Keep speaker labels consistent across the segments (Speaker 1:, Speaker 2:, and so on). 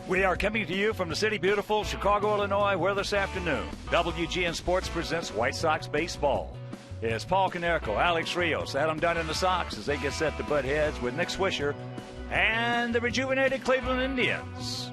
Speaker 1: We are coming to you from the city beautiful Chicago, Illinois, where this afternoon WGN Sports presents White Sox baseball. It's Paul Konerko, Alex Rios, Adam Dunn, and the Sox as they get set to butt heads with Nick Swisher and the rejuvenated Cleveland Indians.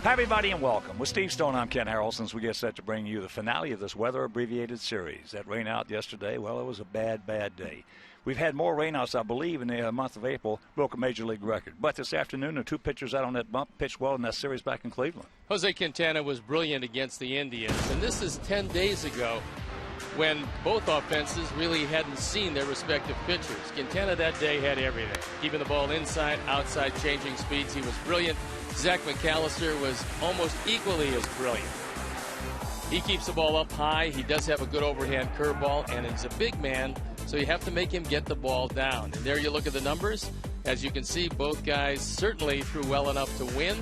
Speaker 1: Hi, everybody, and welcome. With Steve Stone, I'm Ken Harrelson. We get set to bring you the finale of this weather-abbreviated series. That rain out yesterday, well, it was a bad, bad day. We've had more rainouts, I believe, in the month of April, broke a Major League record. But this afternoon, the two pitchers out on that bump pitched well in that series back in Cleveland.
Speaker 2: Jose Quintana was brilliant against the Indians, and this is 10 days ago when both offenses really hadn't seen their respective pitchers. Quintana that day had everything, keeping the ball inside, outside, changing speeds. He was brilliant. Zach McAllister was almost equally as brilliant. He keeps the ball up high. He does have a good overhand curveball, and he's a big man, so you have to make him get the ball down. And there you look at the numbers. As you can see, both guys certainly threw well enough to win.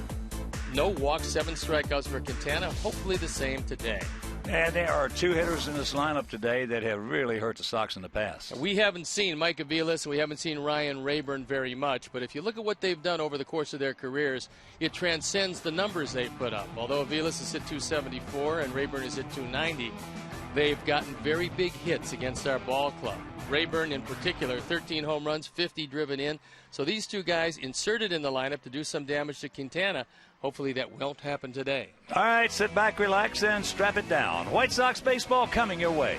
Speaker 2: No walks, 7 strikeouts for Quintana. Hopefully the same today.
Speaker 1: And there are two hitters in this lineup today that have really hurt the Sox in the past.
Speaker 2: We haven't seen Mike Aviles and we haven't seen Ryan Rayburn very much, but if you look at what they've done over the course of their careers, it transcends the numbers they've put up. Although Aviles has hit 274 and Rayburn has hit 290, they've gotten very big hits against our ball club. Rayburn in particular, 13 home runs, 50 driven in. So these two guys inserted in the lineup to do some damage to Quintana. Hopefully that won't happen today.
Speaker 1: All right, sit back, relax, and strap it down. White Sox baseball coming your way.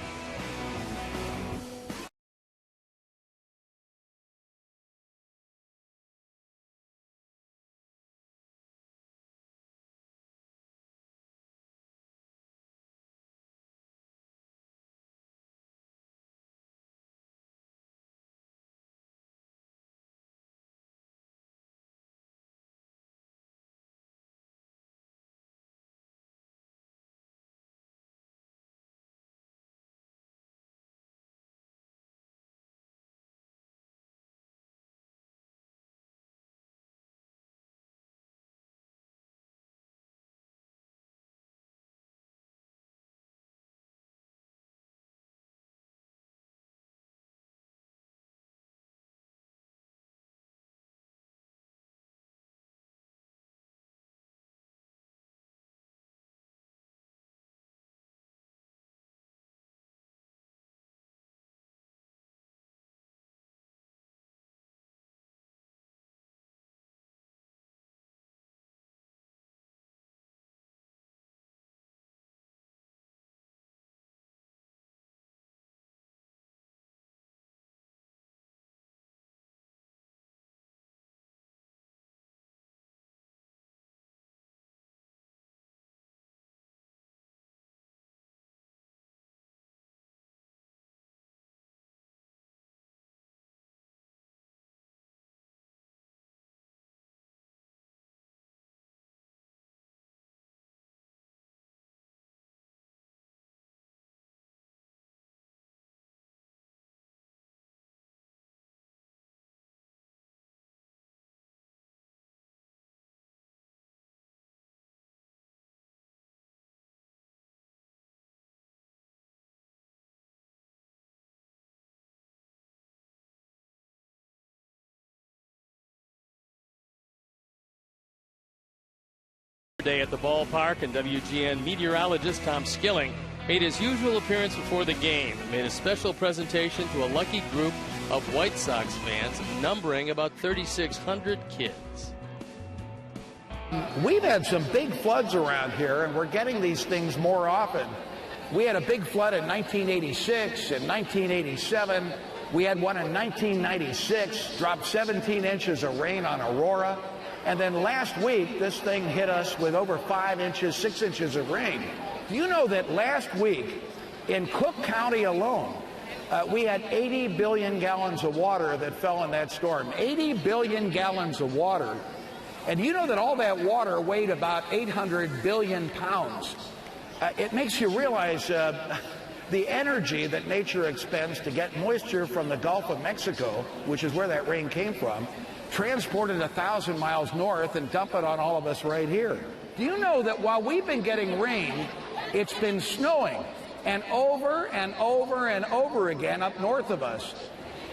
Speaker 2: Day at the ballpark, and WGN meteorologist Tom Skilling made his usual appearance before the game and made a special presentation to a lucky group of White Sox fans numbering about 3,600 kids.
Speaker 3: We've had some big floods around here, and we're getting these things more often. We had a big flood in 1986 and 1987. We had one in 1996, dropped 17 inches of rain on Aurora. And then last week, this thing hit us with over 5 inches, 6 inches of rain. Do you know that last week in Cook County alone, we had 80 billion gallons of water that fell in that storm? 80 billion gallons of water. And you know that all that water weighed about 800 billion pounds. It makes you realize the energy that nature expends to get moisture from the Gulf of Mexico, which is where that rain came from, transported 1,000 miles north and dump it on all of us right here. Do you know that while we've been getting rain, it's been snowing, and over and over and over again up north of us?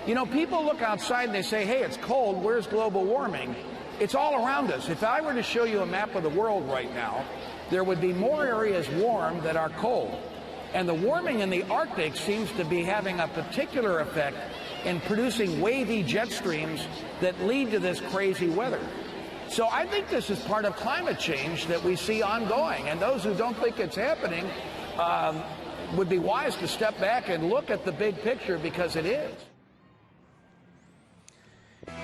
Speaker 3: You know, people look outside and they say, hey, it's cold, where's global warming? It's all around us. If I were to show you a map of the world right now, there would be more areas warm that are cold. And the warming in the Arctic seems to be having a particular effect in producing wavy jet streams that lead to this crazy weather. So I think this is part of climate change that we see ongoing. And those who don't think it's happening would be wise to step back and look at the big picture, because it is.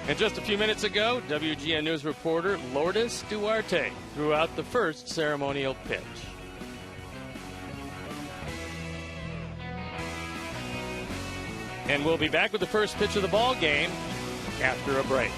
Speaker 2: And just a few minutes ago, WGN News reporter Lourdes Duarte threw out the first ceremonial pitch. And we'll be back with the first pitch of the ball game after a break.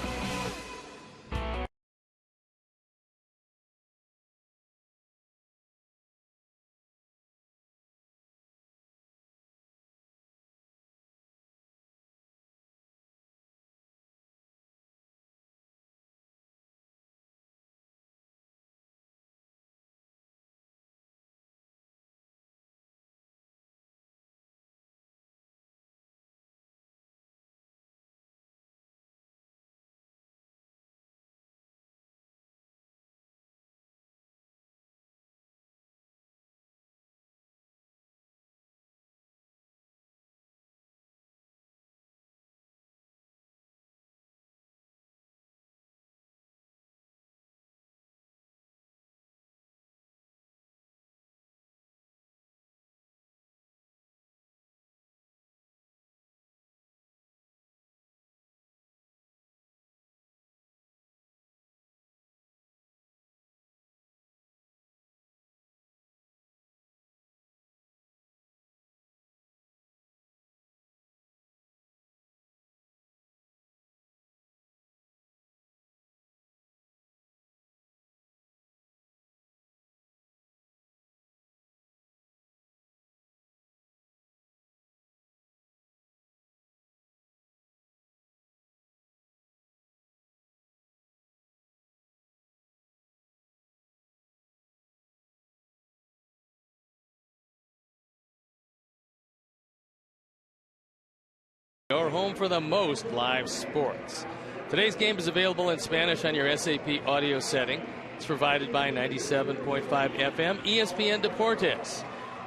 Speaker 2: Your home for the most live sports. Today's game is available in Spanish on your SAP audio setting. It's provided by 97.5 FM ESPN Deportes,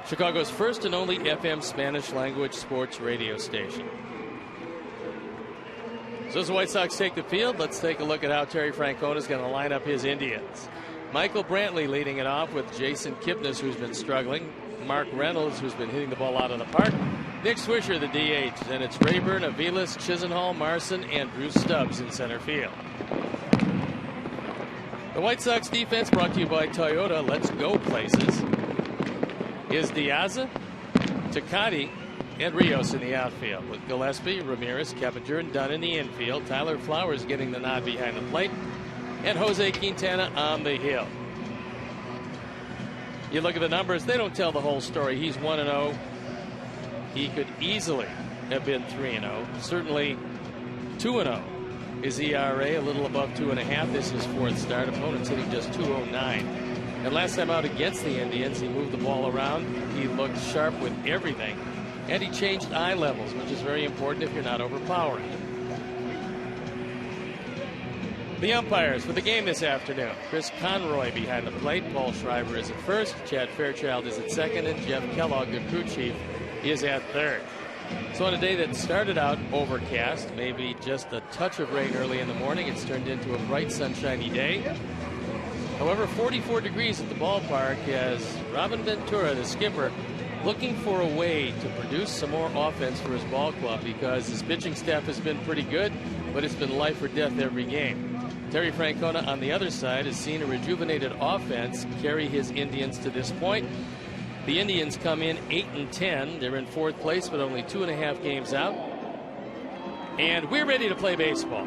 Speaker 2: Chicago's first and only FM Spanish language sports radio station. So as the White Sox take the field, let's take a look at how Terry Francona is going to line up his Indians. Michael Brantley leading it off with Jason Kipnis, who's been struggling. Mark Reynolds, who's been hitting the ball out of the park. Nick Swisher, the DH. Then it's Rayburn, Aviles, Chisenhall, Marson, and Drew Stubbs in center field. The White Sox defense, brought to you by Toyota. Let's go places. Is Diaz, Tecate, and Rios in the outfield, with Gillespie, Ramirez, Keppinger, and Dunn in the infield. Tyler Flowers getting the nod behind the plate, and Jose Quintana on the hill. You look at the numbers, they don't tell the whole story. He's 1-0. He could easily have been 3-0. Certainly 2-0 is ERA, a little above 2.5. This is his fourth start. Opponents hitting just .209. And last time out against the Indians, he moved the ball around. He looked sharp with everything. And he changed eye levels, which is very important if you're not overpowering. The umpires for the game this afternoon: Chris Conroy behind the plate, Paul Schreiber is at first, Chad Fairchild is at second, and Jeff Kellogg, the crew chief, is at third. So on a day that started out overcast, maybe just a touch of rain early in the morning, it's turned into a bright sunshiny day. However, 44 degrees at the ballpark as Robin Ventura, the skipper, looking for a way to produce some more offense for his ball club, because his pitching staff has been pretty good, but it's been life or death every game. Terry Francona on the other side has seen a rejuvenated offense carry his Indians to this point. The Indians come in 8-10. They're in fourth place, but only 2.5 games out. And we're ready to play baseball.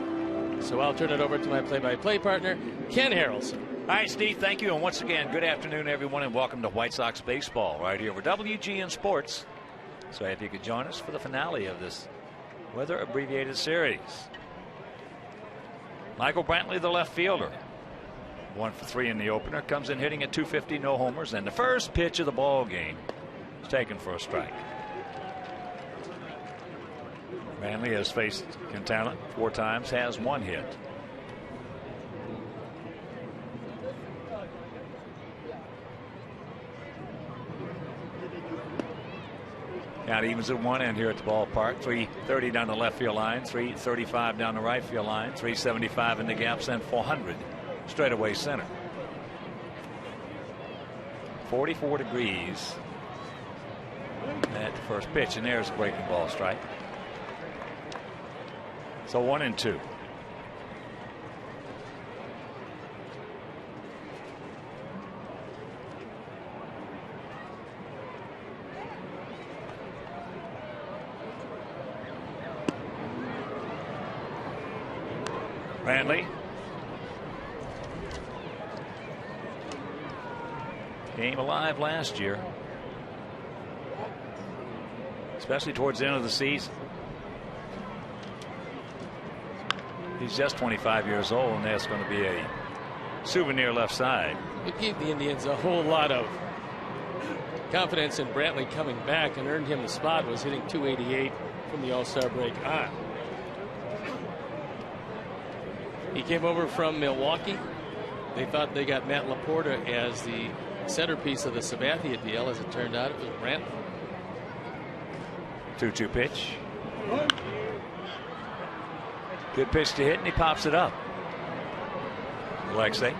Speaker 2: So I'll turn it over to my play-by-play partner, Ken Harrelson.
Speaker 1: All right, Steve, thank you. And once again, good afternoon, everyone, and welcome to White Sox baseball right here over WGN Sports. So if you could join us for the finale of this weather-abbreviated series. Michael Brantley, the left fielder, 1 for 3 in the opener, comes in hitting at .250, no homers, and the first pitch of the ball game is taken for a strike. Brantley has faced Quintana 4 times, has 1 hit. Count evens at one end here at the ballpark. 330 down the left field line, 335 down the right field line, 375 in the gaps, and 400 straightaway center. 44 degrees at the first pitch, and there's a breaking ball strike. So 1-2. Brantley. Came alive last year, especially towards the end of the season. He's just 25 years old, and that's going to be a souvenir left side.
Speaker 2: It gave the Indians a whole lot of confidence in Brantley coming back, and earned him the spot. Was hitting .288 from the All-Star break on. He came over from Milwaukee. They thought they got Matt Laporta as the centerpiece of the Sabathia deal. As it turned out, it was Brantley.
Speaker 1: 2-2 pitch. Good pitch to hit, and he pops it up. Alexei.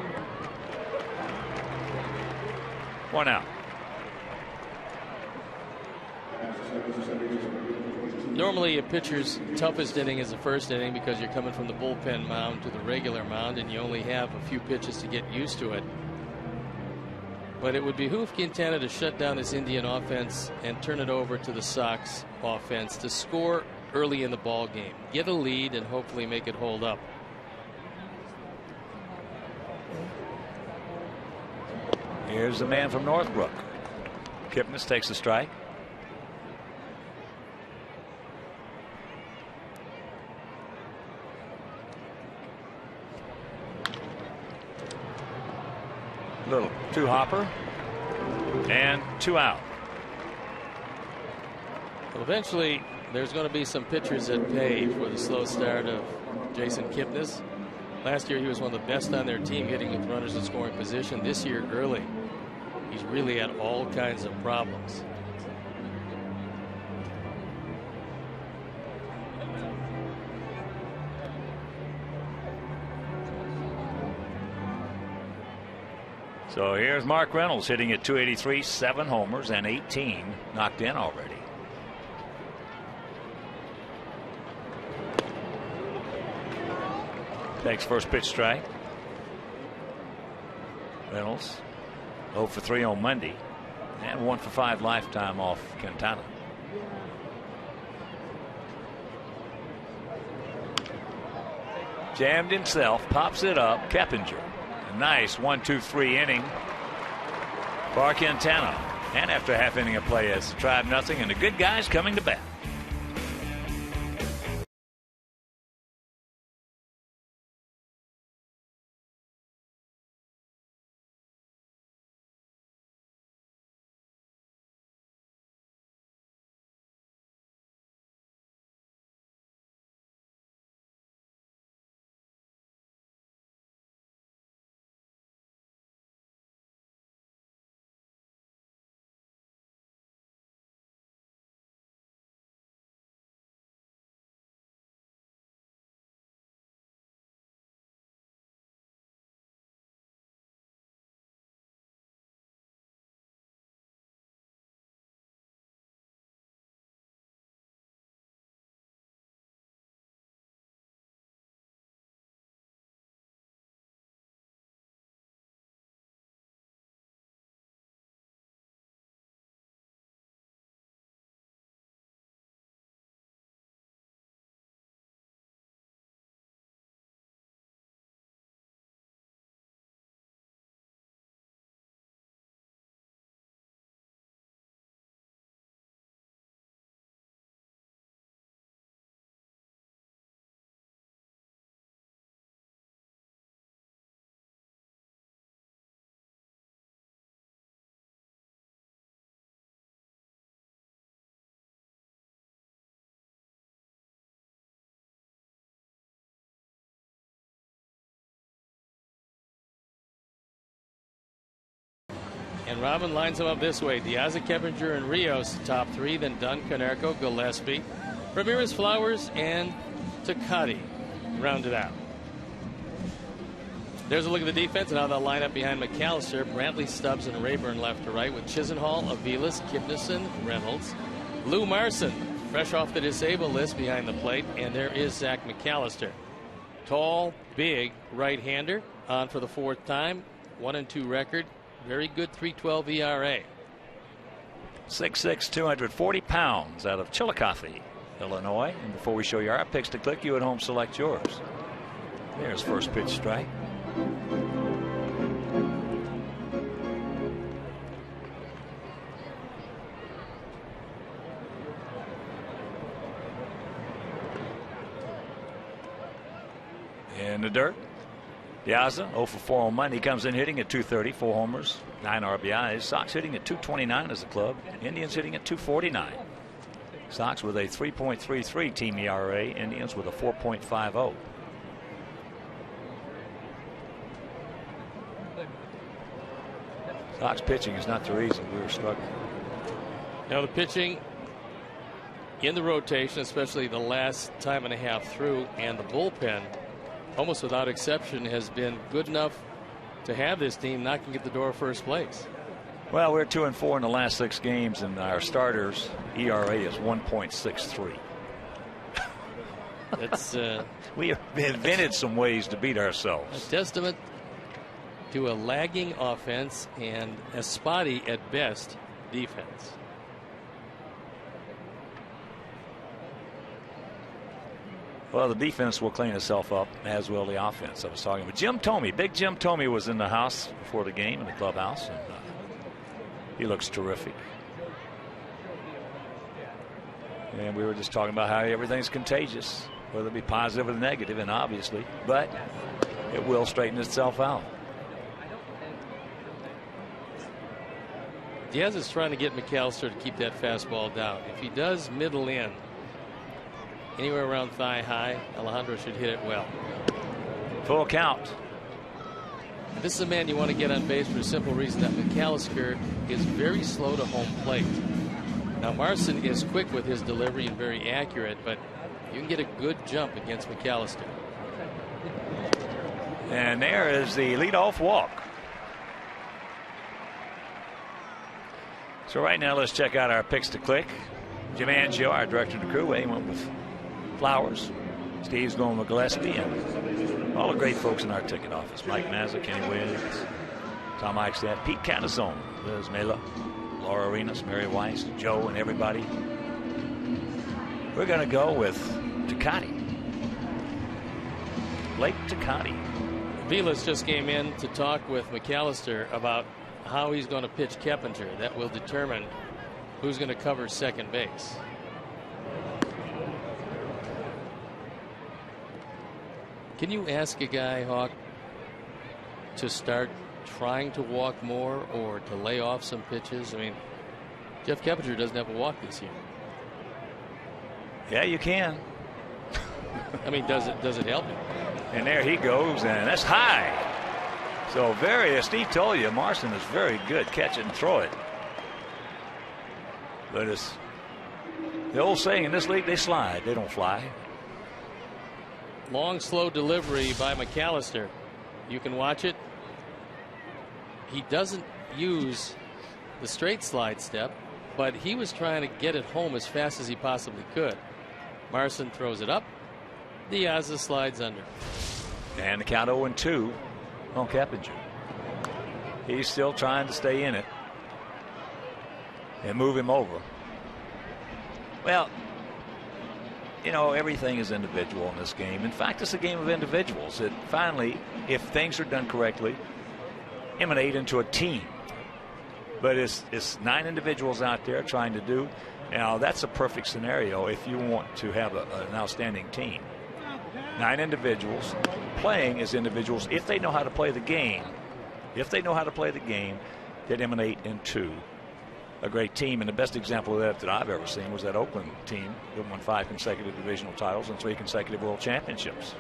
Speaker 1: 1 out.
Speaker 2: Normally a pitcher's toughest inning is the first inning because you're coming from the bullpen mound to the regular mound and you only have a few pitches to get used to it. But it would behoove Quintana to shut down this Indian offense and turn it over to the Sox offense to score early in the ball game, get a lead, and hopefully make it hold up.
Speaker 1: Here's the man from Northbrook. Kipnis takes a strike. Little two hopper, and 2 out.
Speaker 2: Well, eventually there's going to be some pitchers that pay for the slow start of Jason Kipnis. Last year he was one of the best on their team hitting with runners in scoring position. This year early he's really had all kinds of problems.
Speaker 1: So here's Mark Reynolds hitting at .283, 7 homers and 18 knocked in already. Takes first pitch strike. Reynolds 0 for 3 on Monday and 1 for 5 lifetime off Quintana. Jammed himself, pops it up. Keppinger. A nice 1-2-3 inning for Quintana. And after a half inning of play, it's Tribe nothing, and the good guys coming to bat.
Speaker 2: And Robin lines them up this way: Diaz, Keppinger, and Rios, top three. Then Dunn, Konerko, Gillespie, Ramirez, Flowers, and Takati rounded out. There's a look at the defense and how they'll line up behind McAllister. Brantley, Stubbs, and Rayburn left to right, with Chisenhall, Aviles, Kipnison, Reynolds. Lou Marson, fresh off the disabled list, behind the plate. And there is Zach McAllister. Tall, big right-hander, on for the fourth time. 1-2 record. Very good 3.12 ERA.
Speaker 1: 6'6", 240 pounds, out of Chillicothe, Illinois. And before we show you our picks to click, you at home select yours. There's first pitch strike. In the dirt. Piazza 0 for 4 on Monday. He comes in hitting at 230, 4 homers, 9 RBIs. Sox hitting at 229 as a club. Indians hitting at 249. Sox with a 3.33 team ERA. Indians with a 4.50. Sox pitching is not the reason we were struggling.
Speaker 2: Now the pitching in the rotation, especially the last time and a half through, and the bullpen, almost without exception, has been good enough to have this team knocking at the door of first place.
Speaker 1: Well, we're 2-4 in the last 6 games, and our starters' ERA is 1.63.
Speaker 2: That's
Speaker 1: we have invented some ways to beat ourselves.
Speaker 2: A testament to a lagging offense and a spotty at best defense.
Speaker 1: Well, the defense will clean itself up, as will the offense. I was talking with Jim Thome. Big Jim Thome was in the house before the game, in the clubhouse, and he looks terrific. And we were just talking about how everything's contagious, whether it be positive or negative, and obviously, but it will straighten itself out.
Speaker 2: Diaz is trying to get McAllister to keep that fastball down. If he does middle in, anywhere around thigh high, Alejandro should hit it well.
Speaker 1: Full count.
Speaker 2: This is a man you want to get on base for a simple reason, that McAllister is very slow to home plate. Now Marson is quick with his delivery and very accurate, but you can get a good jump against McAllister.
Speaker 1: And there is the leadoff walk. So right now let's check out our picks to click. Jim Angio, our director of the crew, he went with Flowers. Steve's going with Gillespie, and all the great folks in our ticket office. Mike Mazza, Kenny Williams, Tom Eichstadt, Pete Canizone, Liz Mela, Laura Arenas, Mary Weiss, Joe, and everybody. We're going to go with Takati. Blake Takati.
Speaker 2: Vilas just came in to talk with McAllister about how he's going to pitch Keppinger. That will determine who's going to cover second base. Can you ask a guy, Hawk, to start trying to walk more or to lay off some pitches? I mean, Jeff Keppinger doesn't have a walk this year.
Speaker 1: Yeah, you can.
Speaker 2: I mean, does it help him?
Speaker 1: And there he goes, and that's high. So as Steve told you, Marson is very good. Catch it and throw it. But it's the old saying in this league, they slide, they don't fly.
Speaker 2: Long, slow delivery by McAllister. You can watch it. He doesn't use the straight slide step, but he was trying to get it home as fast as he possibly could. Marson throws it up. Diaz slides under.
Speaker 1: And the count 0-2 on Keppinger. He's still trying to stay in it and move him over. Well, you know, everything is individual in this game. In fact, it's a game of individuals that finally, if things are done correctly, emanate into a team. But it's 9 individuals out there trying to do. Now, that's a perfect scenario if you want to have an outstanding team. 9 individuals playing as individuals if they know how to play the game. If they know how to play the game, that emanate into a great team. And the best example of that I've ever seen was that Oakland team that won 5 consecutive divisional titles and 3 consecutive world championships.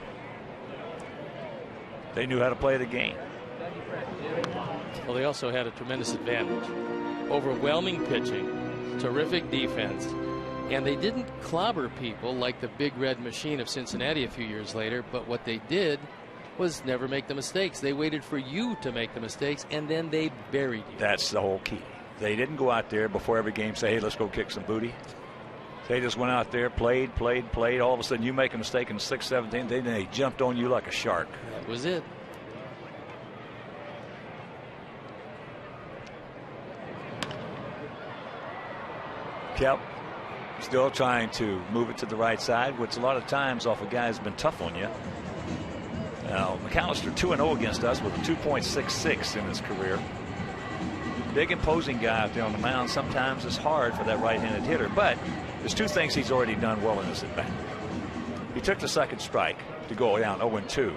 Speaker 1: They knew how to play the game.
Speaker 2: Well, they also had a tremendous advantage. Overwhelming pitching, terrific defense, and they didn't clobber people like the Big Red Machine of Cincinnati a few years later, but what they did was never make the mistakes. They waited for you to make the mistakes, and then they buried you.
Speaker 1: That's the whole key. They didn't go out there before every game say, hey, let's go kick some booty. They just went out there, played. All of a sudden, you make a mistake in the 6th, 7th inning, they jumped on you like a shark.
Speaker 2: That was it.
Speaker 1: Kep still trying to move it to the right side, which a lot of times off a guy has been tough on you. Now, McAllister 2-0 against us with a 2.66 in his career. Big imposing guy out there on the mound. Sometimes it's hard for that right-handed hitter, but there's two things he's already done well in this at bat. He took the second strike to go down 0-2 to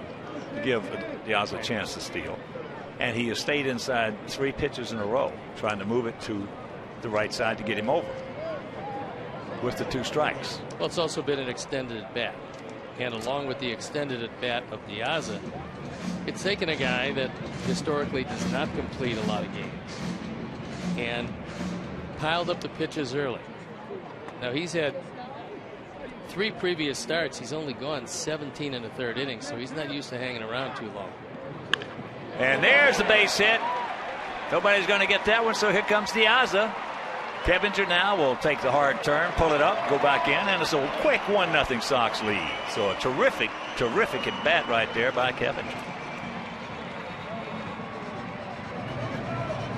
Speaker 1: give Diaz a chance to steal, and he has stayed inside 3 pitches in a row trying to move it to the right side to get him over with the 2 strikes.
Speaker 2: Well, it's also been an extended at bat, and along with the extended at bat of Diaz, it's taken a guy that historically does not complete a lot of games and piled up the pitches early. Now, he's had 3 previous starts. He's only gone 17 in the 3rd inning, so he's not used to hanging around too long.
Speaker 1: And there's the base hit. Nobody's going to get that one, so here comes Diaz. Keppinger now will take the hard turn, pull it up, go back in, and it's a quick 1-0 Sox lead. So a terrific at bat right there by Keppinger.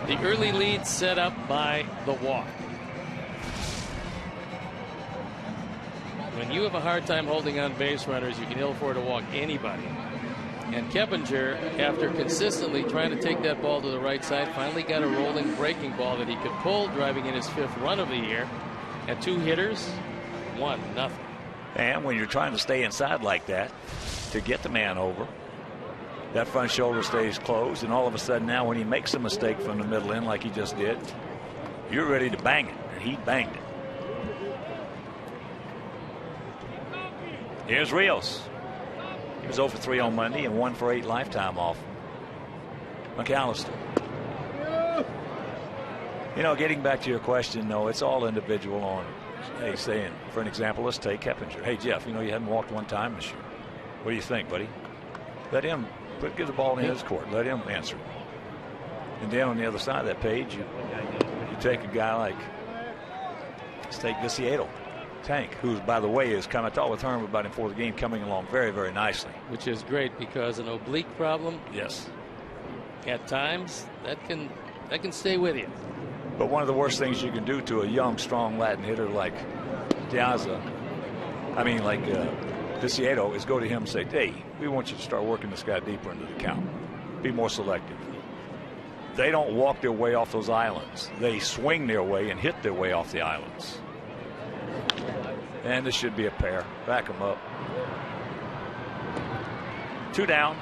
Speaker 2: The early lead set up by the walk. When you have a hard time holding on base runners, you can ill afford to walk anybody. And Keppinger, after consistently trying to take that ball to the right side, finally got a rolling breaking ball that he could pull, driving in his 5th run of the year. And 2 hitters, 1-0.
Speaker 1: And when you're trying to stay inside like that to get the man over, that front shoulder stays closed, and all of a sudden now when he makes a mistake from the middle in like he just did, you're ready to bang it, and he banged it. Here's Rios. He was 0 for 3 on Monday and 1 for 8 lifetime off McAllister. You know, getting back to your question, though, it's all individual on, hey, saying, for an example, let's take Keppinger. Hey, Jeff, you know, you hadn't walked 1 time this year. What do you think, buddy? Let him give the ball in his court. Let him answer. And then on the other side of that page, you take a guy like, let's take Viciedo. Tank, who, by the way, is coming. I talked with Herm about him before the game, coming along very, very nicely.
Speaker 2: Which is great because an oblique problem,
Speaker 1: yes,
Speaker 2: at times that can stay with you.
Speaker 1: But one of the worst things you can do to a young, strong Latin hitter like Viciedo, is go to him and say, hey, we want you to start working this guy deeper into the count. Be more selective. They don't walk their way off those islands. They swing their way and hit their way off the islands. And this should be a pair. Back them up. 2 down.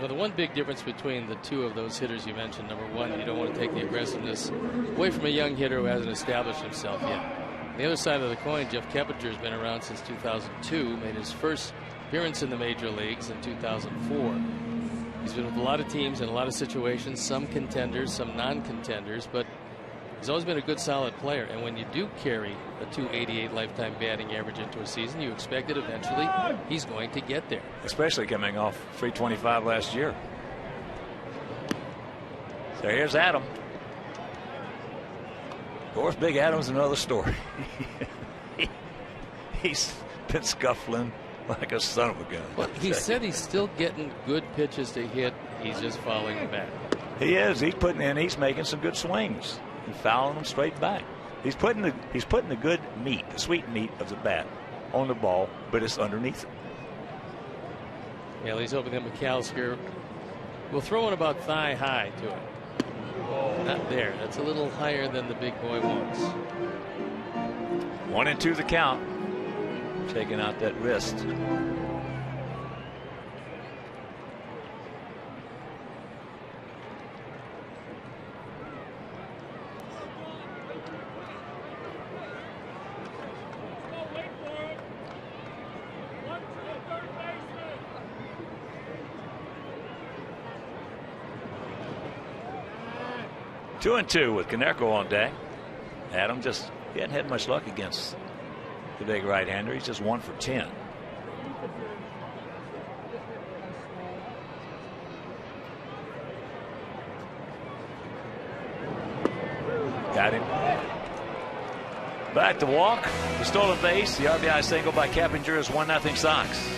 Speaker 2: Well, the one big difference between the 2 of those hitters you mentioned, number 1, you don't want to take the aggressiveness away from a young hitter who hasn't established himself yet. On the other side of the coin, Jeff Keppinger has been around since 2002, made his first appearance in the major leagues in 2004. He's been with a lot of teams in a lot of situations, some contenders, some non-contenders, but he's always been a good, solid player. And when you do carry a 288 lifetime batting average into a season, you expect that eventually he's going to get there.
Speaker 1: Especially coming off 325 last year. So here's Adam. Of course, Big Adam's another story. He's been scuffling like a son of a gun.
Speaker 2: Well, he said he's still getting good pitches to hit. He's just fouling them back.
Speaker 1: He is. He's making some good swings. He's fouling them straight back. He's putting the good meat, the sweet meat of the bat on the ball, but it's underneath it.
Speaker 2: Yeah, he's hoping that McAllister will throw it about thigh high to it. Not there. That's a little higher than the big boy wants.
Speaker 1: 1-2 the count. Taking out that wrist. 2-2 with Konerko on deck. Adam he hadn't had much luck against the big right-hander. He's just 1 for 10. Got him. Back to walk. The stolen base. The RBI single by Keppinger is 1-0 Sox.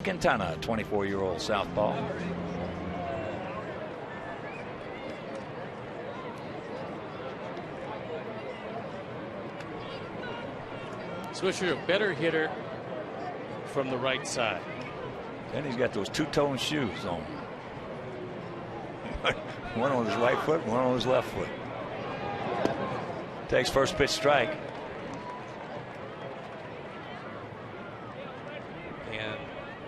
Speaker 1: Quintana, 24-year-old southpaw.
Speaker 2: Swisher, a better hitter from the right side.
Speaker 1: And he's got those two-tone shoes on. One on his right foot, one on his left foot. Takes first pitch strike.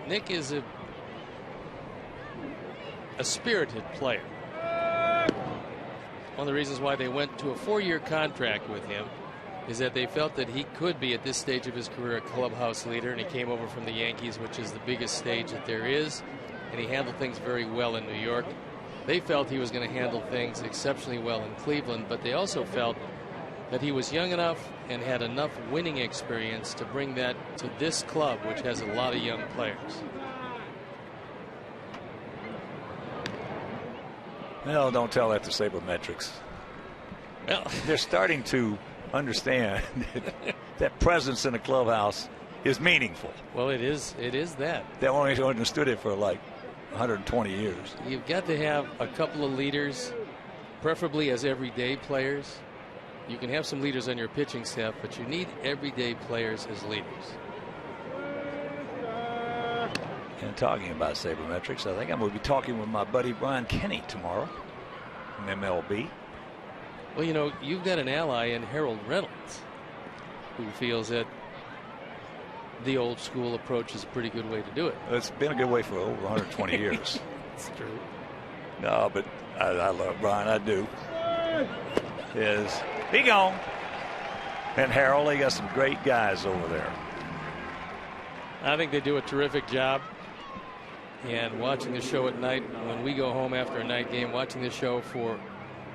Speaker 2: Nick is a spirited player. One of the reasons why they went to a 4-year contract with him is that they felt that he could be at this stage of his career a clubhouse leader, and he came over from the Yankees, which is the biggest stage that there is, and he handled things very well in New York. They felt he was going to handle things exceptionally well in Cleveland, but they also felt that he was young enough and had enough winning experience to bring that to this club, which has a lot of young players.
Speaker 1: Well, don't tell that to Sabermetrics. Well, they're starting to understand that presence in a clubhouse is meaningful.
Speaker 2: Well, it is that.
Speaker 1: They only understood it for like 120 years.
Speaker 2: You've got to have a couple of leaders, preferably as everyday players. You can have some leaders on your pitching staff, but you need everyday players as leaders.
Speaker 1: And talking about Sabermetrics, I think I'm going to be talking with my buddy Brian Kenny tomorrow from MLB.
Speaker 2: Well, you know, you've got an ally in Harold Reynolds who feels that the old school approach is a pretty good way to do it.
Speaker 1: It's been a good way for over 120 years.
Speaker 2: It's true.
Speaker 1: No, but I love Brian. I do. He gone. And Harold, they got some great guys over there.
Speaker 2: I think they do a terrific job. And watching the show at night, when we go home after a night game, watching the show for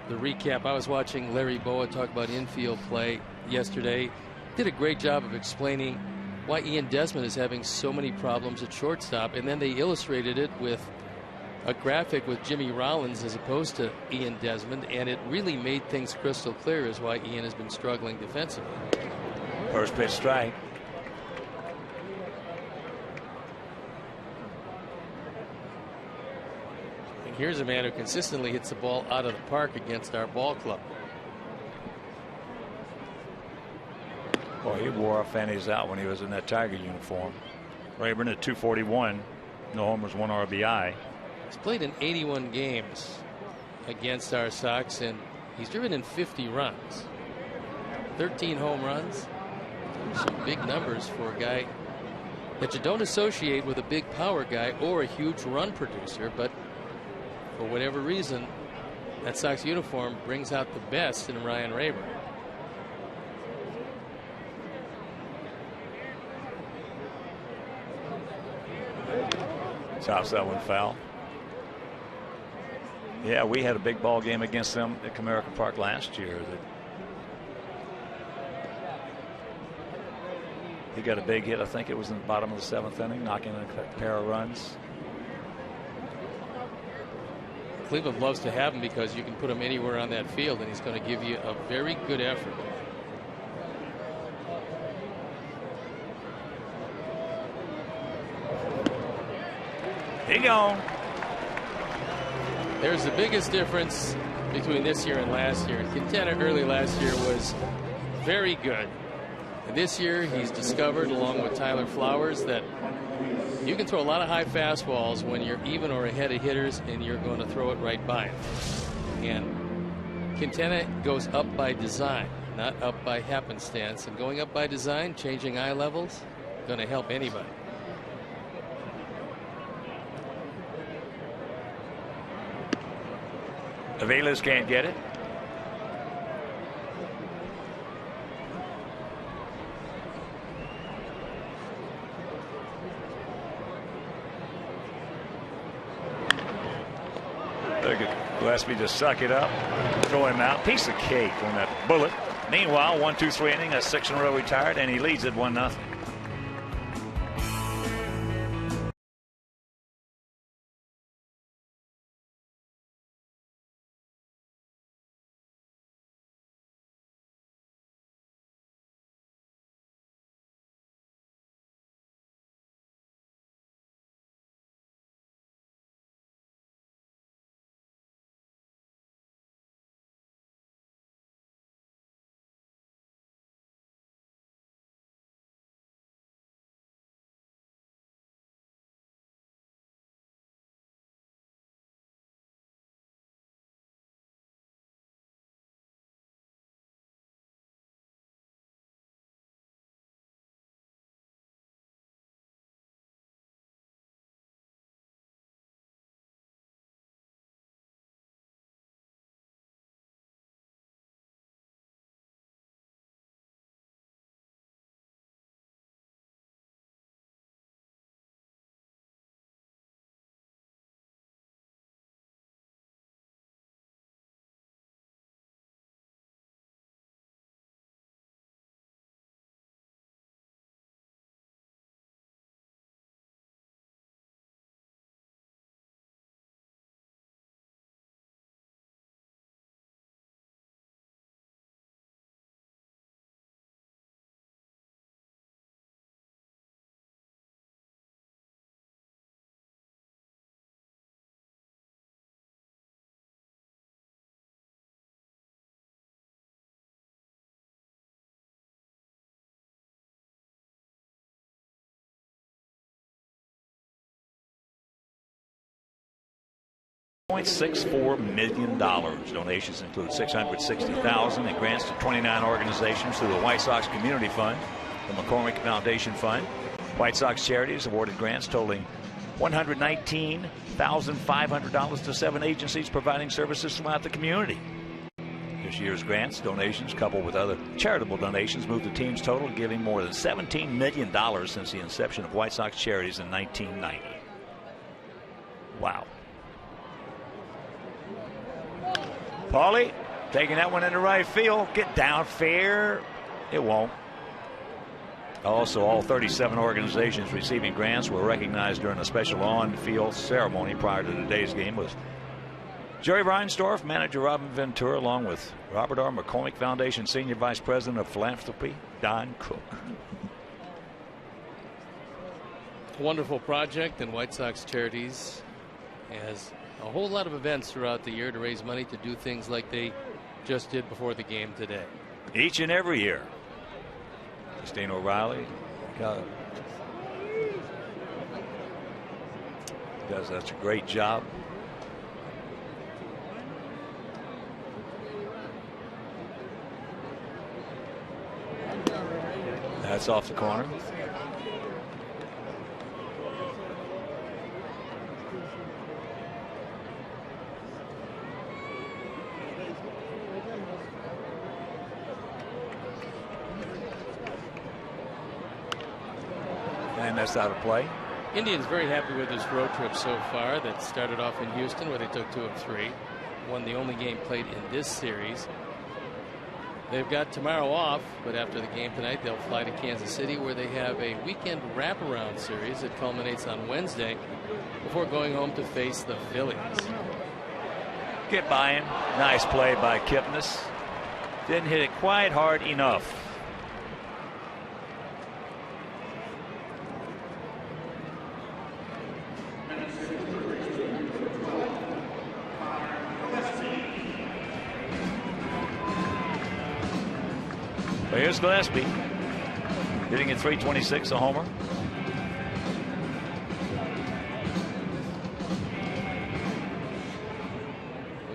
Speaker 2: the recap, I was watching Larry Boa talk about infield play yesterday. Did a great job of explaining why Ian Desmond is having so many problems at shortstop, and then they illustrated it with a graphic with Jimmy Rollins as opposed to Ian Desmond, and it really made things crystal clear as why Ian has been struggling defensively.
Speaker 1: First pitch strike.
Speaker 2: And here's a man who consistently hits the ball out of the park against our ball club.
Speaker 1: Boy, he wore our fannies out when he was in that Tiger uniform. Rayburn at 241. No homers, 1 RBI.
Speaker 2: He's played in 81 games against our Sox, and he's driven in 50 runs. 13 home runs. Some big numbers for a guy that you don't associate with a big power guy or a huge run producer, but for whatever reason, that Sox uniform brings out the best in Ryan Rayburn.
Speaker 1: Chops that one foul. Yeah, we had a big ball game against them at Comerica Park last year. He got a big hit. I think it was in the bottom of the 7th inning, knocking in a pair of runs.
Speaker 2: Cleveland loves to have him because you can put him anywhere on that field, and he's going to give you a very good effort.
Speaker 1: He gone.
Speaker 2: There's the biggest difference between this year and last year. Quintana early last year was very good. And this year he's discovered, along with Tyler Flowers, that you can throw a lot of high fastballs when you're even or ahead of hitters, and you're going to throw it right by him. And Quintana goes up by design, not up by happenstance. And going up by design, changing eye levels, going to help anybody.
Speaker 1: Aviles can't get it. Gillespie just suck it up, throw him out. Piece of cake on that bullet. Meanwhile, 1-2-3 inning, a 6 in a row retired, and he leads at 1-0. $0.64 million. Donations include $660,000 in grants to 29 organizations through the White Sox Community Fund, the McCormick Foundation Fund. White Sox Charities awarded grants totaling $119,500 to 7 agencies providing services throughout the community. This year's grants, donations, coupled with other charitable donations, moved the team's total, giving more than $17 million since the inception of White Sox Charities in 1990. Wow. Paulie taking that one into right field. Get down fair. It won't. Also, all 37 organizations receiving grants were recognized during a special on-field ceremony prior to today's game. Was Jerry Reinsdorf, manager Robin Ventura, along with Robert R. McCormick Foundation Senior Vice President of Philanthropy, Don Cook.
Speaker 2: Wonderful project, and White Sox Charities has a whole lot of events throughout the year to raise money to do things like they just did before the game today.
Speaker 1: Each and every year. Christine O'Reilly does such a great job. That's off the corner. And that's out of play.
Speaker 2: Indians very happy with this road trip so far that started off in Houston, where they took 2 of 3. Won the only game played in this series. They've got tomorrow off, but after the game tonight, they'll fly to Kansas City, where they have a weekend wraparound series that culminates on Wednesday before going home to face the Phillies.
Speaker 1: Get by him. Nice play by Kipnis. Didn't hit it quite hard enough. Here's Gillespie hitting at .326, a homer.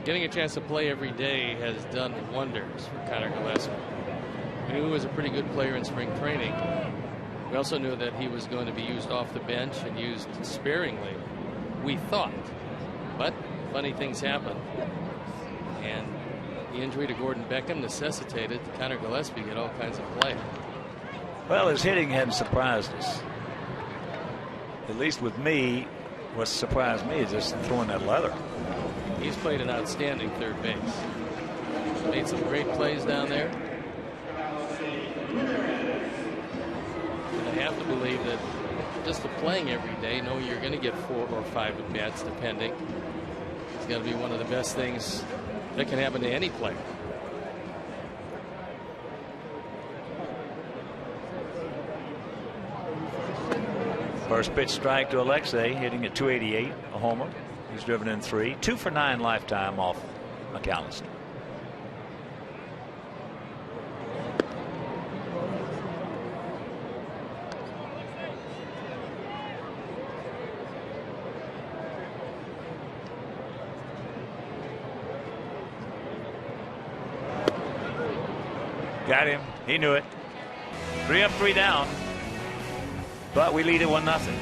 Speaker 2: Getting a chance to play every day has done wonders for Connor Gillespie. We knew he was a pretty good player in spring training. We also knew that he was going to be used off the bench and used sparingly, we thought. But funny things happen. And the injury to Gordon Beckham necessitated Connor Gillespie get all kinds of play.
Speaker 1: Well, his hitting hadn't surprised us. At least with me, what surprised me is just throwing that leather.
Speaker 2: He's played an outstanding third base. Made some great plays down there. And I have to believe that just the playing every day, knowing you're going to get 4 or 5 at bats, depending, it's got to be one of the best things that can happen to any player.
Speaker 1: First pitch strike to Alexei, hitting at .288, a homer. He's driven in 3, 2 for 9 lifetime off McAllister. Got him. He knew it. 3 up, 3 down. But we lead it 1-0.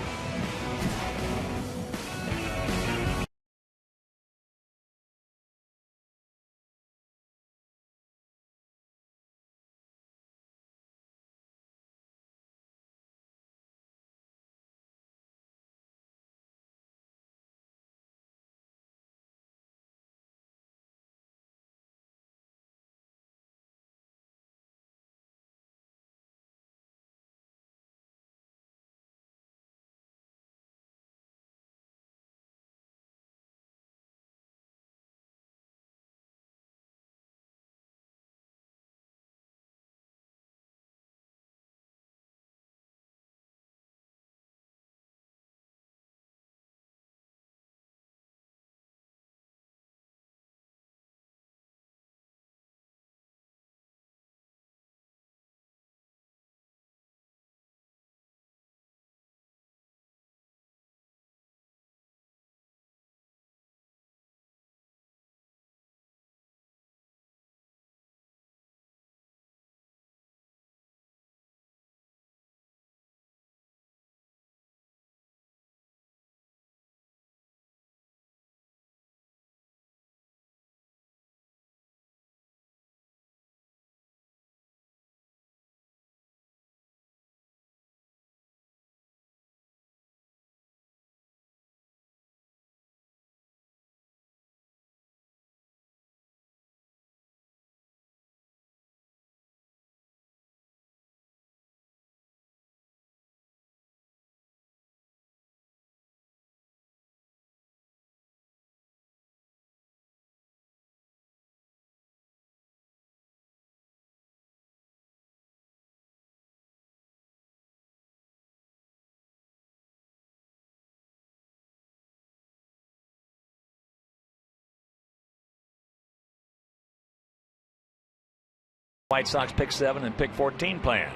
Speaker 1: White Sox Pick 7 and Pick 14 plan.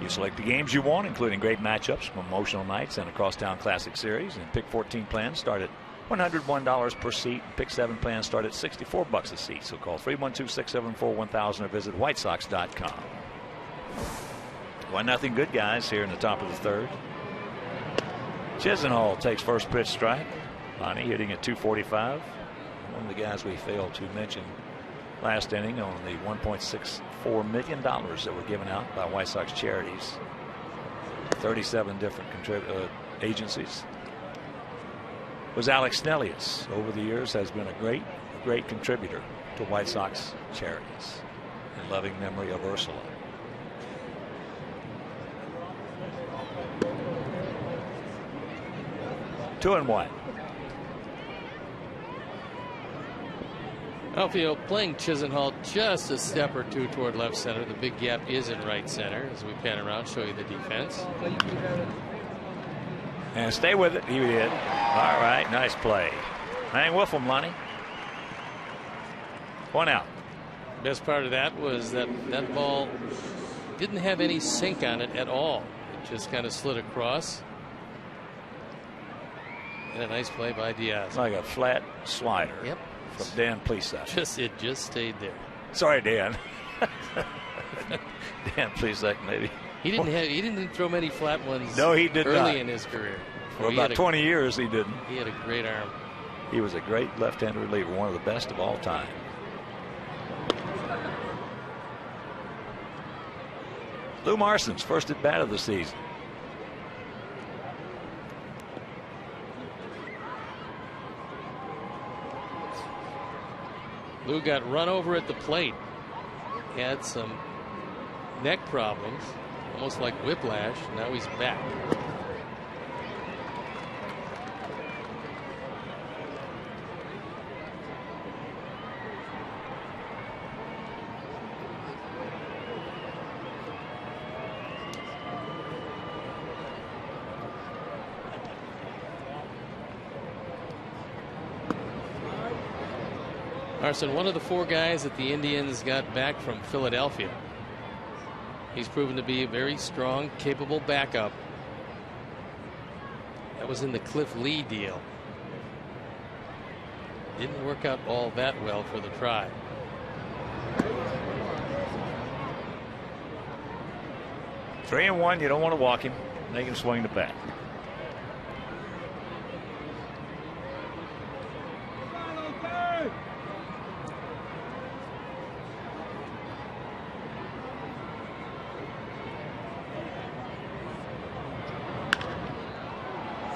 Speaker 1: You select the games you want, including great matchups, promotional nights, and a crosstown classic series. And Pick 14 plans start at $101 per seat. Pick 7 plans start at $64 a seat. So call 312-674-1000 or visit whitesox.com. 1-0 good guys here in the top of the third. Chisenhall takes first pitch strike. Lonnie hitting at 245. One of the guys we failed to mention last inning on the $1.64 million that were given out by White Sox charities. 37 different agencies. Was Alex Snellius. Over the years has been a great contributor to White Sox charities. In loving memory of Ursula. Two and one.
Speaker 2: Outfield playing Chisenhall just a step or two toward left center. The big gap is in right center as we pan around, show you the defense.
Speaker 1: And stay with it. He did. All right. Nice play. Hang with him, Lonnie. 1 out.
Speaker 2: Best part of that was that ball didn't have any sink on it at all. It just kind of slid across. And a nice play by Diaz.
Speaker 1: Like a flat slider.
Speaker 2: Yep.
Speaker 1: From Dan Plesac.
Speaker 2: It just stayed there.
Speaker 1: Sorry, Dan. Dan Plesac, maybe.
Speaker 2: He didn't throw many flat ones.
Speaker 1: No, he did
Speaker 2: early
Speaker 1: not.
Speaker 2: in his career.
Speaker 1: For about 20 years, he didn't.
Speaker 2: He had a great arm.
Speaker 1: He was a great left-handed reliever, one of the best of all time. Lou Marston's first at bat of the season.
Speaker 2: Lou got run over at the plate. He had some neck problems, almost like whiplash. Now he's back. Carson, one of the 4 guys that the Indians got back from Philadelphia. He's proven to be a very strong, capable backup. That was in the Cliff Lee deal. Didn't work out all that well for the Tribe.
Speaker 1: Three and one. You don't want to walk him. Make him swing the bat.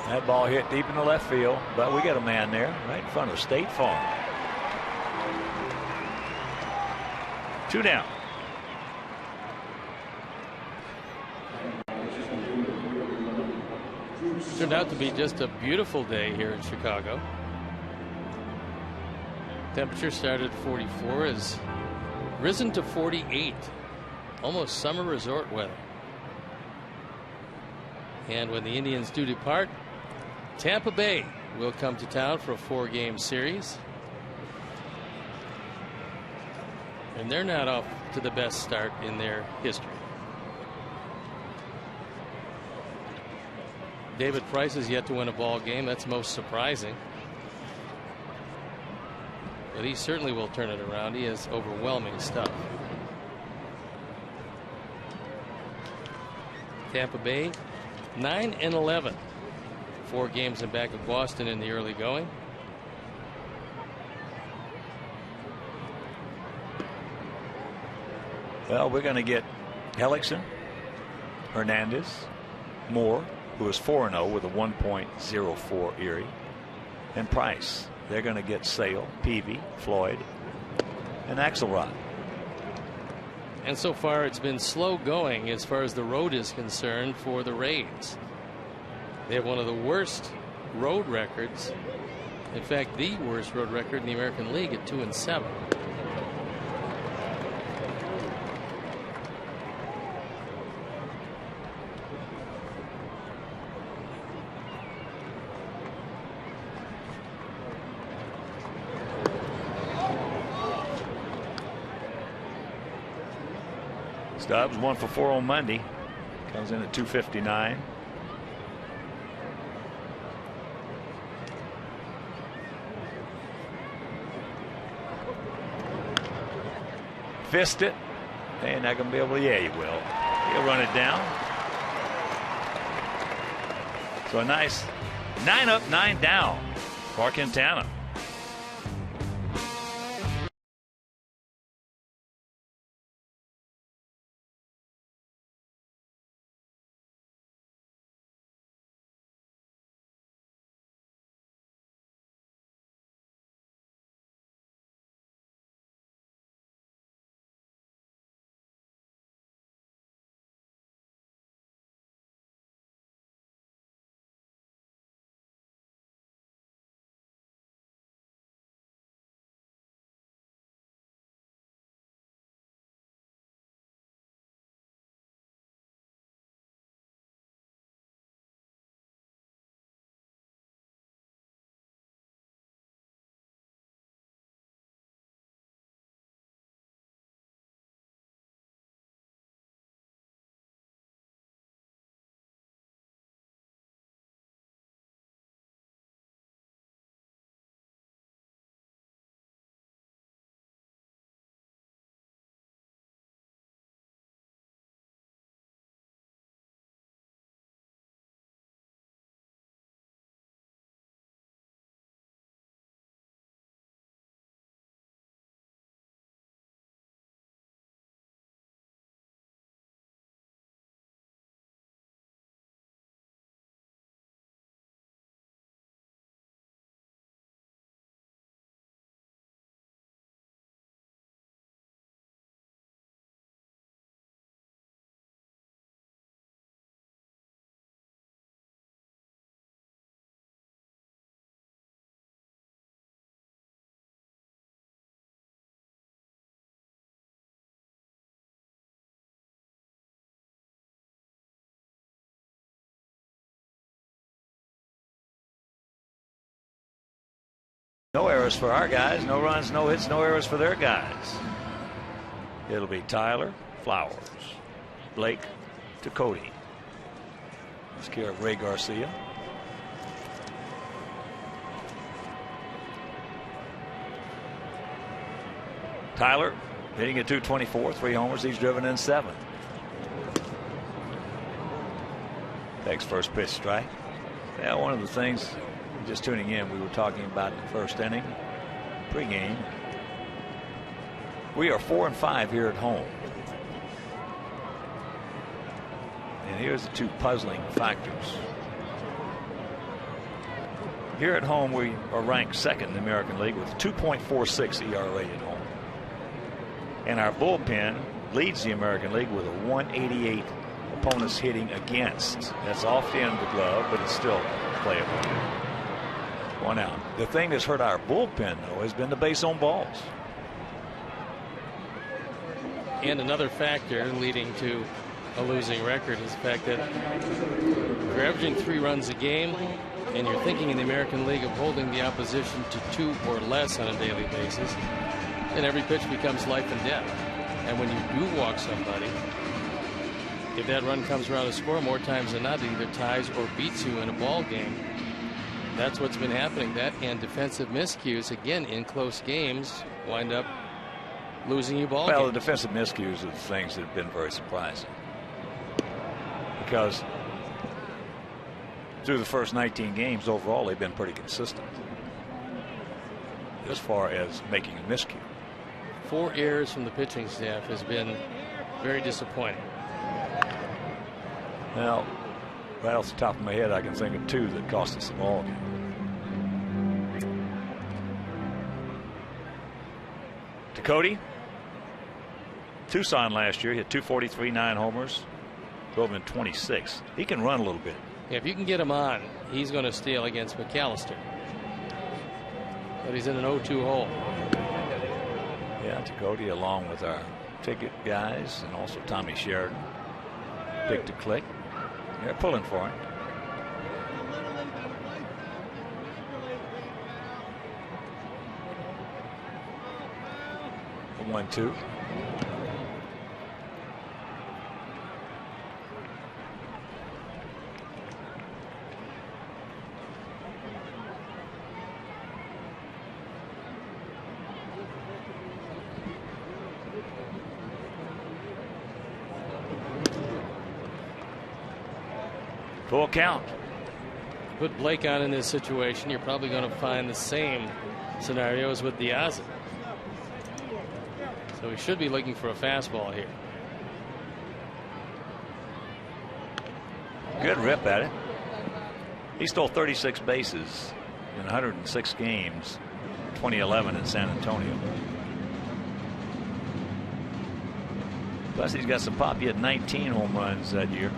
Speaker 1: That ball hit deep in the left field, but we got a man there right in front of State Farm. 2 down.
Speaker 2: Turned out to be just a beautiful day here in Chicago. Temperature started at 44, has risen to 48. Almost summer resort weather. And when the Indians do depart, Tampa Bay will come to town for a 4-game series. And they're not off to the best start in their history. David Price has yet to win a ball game. That's most surprising. But he certainly will turn it around. He has overwhelming stuff. Tampa Bay 9-11. 4 games in back of Boston in the early going.
Speaker 1: Well, we're going to get Hellickson, Hernandez, Moore, who is 4-0 with a 1.04 ERA, and Price. They're going to get Sale, Peavy, Floyd, and Axelrod.
Speaker 2: And so far it's been slow going as far as the road is concerned for the Rays. They have one of the worst road records. In fact, the worst road record in the American League at 2-7.
Speaker 1: Stubbs 1 for 4 on Monday. Comes in at 259. Fist it. And not going to be able to. Yeah, he will. He'll run it down. So a nice 9 up, 9 down for Quintana. No errors for our guys. No runs, no hits, no errors for their guys. It'll be Tyler, Flowers, Blake to Cody. Takes care of Ray Garcia. Tyler hitting at 224, 3 homers. He's driven in 7. Takes first pitch strike. Yeah, one of the things, just tuning in, we were talking about in the first inning, pregame. We are 4-5 here at home. And here's the 2 puzzling factors. Here at home, we are ranked 2nd in the American League with 2.46 ERA at home. And our bullpen leads the American League with a 188 opponents hitting against. That's off the end of the glove, but it's still playable. 1 out. The thing that's hurt our bullpen, though, has been the base on balls.
Speaker 2: And another factor leading to a losing record is the fact that if you're averaging 3 runs a game and you're thinking in the American League of holding the opposition to 2 or less on a daily basis, then every pitch becomes life and death. And when you do walk somebody, if that run comes around to score, more times than not, it either ties or beats you in a ball game. That's what's been happening. That and defensive miscues, again, in close games, wind up losing you ball games.
Speaker 1: Well, the defensive miscues are the things that have been very surprising. Because through the first 19 games, overall, they've been pretty consistent as far as making a miscue.
Speaker 2: 4 errors from the pitching staff has been very disappointing.
Speaker 1: Well, right off the top of my head, I can think of 2 that cost us the ball game. To Cody. Tucson last year hit 243, 9 homers, drove him in 26. He can run a little bit.
Speaker 2: Yeah, if you can get him on, he's going to steal against McAllister. But he's in an 0-2 hole.
Speaker 1: Yeah, to Cody, along with our ticket guys and also Tommy Sheridan. Pick to click. They're pulling for him. A 1-2. Full count.
Speaker 2: Put Blake on in this situation, you're probably going to find the same scenarios with De Aza. So he should be looking for a fastball here.
Speaker 1: Good rip at it. He stole 36 bases in 106 games, 2011 in San Antonio. Plus, he's got some pop. He had 19 home runs that year.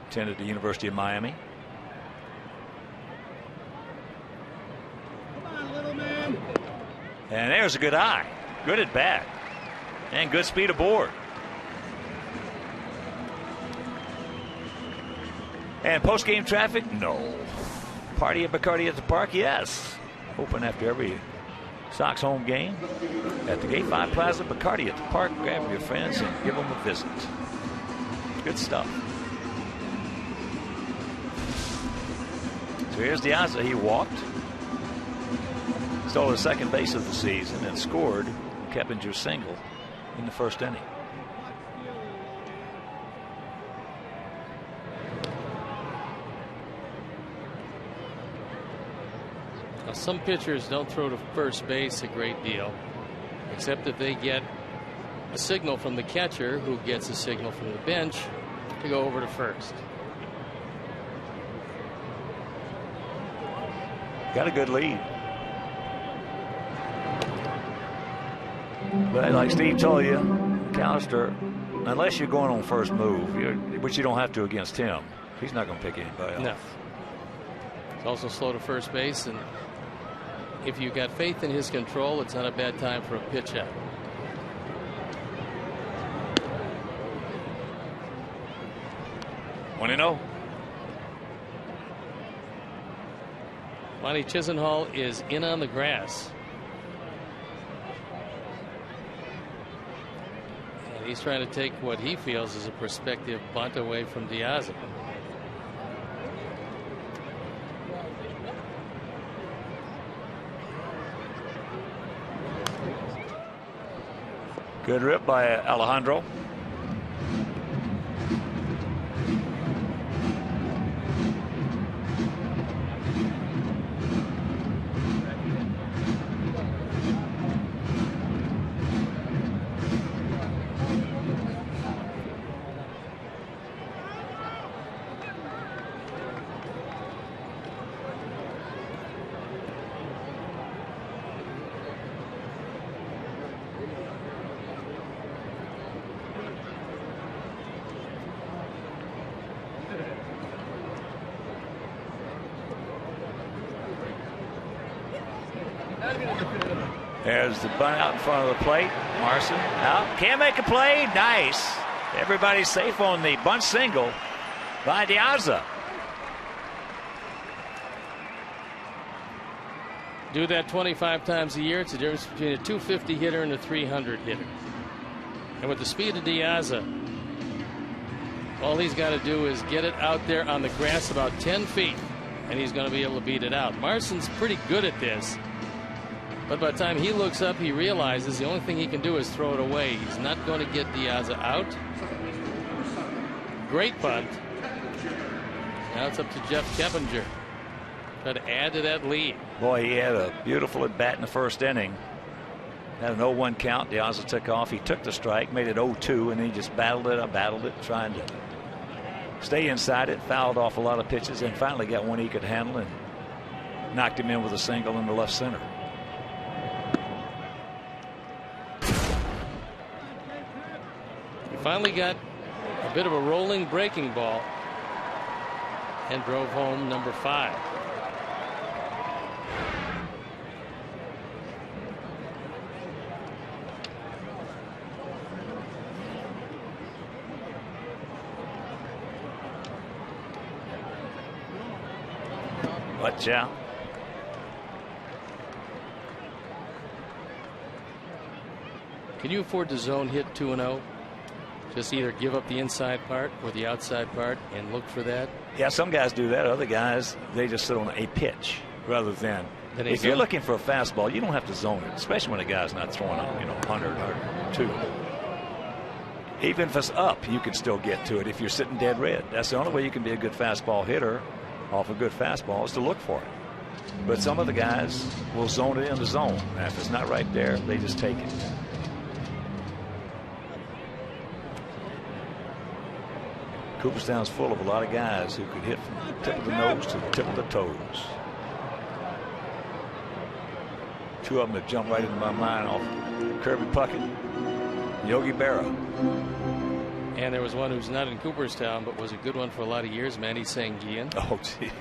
Speaker 1: Attended the University of Miami.
Speaker 4: Come on, little man.
Speaker 1: And there's a good eye. Good at bat. And good speed aboard. And post-game traffic? No. Party at Bacardi at the Park? Yes. Open after every Sox home game at the Gate 5 Plaza, Bacardi at the Park. Grab your friends and give them a visit. Good stuff. So here's De Aza. He walked. Stole his second base of the season and scored Keppinger's single in the first inning.
Speaker 2: Now, some pitchers don't throw to first base a great deal, except if they get a signal from the catcher, who gets a signal from the bench to go over to first.
Speaker 1: Got a good lead. But like Steve told you, McAllister, unless you're going on first move, which you don't have to against him, he's not going to pick anybody else.
Speaker 2: No. He's also slow to first base, and if you got faith in his control, it's not a bad time for a pitch out.
Speaker 1: One and 0.
Speaker 2: Monty Chisenhall is in on the grass. And he's trying to take what he feels is a prospective bunt away from De Aza.
Speaker 1: Good rip by Alejandro. There's the bunt out in front of the plate. Marson out. Can't make a play. Nice. Everybody's safe on the bunt single by De Aza.
Speaker 2: Do that 25 times a year. It's the difference between a 250 hitter and a 300 hitter. And with the speed of De Aza, all he's got to do is get it out there on the grass about 10 feet, and he's going to be able to beat it out. Marson's pretty good at this. But by the time he looks up, he realizes the only thing he can do is throw it away. He's not going to get De Aza out. Great bunt. Now it's up to Jeff Keppinger. Try to add to that lead.
Speaker 1: Boy, he had a beautiful at bat in the first inning. Had an 0-1 count. De Aza took off. He took the strike, made it 0-2, and then he just battled it, trying to stay inside it, fouled off a lot of pitches, and finally got one he could handle and knocked him in with a single in the left center.
Speaker 2: Finally got a bit of a rolling breaking ball and drove home number 5.
Speaker 1: Watch out.
Speaker 2: Can you afford to zone hit 2-0? Just either give up the inside part or the outside part and look for that?
Speaker 1: Yeah, some guys do that. Other guys, they just sit on a pitch rather than. If you're looking for a fastball, you don't have to zone it, especially when a guy's not throwing 100 or 2. Even if it's up, you can still get to it if you're sitting dead red. That's the only way you can be a good fastball hitter off a good fastball is to look for it. But some of the guys will zone it in the zone. And if it's not right there, they just take it. Cooperstown's full of a lot of guys who could hit from the tip of the nose to the tip of the toes. Two of them that jump right into my mind off Kirby Puckett, Yogi Berra.
Speaker 2: And there was one who's not in Cooperstown, but was a good one for a lot of years, Manny Sanguian.
Speaker 1: Oh, gee.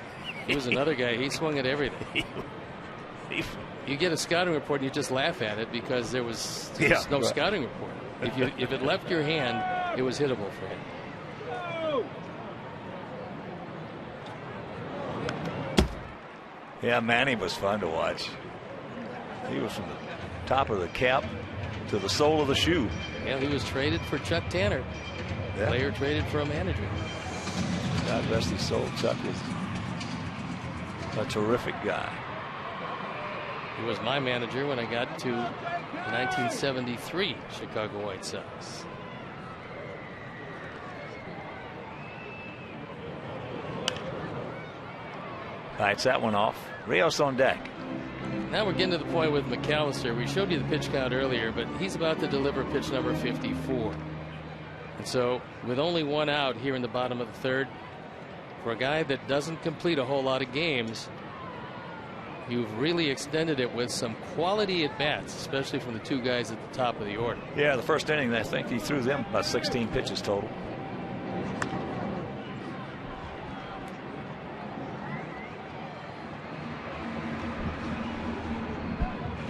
Speaker 2: He was another guy. He swung at everything. You get a scouting report and you just laugh at it because there was no scouting report. If it left your hand, it was hittable for him.
Speaker 1: Yeah, Manny was fun to watch. He was from the top of the cap to the sole of the shoe.
Speaker 2: Yeah, he was traded for Chuck Tanner.
Speaker 1: Yeah.
Speaker 2: Player traded for a manager.
Speaker 1: God rest his soul. Chuck was a terrific guy.
Speaker 2: He was my manager when I got to the 1973 Chicago White Sox.
Speaker 1: Kites that one off. Rios on deck.
Speaker 2: Now we're getting to the point with McAllister. We showed you the pitch count earlier, but he's about to deliver pitch number 54. And so with only one out here in the bottom of the third, for a guy that doesn't complete a whole lot of games, you've really extended it with some quality at bats, especially from the two guys at the top of the order.
Speaker 1: Yeah, the first inning, I think he threw them about 16 pitches total.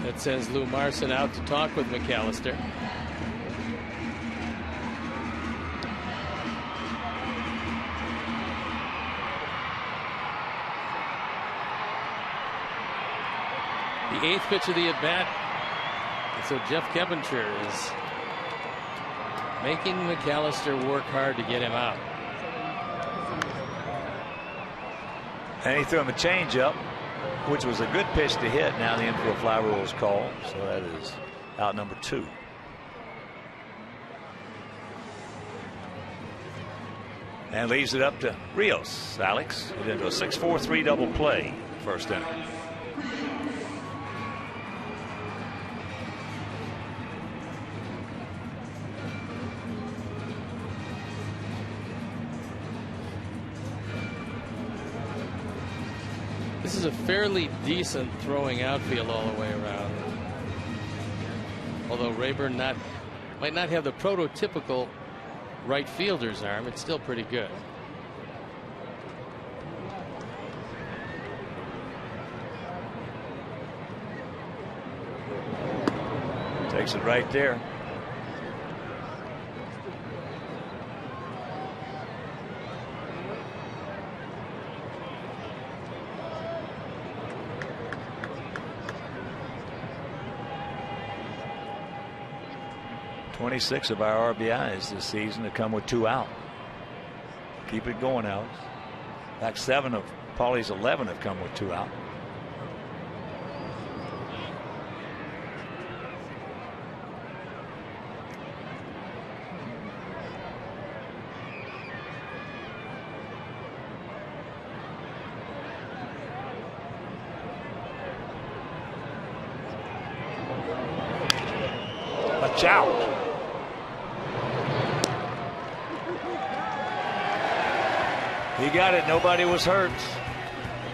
Speaker 2: That sends Lou Marson out to talk with McAllister. The eighth pitch of the at-bat. And so Jeff Keppinger is making McAllister work hard to get him out.
Speaker 1: And he threw him a changeup, which was a good pitch to hit. Now the infield fly rule is called, so that is out number 2. And leaves it up to Rios. Alex, it into a 6-4-3 double play first inning.
Speaker 2: This is a fairly decent throwing outfield all the way around. Although Rayburn might not have the prototypical right fielder's arm, it's still pretty good.
Speaker 1: Takes it right there. Six of our RBIs this season have come with 2 out. Keep it going, Alex. In fact, 7 of Paulie's 11 have come with 2 out. Watch out. He got it. Nobody was hurt.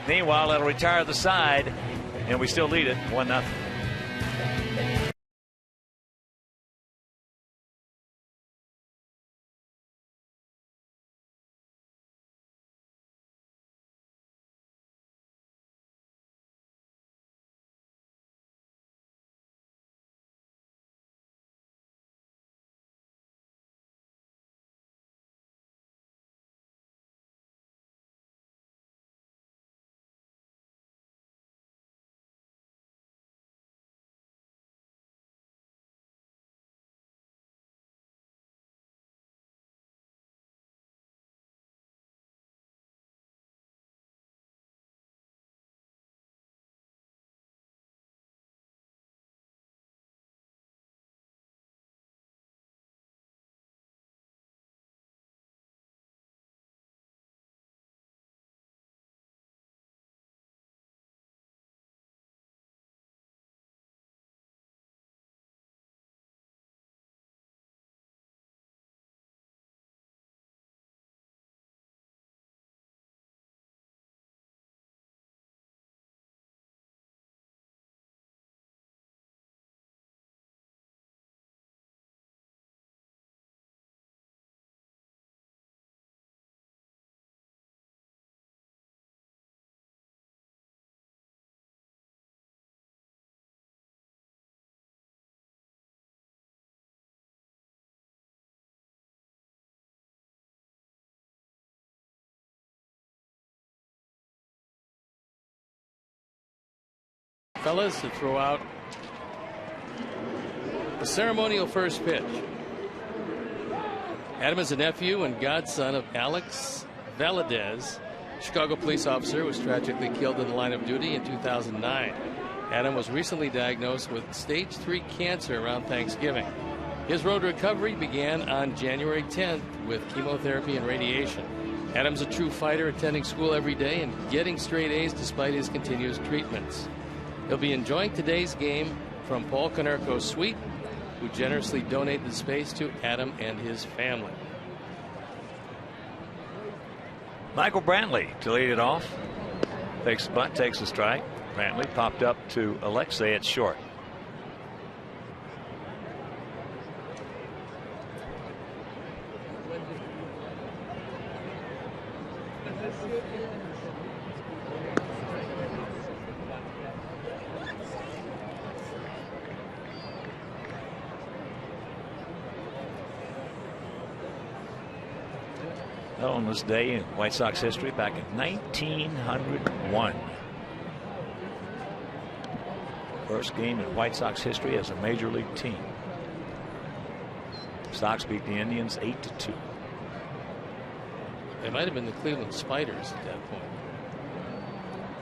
Speaker 1: Meanwhile, it'll retire the side, and we still lead it 1-0.
Speaker 2: fellas to throw out the ceremonial first pitch. Adam is a nephew and godson of Alex Valadez. Chicago police officer was tragically killed in the line of duty in 2009. Adam was recently diagnosed with stage 3 cancer around Thanksgiving. His road to recovery began on January 10th with chemotherapy and radiation. Adam's a true fighter, attending school every day and getting straight A's despite his continuous treatments. He'll be enjoying today's game from Paul Konerko's suite, who generously donated the space to Adam and his family.
Speaker 1: Michael Brantley to lead it off. Takes the bunt, takes the strike. Brantley popped up to Alexei at short. On this day in White Sox history back in 1901. First game in White Sox history as a major league team. Sox beat the Indians 8-2.
Speaker 2: They might have been the Cleveland Spiders at that point.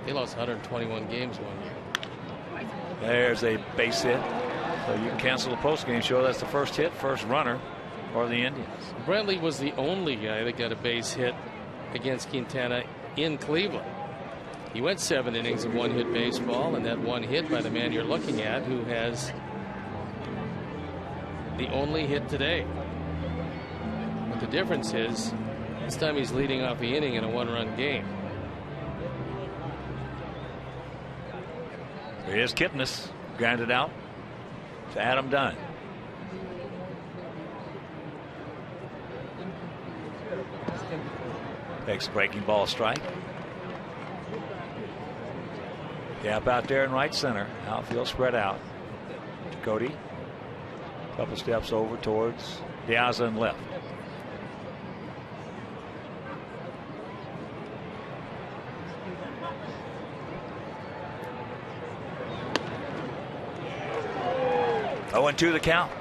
Speaker 2: They lost 121 games one year.
Speaker 1: There's a base hit. So you can cancel the postgame show. That's the first hit, first runner for the Indians.
Speaker 2: Brantley was the only guy that got a base hit against Quintana in Cleveland. He went 7 innings of one-hit baseball, and that one hit by the man you're looking at, who has the only hit today. But the difference is, this time he's leading off the inning in a one-run game.
Speaker 1: Here's Kipnis, grounded out to Adam Dunn. Takes a breaking ball strike. Gap out there in right center. Outfield spread out. Cody. Couple steps over towards Diaz and left. Oh, 0-2 the count.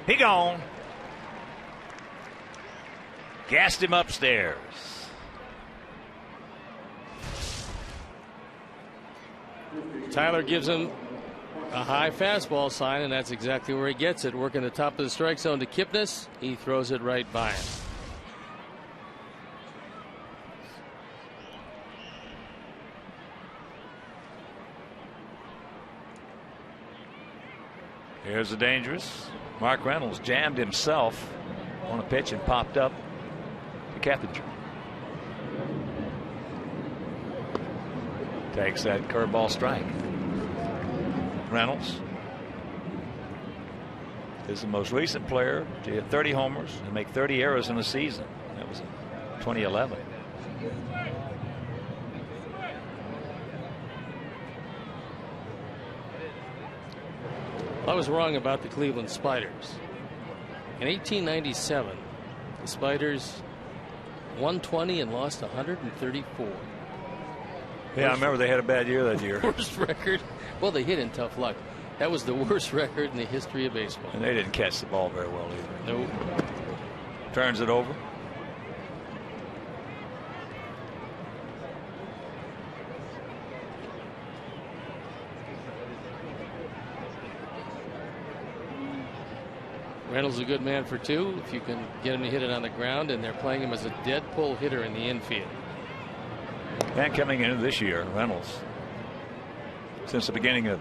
Speaker 1: He gone. Gassed him upstairs.
Speaker 2: Tyler gives him a high fastball sign, and that's exactly where he gets it. Working the top of the strike zone to Kipnis. He throws it right by him.
Speaker 1: Here's the dangerous. Mark Reynolds jammed himself on a pitch and popped up to Keppinger. Takes that curveball strike. Reynolds is the most recent player to hit 30 homers and make 30 errors in a season. That was in 2011.
Speaker 2: I was wrong about the Cleveland Spiders. In 1897, the Spiders won 20 and lost 134.
Speaker 1: Yeah, I remember they had a bad year that year.
Speaker 2: Worst record. Well, they hit in tough luck. That was the worst record in the history of baseball.
Speaker 1: And they didn't catch the ball very well either.
Speaker 2: Nope.
Speaker 1: Turns it over.
Speaker 2: Reynolds is a good man for two if you can get him to hit it on the ground, and they're playing him as a dead pull hitter in the infield.
Speaker 1: And coming into this year, Reynolds, since the beginning of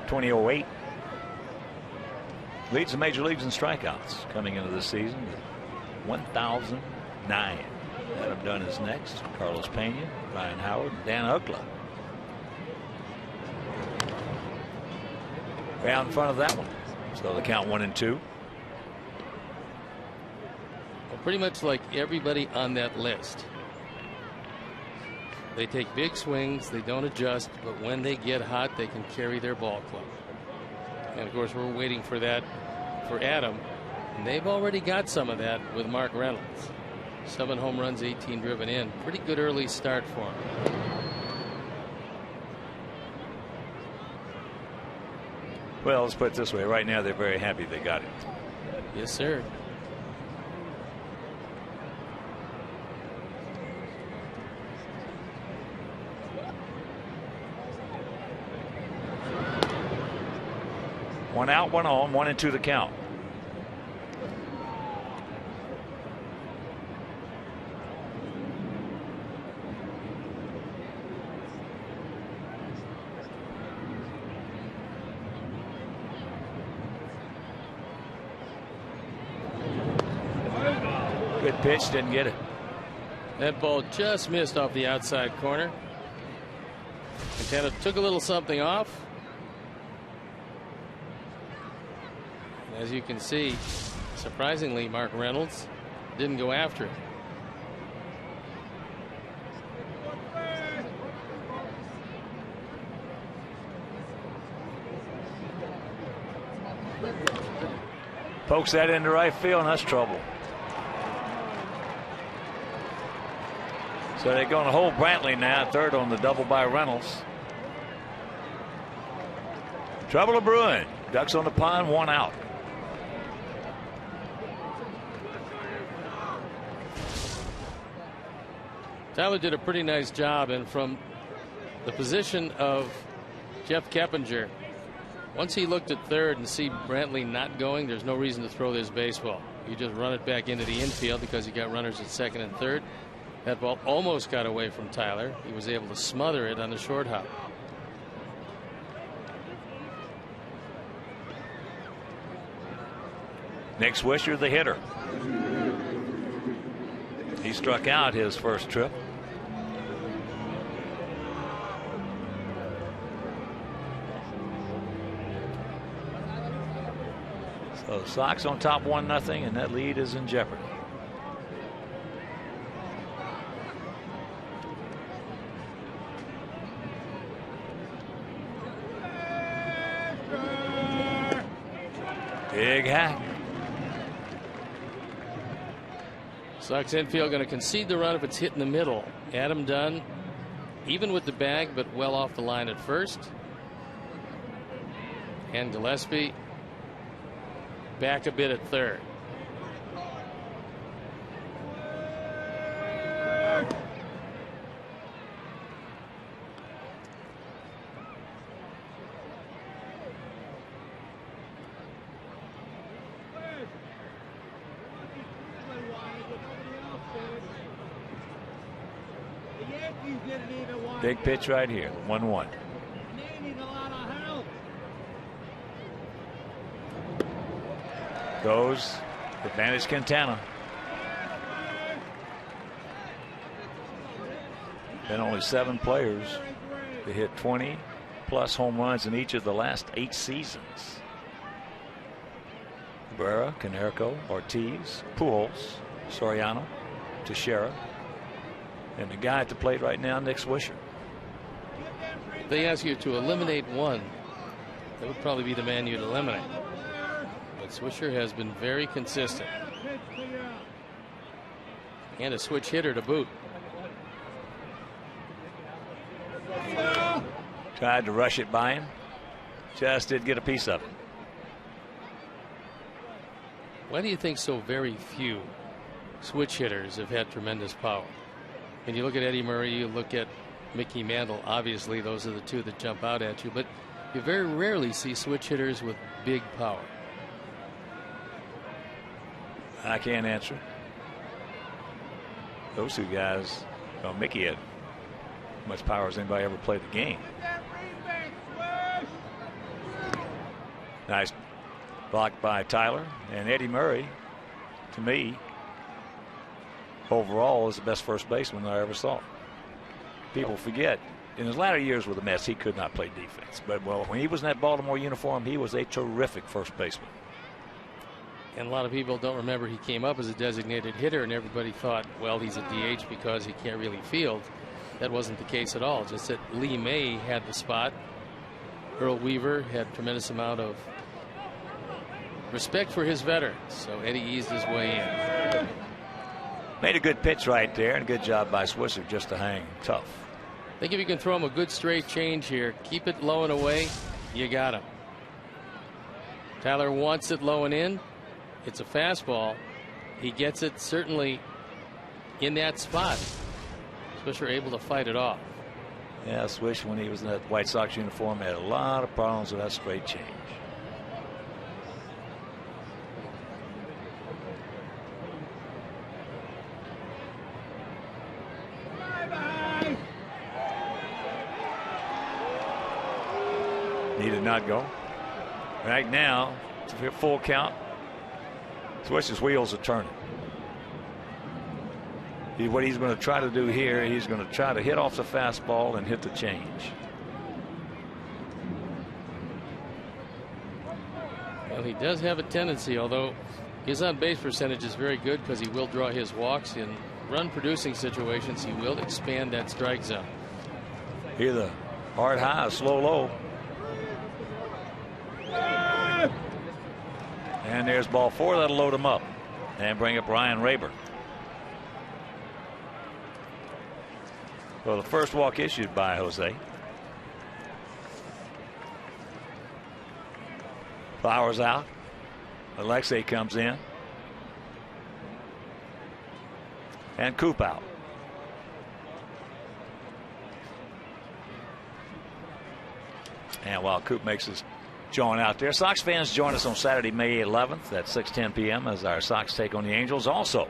Speaker 1: 2008, leads the major leagues in strikeouts coming into this season. 1,009. Adam Dunn is next. Carlos Pena, Ryan Howard, and Dan Uggla. Way out in front of that one. So the count 1-2.
Speaker 2: pretty much like everybody on that list. They take big swings, they don't adjust, but when they get hot, they can carry their ball club. And of course, we're waiting for that for Adam. And they've already got some of that with Mark Reynolds. 7 home runs, 18 driven in. Pretty good early start for him.
Speaker 1: Well, let's put it this way. Right now, they're very happy they got it.
Speaker 2: Yes, sir.
Speaker 1: One out, one on, 1-2 the count. Good pitch, didn't get it.
Speaker 2: That ball just missed off the outside corner. Quintana took a little something off. As you can see, surprisingly, Mark Reynolds didn't go after it.
Speaker 1: Pokes that into right field, and that's trouble. So they're going to hold Brantley now at third on the double by Reynolds. Trouble of brewing. Ducks on the pond, 1 out.
Speaker 2: Tyler did a pretty nice job, and from the position of Jeff Keppinger, once he looked at third and see Brantley not going, there's no reason to throw this baseball. You just run it back into the infield because you got runners at second and third. That ball almost got away from Tyler. He was able to smother it on the short hop.
Speaker 1: Nick Swisher, the hitter. He struck out his first trip. So the Sox on top 1-0, and that lead is in jeopardy. Big hack.
Speaker 2: Sox infield going to concede the run if it's hit in the middle. Adam Dunn, even with the bag, but well off the line at first. And Gillespie back a bit at third.
Speaker 1: Big pitch right here, 1-1. Goes, advantage Quintana. Been only 7 players to hit 20+ home runs in each of the last 8 seasons. Cabrera, Konerko, Ortiz, Pujols, Soriano, Teixeira, and the guy at the plate right now, Nick Swisher.
Speaker 2: They ask you to eliminate one, that would probably be the man you'd eliminate. But Swisher has been very consistent. And a switch hitter to boot.
Speaker 1: Tried to rush it by him. Just did get a piece of it.
Speaker 2: Why do you think so very few switch hitters have had tremendous power? When you look at Eddie Murray, you look at Mickey Mantle, obviously those are the two that jump out at you, but you very rarely see switch hitters with big power.
Speaker 1: I can't answer. Those two guys, well, Mickey had as much power as anybody ever played the game. Nice block by Tyler. And Eddie Murray, to me, overall is the best first baseman I ever saw. People forget, in his latter years with the Mets, he could not play defense. But well, when he was in that Baltimore uniform, he was a terrific first baseman.
Speaker 2: And a lot of people don't remember he came up as a designated hitter, and everybody thought, well, he's a DH because he can't really field. That wasn't the case at all. Just that Lee May had the spot. Earl Weaver had a tremendous amount of respect for his veterans, so Eddie eased his way in.
Speaker 1: Made a good pitch right there, and a good job by Swisher just to hang tough.
Speaker 2: I think if you can throw him a good straight change here, keep it low and away, you got him. Tyler wants it low and in. It's a fastball. He gets it certainly in that spot. Swisher able to fight it off.
Speaker 1: Yeah, Swish, when he was in that White Sox uniform, had a lot of problems with that straight change. He did not go. Right now, it's a full count. Swish's wheels are turning. What he's going to try to do here, he's going to try to hit off the fastball and hit the change.
Speaker 2: Well, he does have a tendency, although his on-base percentage is very good because he will draw his walks in run-producing situations. He will expand that strike zone.
Speaker 1: Here the hard high, slow low. And there's ball 4. That'll load him up and bring up Ryan Rayburn. Well, the first walk issued by Jose. Flowers out. Alexei comes in. And Coop out. And while Coop makes his join out there, Sox fans join us on Saturday, May 11th at 6:10 p.m. as our Sox take on the Angels. Also,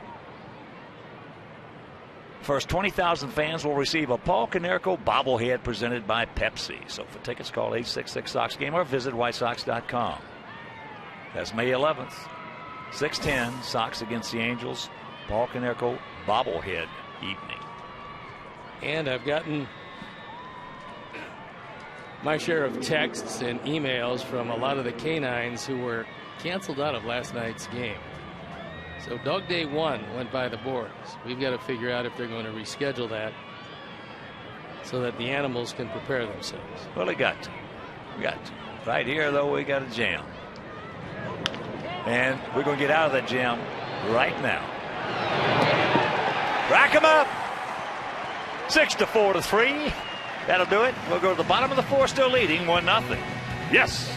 Speaker 1: first 20,000 fans will receive a Paul Konerko bobblehead presented by Pepsi. So for tickets, call 866-SOX-GAME or visit whitesox.com. That's May 11th, 6:10, Sox against the Angels. Paul Konerko bobblehead evening.
Speaker 2: And I've gotten my share of texts and emails from a lot of the canines who were canceled out of last night's game. So Dog Day 1 went by the boards. We've got to figure out if they're going to reschedule that so that the animals can prepare themselves.
Speaker 1: Well, we got to. Right here, though, we got a jam. And we're going to get out of that jam right now. Rack 'em up. 6-4 to 3. That'll do it. We'll go to the bottom of the 4th, still leading 1-0. Yes.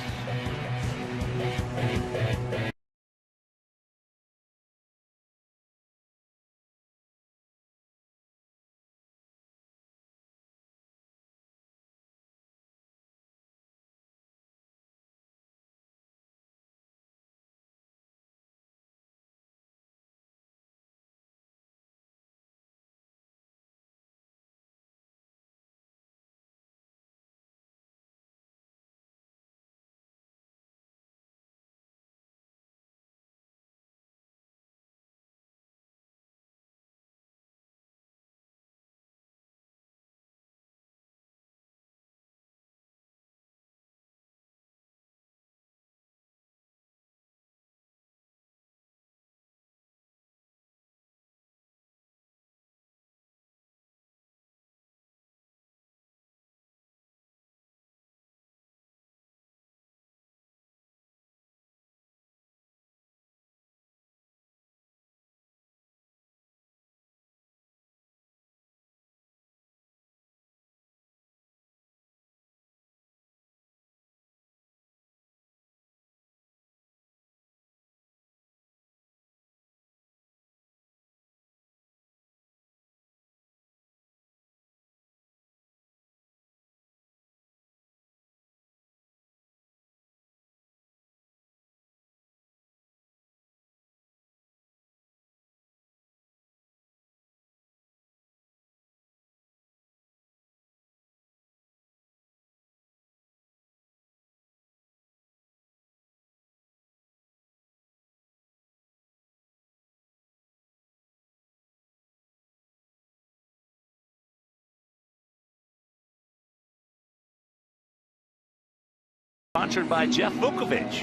Speaker 1: Sponsored by Jeff Vukovich,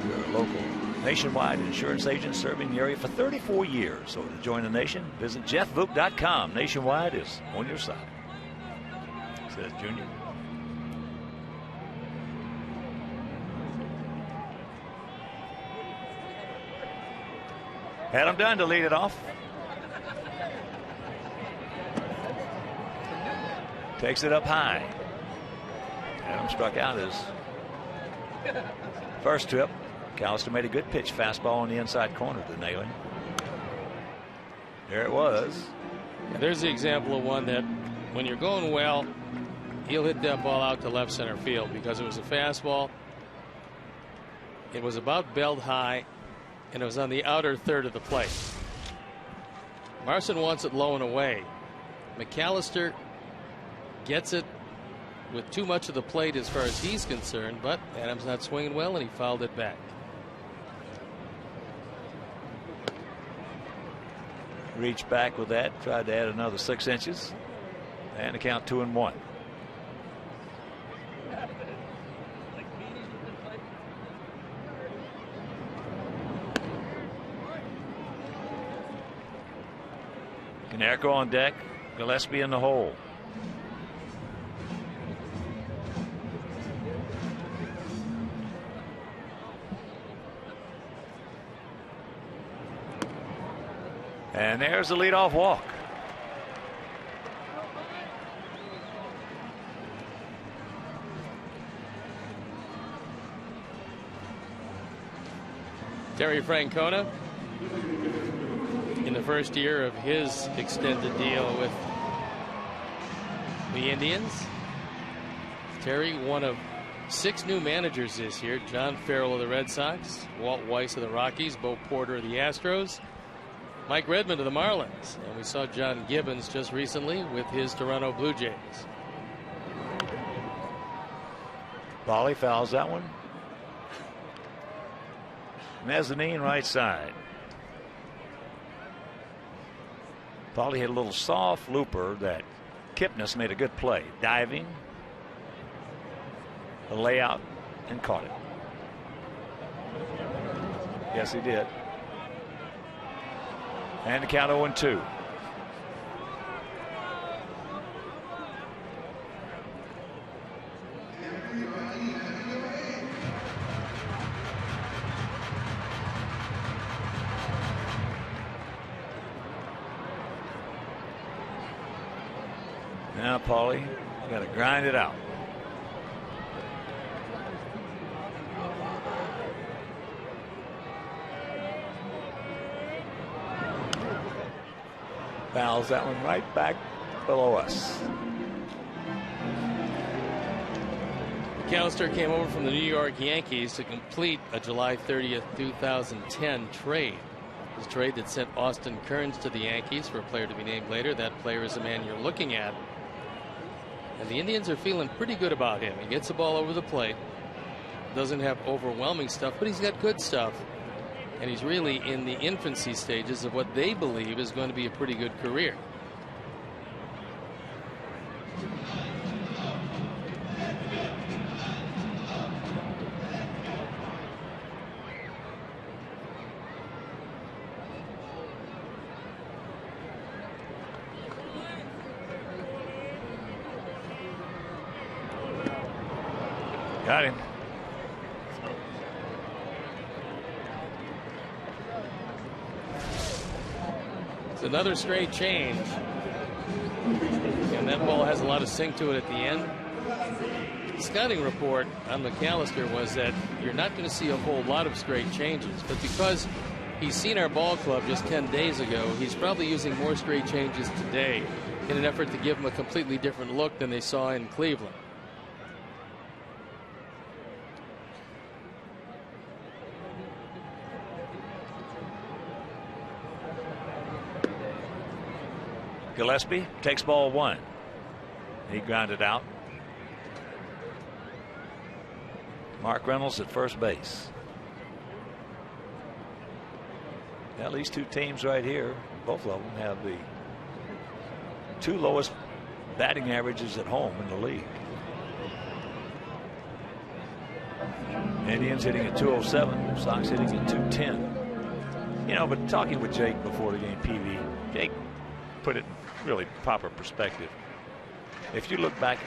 Speaker 1: your local nationwide insurance agent serving the area for 34 years. So to join the nation, visit jeffvook.com. Nationwide is on your side, says Junior. Adam Dunn to lead it off. Takes it up high. Adam struck out his first trip. McAllister made a good pitch fastball on the inside corner to nail him. There it was.
Speaker 2: There's the example of one that when you're going well, he'll hit that ball out to left center field because it was a fastball. It was about belt high, and it was on the outer third of the plate. Marson wants it low and away. McAllister gets it with too much of the plate as far as he's concerned, but Adams not swinging well, and he fouled it back.
Speaker 1: Reached back with that, tried to add another 6 inches, and the count 2-1. Konerko on deck, Gillespie in the hole. And there's the leadoff walk.
Speaker 2: Terry Francona, in the first year of his extended deal with the Indians. Terry, one of 6 new managers this year. John Farrell of the Red Sox, Walt Weiss of the Rockies, Bo Porter of the Astros, Mike Redmond of the Marlins, and we saw John Gibbons just recently with his Toronto Blue Jays.
Speaker 1: Bolly fouls that one. Mezzanine right side. Bolly hit a little soft looper that Kipnis made a good play. Diving, a layout, and caught it. Yes, he did. And the count 0-2. Now, Paulie, you got to grind it out. Fouls that one right back below us.
Speaker 2: McAllister came over from the New York Yankees to complete a July 30th, 2010 trade. This trade that sent Austin Kearns to the Yankees for a player to be named later. That player is the man you're looking at. And the Indians are feeling pretty good about him. He gets the ball over the plate. Doesn't have overwhelming stuff, but he's got good stuff. And he's really in the infancy stages of what they believe is going to be a pretty good career.
Speaker 1: Got him.
Speaker 2: It's another straight change. And that ball has a lot of sink to it at the end. The scouting report on McAllister was that you're not going to see a whole lot of straight changes. But because he's seen our ball club just 10 days ago, he's probably using more straight changes today in an effort to give him a completely different look than they saw in Cleveland.
Speaker 1: Gillespie takes ball 1. He grounded out. Mark Reynolds at first base. Now these two teams right here, both of them have the 2 lowest batting averages at home in the league. Indians hitting at 207, Sox hitting at 210. You know, but talking with Jake before the game, PV, Jake put it in really proper perspective. If you look back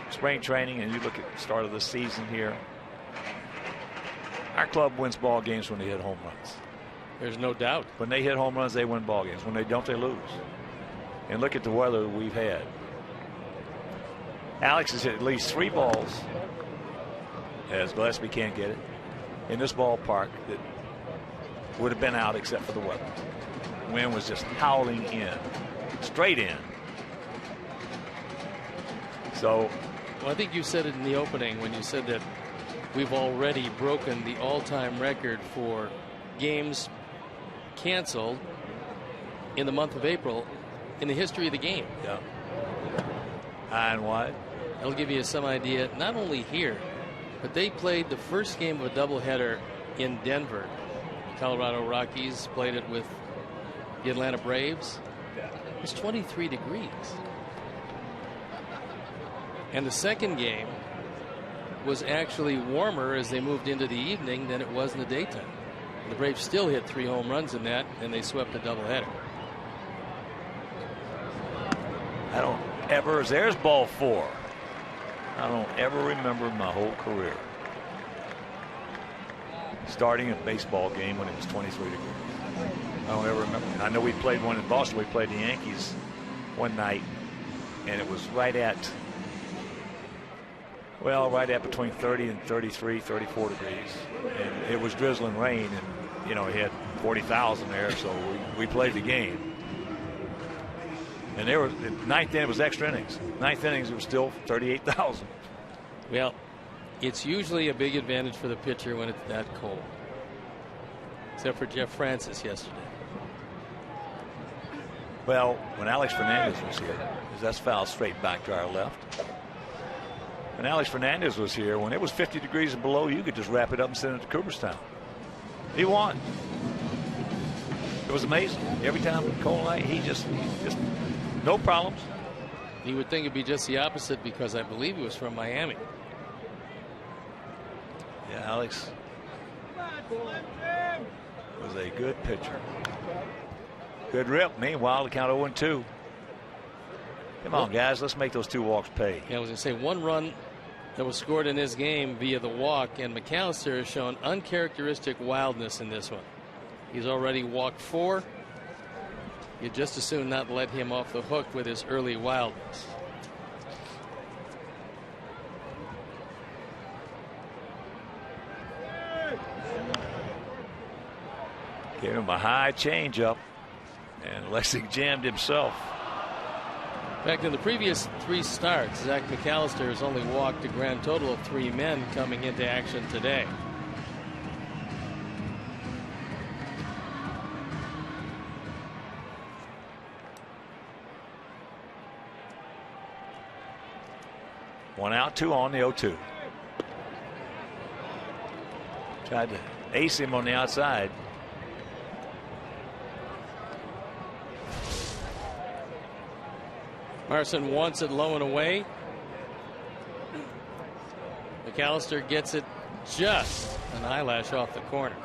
Speaker 1: at spring training and you look at the start of the season here, our club wins ball games when they hit home runs.
Speaker 2: There's no doubt.
Speaker 1: When they hit home runs, they win ball games. When they don't, they lose. And look at the weather we've had. Alex has hit at least 3 balls, as Gillespie can't get it, in this ballpark that would have been out except for the weather. Wind was just howling in, straight in. So,
Speaker 2: well, I think you said it in the opening when you said that we've already broken the all-time record for games canceled in the month of April in the history of the game.
Speaker 1: Yeah. High and wide.
Speaker 2: That'll give you some idea, not only here, but they played the first game of a doubleheader in Denver. Colorado Rockies played it with the Atlanta Braves. It was 23 degrees. And the second game was actually warmer as they moved into the evening than it was in the daytime. The Braves still hit 3 home runs in that, and they swept the doubleheader.
Speaker 1: I don't ever, there's ball 4. I don't ever remember my whole career starting a baseball game when it was 23 degrees. I don't ever remember. I know we played one in Boston. We played the Yankees one night, and it was right at between 30 and 33, 34 degrees. And it was drizzling rain, and, you know, he had 40,000 there, so we played the game. And they were, the ninth inning was extra innings. Ninth innings, it was still 38,000.
Speaker 2: Well, it's usually a big advantage for the pitcher when it's that cold. Except for Jeff Francis yesterday.
Speaker 1: Well, when Alex Fernandez was here, that's foul straight back to our left. When Alex Fernandez was here, when it was 50 degrees and below, you could just wrap it up and send it to Cooperstown. He won. It was amazing. Every time cold night, he just no problems.
Speaker 2: You would think it'd be just the opposite because I believe he was from Miami.
Speaker 1: Yeah, Alex was a good pitcher. Good rip. Meanwhile, the count 0-2. Come on, guys. Let's make those 2 walks pay.
Speaker 2: Yeah, I was going to say 1 run that was scored in this game via the walk, and McAllister has shown uncharacteristic wildness in this one. He's already walked 4. You'd just as soon not let him off the hook with his early wildness.
Speaker 1: Gave him a high changeup, and Lessig jammed himself.
Speaker 2: In fact, in the previous 3 starts, Zach McAllister has only walked a grand total of 3 men coming into action today.
Speaker 1: One out, 2 on, the 0-2. Tried to ace him on the outside.
Speaker 2: Marson wants it low and away. McAllister gets it just an eyelash off the corner.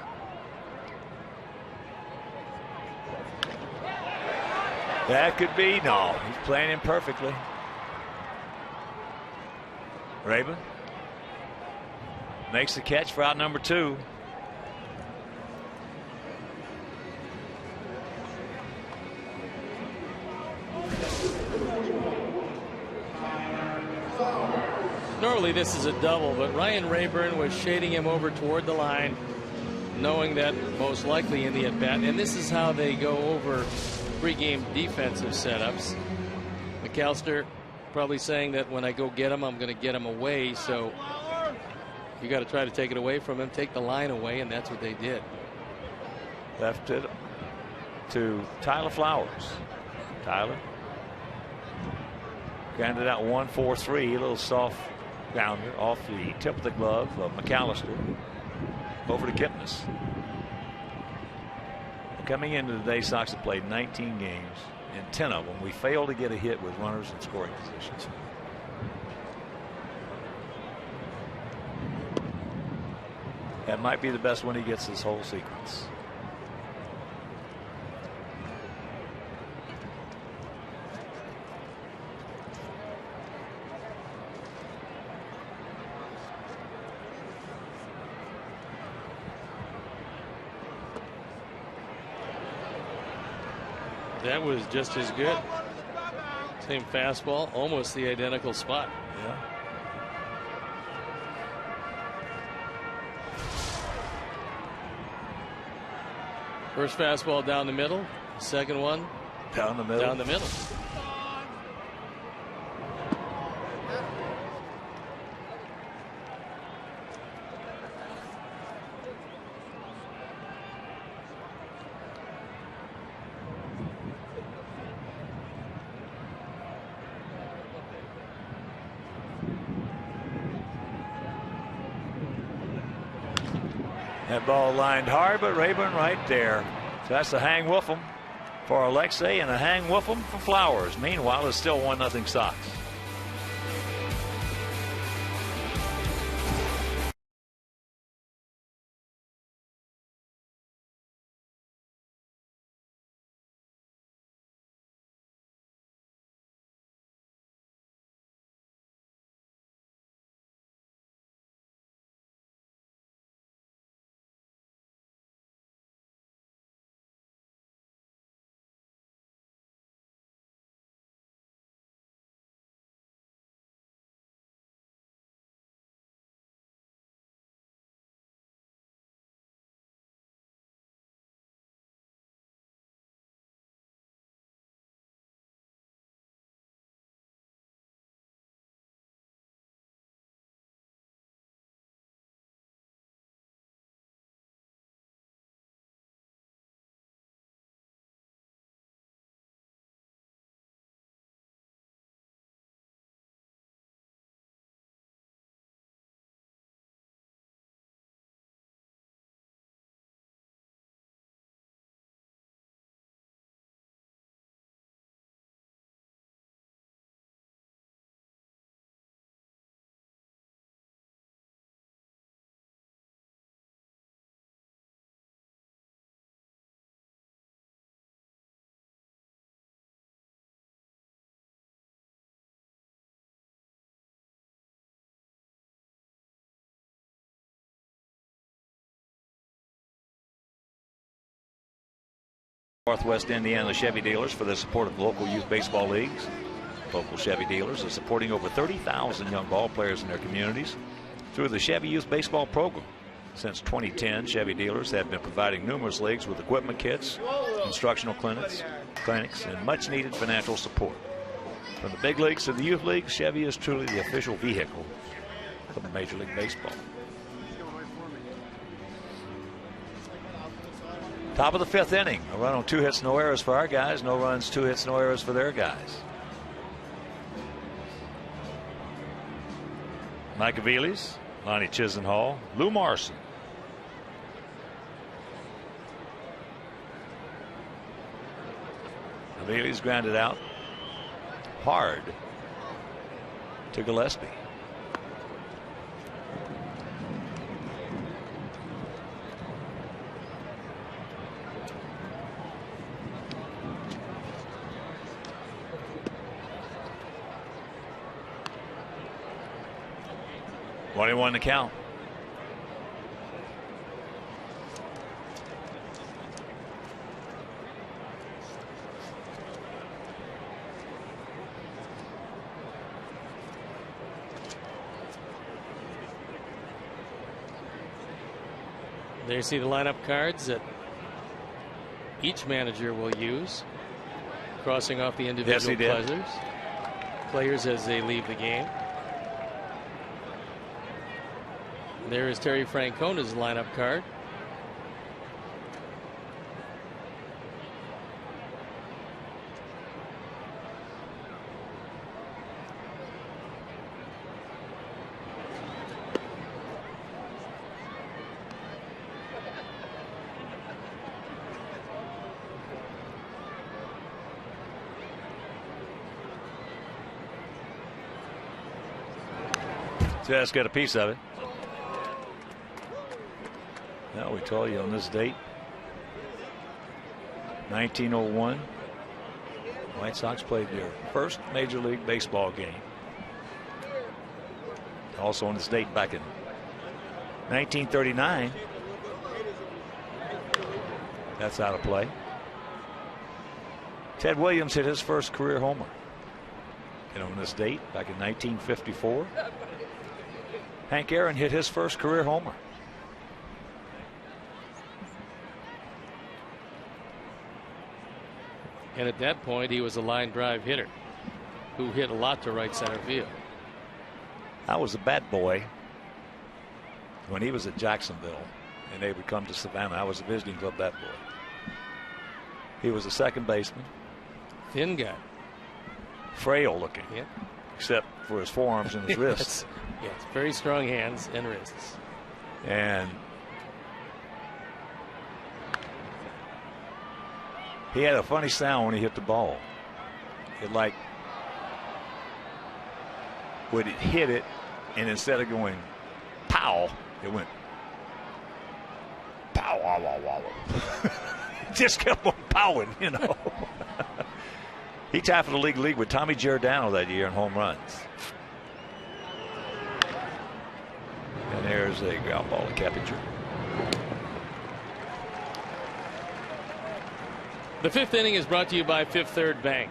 Speaker 1: That could be. No, he's playing him perfectly. Raven makes the catch for out number 2.
Speaker 2: Normally this is a double, but Ryan Rayburn was shading him over toward the line, knowing that most likely in the at-bat, and this is how they go over pregame defensive setups. McAllister probably saying that when I go get him, I'm going to get him away, so you got to try to take it away from him, take the line away, and that's what they did.
Speaker 1: Left it to Tyler Flowers. Tyler grounded out 1-4-3, a little soft grounder off the tip of the glove of McAllister over to Kipnis. Coming into the day, Sox have played 19 games. In 10 of them, we failed to get a hit with runners in scoring positions. That might be the best one he gets this whole sequence.
Speaker 2: That was just as good. Same fastball, almost the identical spot.
Speaker 1: Yeah.
Speaker 2: First fastball down the middle. Second one
Speaker 1: down the middle.
Speaker 2: Down the middle.
Speaker 1: That ball lined hard, but Rayburn right there. So that's the hang wolf 'em for Alexei and a hang wolf 'em for Flowers. Meanwhile, it's still 1-0 Sox. Northwest Indiana Chevy dealers for the support of local youth baseball leagues. Local Chevy dealers are supporting over 30,000 young ball players in their communities through the Chevy Youth Baseball program. Since 2010, Chevy dealers have been providing numerous leagues with equipment kits, instructional clinics, and much needed financial support. From the big leagues to the youth leagues, Chevy is truly the official vehicle of Major League Baseball. Top of the 5th inning. A run on 2 hits, no errors for our guys. No runs, 2 hits, no errors for their guys. Mike Aviles, Lonnie Chisenhall, Lou Marson. Aviles grounded out hard to Gillespie. One to count.
Speaker 2: There you see the lineup cards that each manager will use, crossing off the individual players as they leave the game. There is Terry Francona's lineup card.
Speaker 1: Just got a piece of it. Now we told you on this date, 1901, White Sox played their first Major League Baseball game. Also on this date back in 1939. That's out of play. Ted Williams hit his first career homer. And on this date, back in 1954, Hank Aaron hit his first career homer.
Speaker 2: And at that point, he was a line drive hitter who hit a lot to right center field.
Speaker 1: I was a bat boy when he was at Jacksonville, and they would come to Savannah. I was a visiting club bat boy. He was a second baseman.
Speaker 2: Thin guy.
Speaker 1: Frail looking.
Speaker 2: Yeah.
Speaker 1: Except for his forearms and his wrists.
Speaker 2: Yes, very strong hands and wrists.
Speaker 1: And he had a funny sound when he hit the ball. It like would hit it, and instead of going pow, it went pow, wow, wow, wow. Just kept on powing, you know. He tied for the league with Tommy Giordano that year in home runs. And there's a ground ball to Keppinger.
Speaker 2: The fifth inning is brought to you by Fifth Third Bank,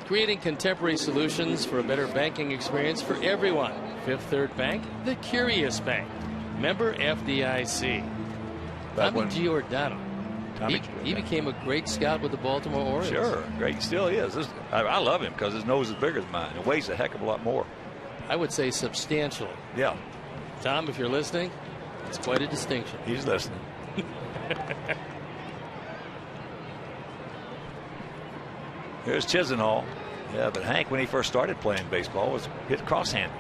Speaker 2: creating contemporary solutions for a better banking experience for everyone. Fifth Third Bank, the curious bank. Member FDIC. Tommy Giordano. He became a great scout with the Baltimore Orioles.
Speaker 1: Sure, great. Still is. I love him because his nose is bigger than mine. It weighs a heck of a lot more.
Speaker 2: I would say substantially.
Speaker 1: Yeah.
Speaker 2: Tom, if you're listening, it's quite a distinction.
Speaker 1: He's listening. Here's Chisenhall. Yeah, but Hank, when he first started playing baseball, was hit cross-handed.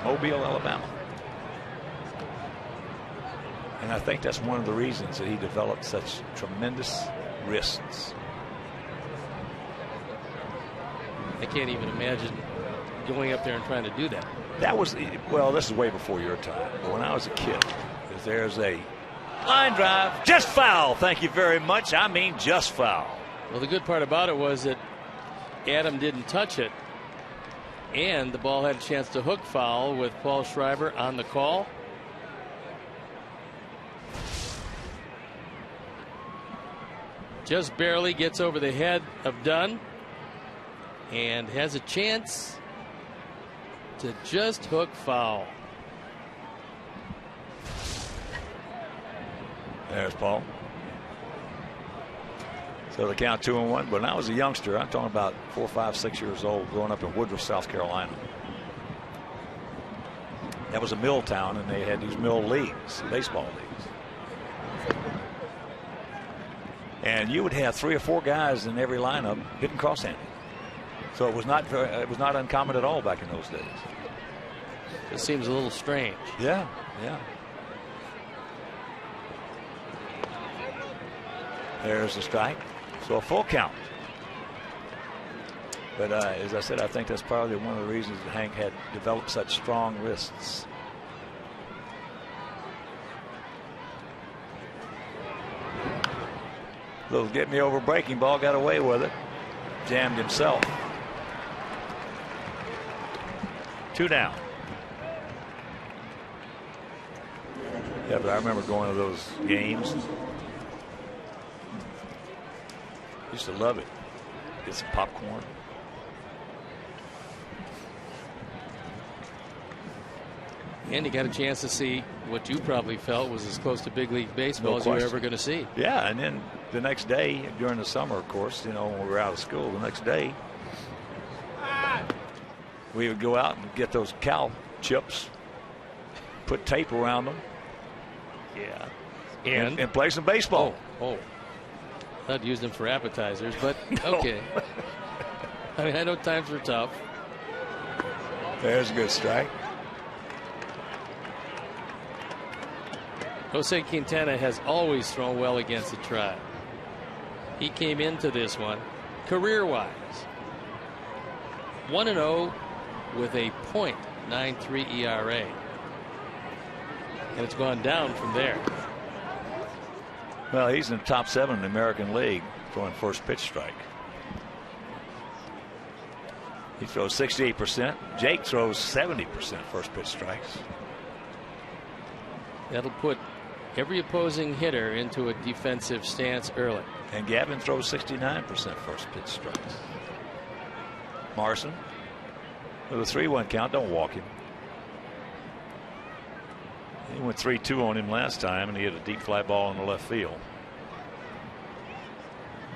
Speaker 1: Mobile, Alabama. And I think that's one of the reasons that he developed such tremendous wrists.
Speaker 2: I can't even imagine going up there and trying to do that.
Speaker 1: That was, well, this is way before your time. But when I was a kid, there's a line drive, just foul. Thank you very much. I mean, just foul.
Speaker 2: Well, the good part about it was that Adam didn't touch it, and the ball had a chance to hook foul with Paul Schreiber on the call. Just barely gets over the head of Dunn and has a chance to just hook foul.
Speaker 1: There's Paul. So the count 2-1. But when I was a youngster, I'm talking about 4, 5, 6 years old, growing up in Woodruff, South Carolina. That was a mill town, and they had these mill leagues, baseball leagues. And you would have 3 or 4 guys in every lineup hitting cross-handed. So it was not uncommon at all back in those days.
Speaker 2: It seems a little strange.
Speaker 1: Yeah, yeah. There's the strike. So a full count. But as I said, I think that's probably one of the reasons that Hank had developed such strong wrists. Little get me over breaking ball, got away with it. Jammed himself. 2 down. Yeah, but I remember going to those games. Used to love it. Get some popcorn.
Speaker 2: And you got a chance to see what you probably felt was as close to big league baseball as you were ever going to see.
Speaker 1: Yeah, and then the next day during the summer, of course, you know, when we were out of school, the next day we would go out and get those cow chips, put tape around them.
Speaker 2: Yeah.
Speaker 1: And play some baseball.
Speaker 2: Oh. Not use them for appetizers, but okay. I mean, I know times were tough.
Speaker 1: There's a good strike.
Speaker 2: Jose Quintana has always thrown well against the Tribe. He came into this one career-wise 1-0 with a .93 ERA. And it's gone down from there.
Speaker 1: Well, he's in the top 7 in the American League throwing first pitch strike. He throws 68%. Jake throws 70% first pitch strikes.
Speaker 2: That'll put every opposing hitter into a defensive stance early.
Speaker 1: And Gavin throws 69% first pitch strikes. Marson with a 3-1 count. Don't walk him. He went 3-2 on him last time, and he hit a deep fly ball in the left field.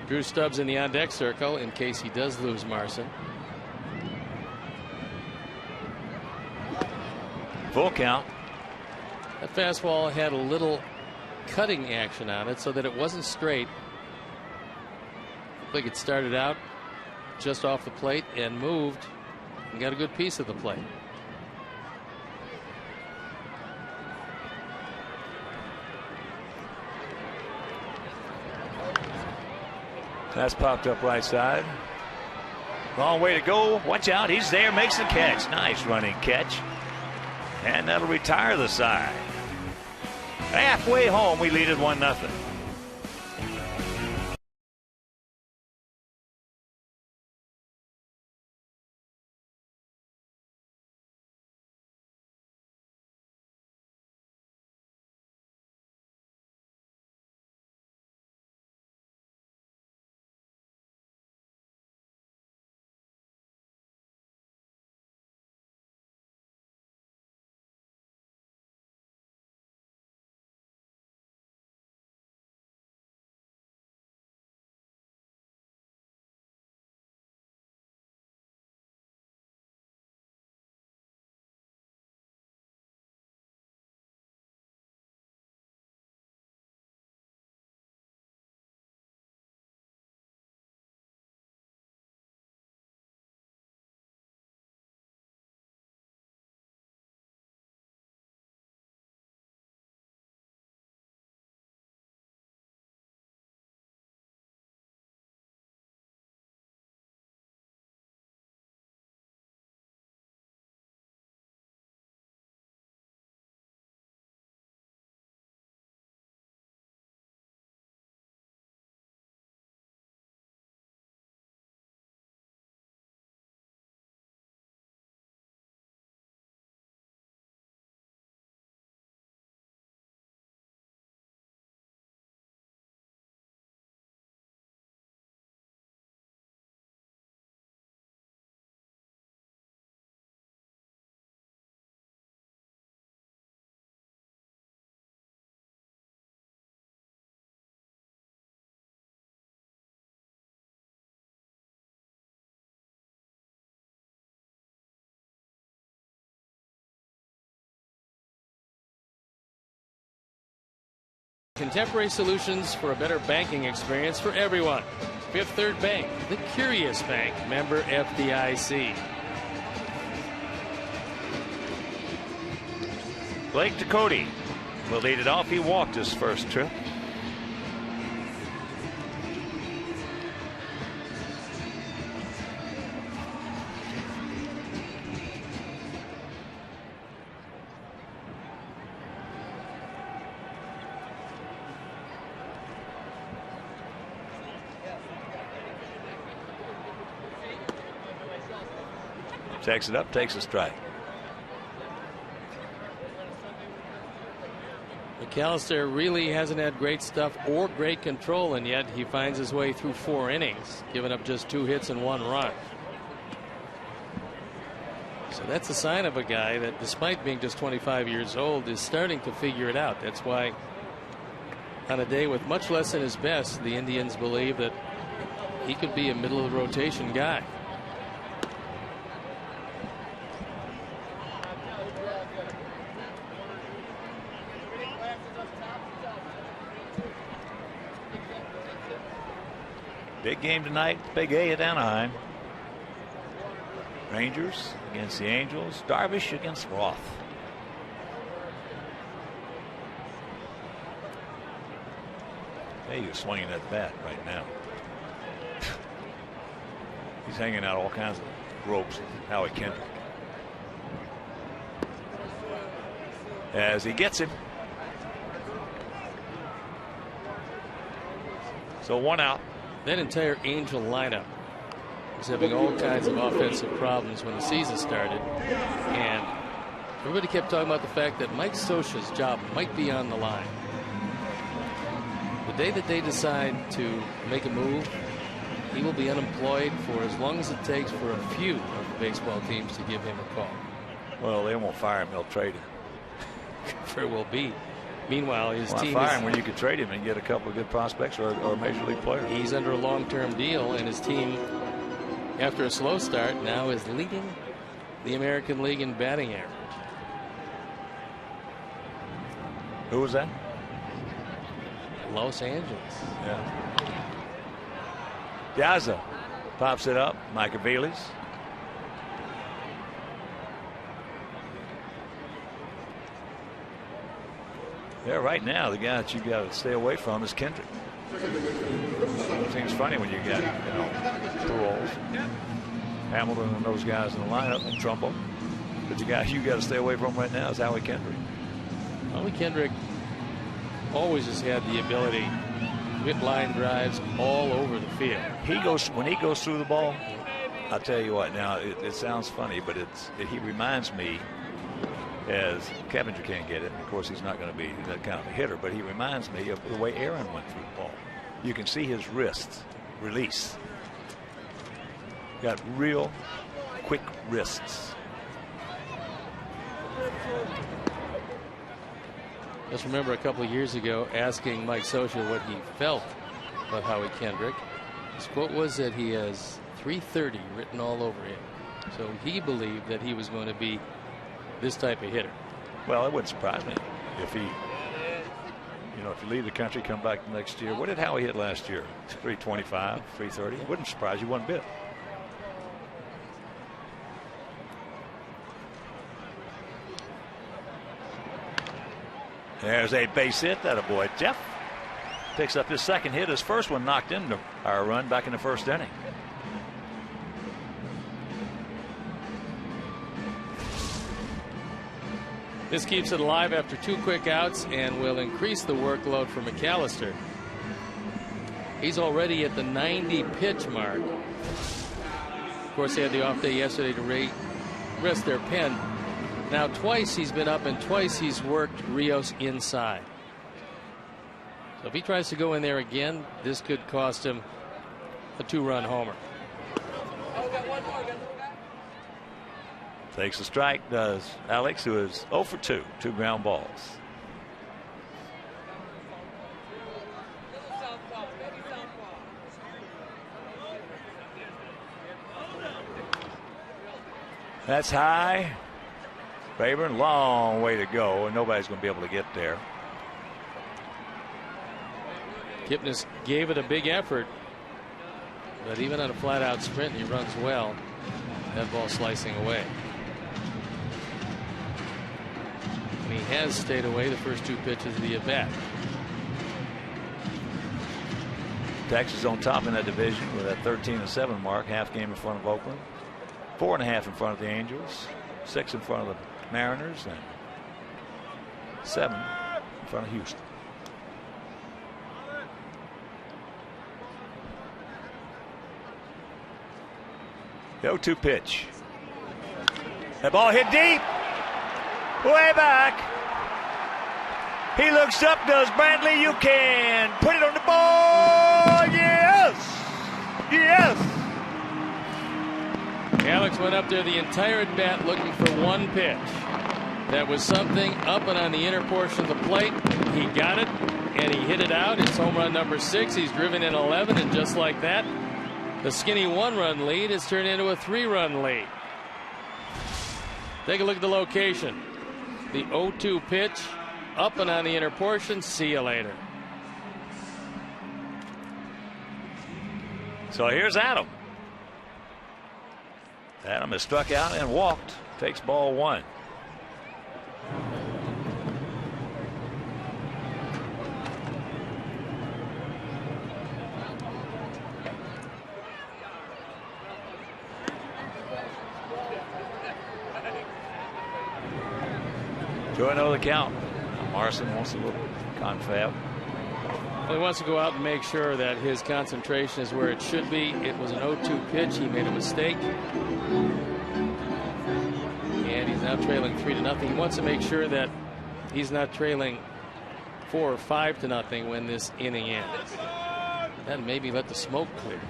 Speaker 2: Drew Stubbs in the on-deck circle in case he does lose Marson.
Speaker 1: Full count.
Speaker 2: That fastball had a little cutting action on it so that it wasn't straight. Looked like it started out just off the plate and moved and got a good piece of the plate.
Speaker 1: That's popped up right side. Long way to go. Watch out. He's there. Makes the catch. Nice running catch. And that'll retire the side. Halfway home, we lead it 1-0.
Speaker 2: Contemporary solutions for a better banking experience for everyone. Fifth Third Bank, the curious bank, member FDIC.
Speaker 1: Blake Ducote will lead it off. He walked his first trip. Takes it up, takes a strike.
Speaker 2: McAllister really hasn't had great stuff or great control, and yet he finds his way through 4 innings, giving up just 2 hits and 1 run. So that's a sign of a guy that, despite being just 25 years old, is starting to figure it out. That's why on a day with much less than his best, the Indians believe that he could be a middle of the rotation guy.
Speaker 1: Big game tonight. Big A at Anaheim. Rangers against the Angels. Darvish against Roth. Hey, you're swinging that bat right now. He's hanging out all kinds of ropes. Howie Kendrick. As he gets him. So 1 out.
Speaker 2: That entire Angel lineup was having all kinds of offensive problems when the season started, and everybody kept talking about the fact that Mike Scioscia's job might be on the line. The day that they decide to make a move, he will be unemployed for as long as it takes for a few of the baseball teams to give him a call.
Speaker 1: Well, they won't fire him. They'll trade him.
Speaker 2: Very well be. Meanwhile, his team
Speaker 1: fire him when you could trade him and get a couple of good prospects or a major league player.
Speaker 2: He's under a long-term deal, and his team, after a slow start, now is leading the American League in batting average.
Speaker 1: Who was that?
Speaker 2: Los Angeles.
Speaker 1: Yeah. Piazza pops it up. Michaelis. Yeah, right now the guy that you got to stay away from is Kendrick. Seems funny when you got, Pujols, Hamilton, and those guys in the lineup, and Trumbo. But the guy you got to stay away from right now is Howie Kendrick.
Speaker 2: Howie Kendrick always has had the ability to hit line drives all over the field.
Speaker 1: When he goes through the ball, I'll tell you what. Now it sounds funny, but he reminds me, as Clevenger can't get it, and of course he's not going to be that kind of a hitter, but he reminds me of the way Aaron went through the ball. You can see his wrist release. Got real quick wrists.
Speaker 2: Just remember a couple of years ago asking Mike Scioscia what he felt about Howie Kendrick. His quote was that he has 330 written all over him. So he believed that he was going to be this type of hitter.
Speaker 1: Well, it wouldn't surprise me if he, if you leave the country, come back next year. What did Howie hit last year? 325, 330. It wouldn't surprise you one bit. There's a base hit. That a boy. Jeff picks up his second hit. His first one knocked into our run back in the first inning.
Speaker 2: This keeps it alive after 2 quick outs and will increase the workload for McAllister. He's already at the 90 pitch mark. Of course, they had the off day yesterday to rest their pen. Now twice he's been up and twice he's worked Rios inside. So if he tries to go in there again, this could cost him a 2-run homer.
Speaker 1: Takes a strike, does Alex, who is 0 for 2, 2 ground balls. That's high. Rayburn, long way to go, and nobody's going to be able to get there.
Speaker 2: Kipnis gave it a big effort, but even on a flat-out sprint, he runs well. That ball slicing away. And he has stayed away the first 2 pitches of the at-bat.
Speaker 1: Texas on top in that division with that 13-7 mark, half game in front of Oakland, 4.5 in front of the Angels, 6 in front of the Mariners, and 7 in front of Houston. The 0-2 pitch. That ball hit deep. Way back. He looks up, does Brantley. You can put it on the ball. Yes. Yes.
Speaker 2: Alex went up there the entire at bat looking for 1 pitch. That was something up and on the inner portion of the plate. He got it and he hit it out. It's home run number 6. He's driven in 11, and just like that, the skinny 1-run lead has turned into a 3-run lead. Take a look at the location. The 0-2 pitch up and on the inner portion. See you later.
Speaker 1: So here's Adam. Adam has struck out and walked. Takes ball 1. To another count. Morrison wants a little confab.
Speaker 2: Well, he wants to go out and make sure that his concentration is where it should be. It was an 0-2 pitch. He made a mistake. And he's now trailing 3-0. He wants to make sure that he's not trailing 4 or 5-0 when this inning ends. Then maybe let the smoke clear.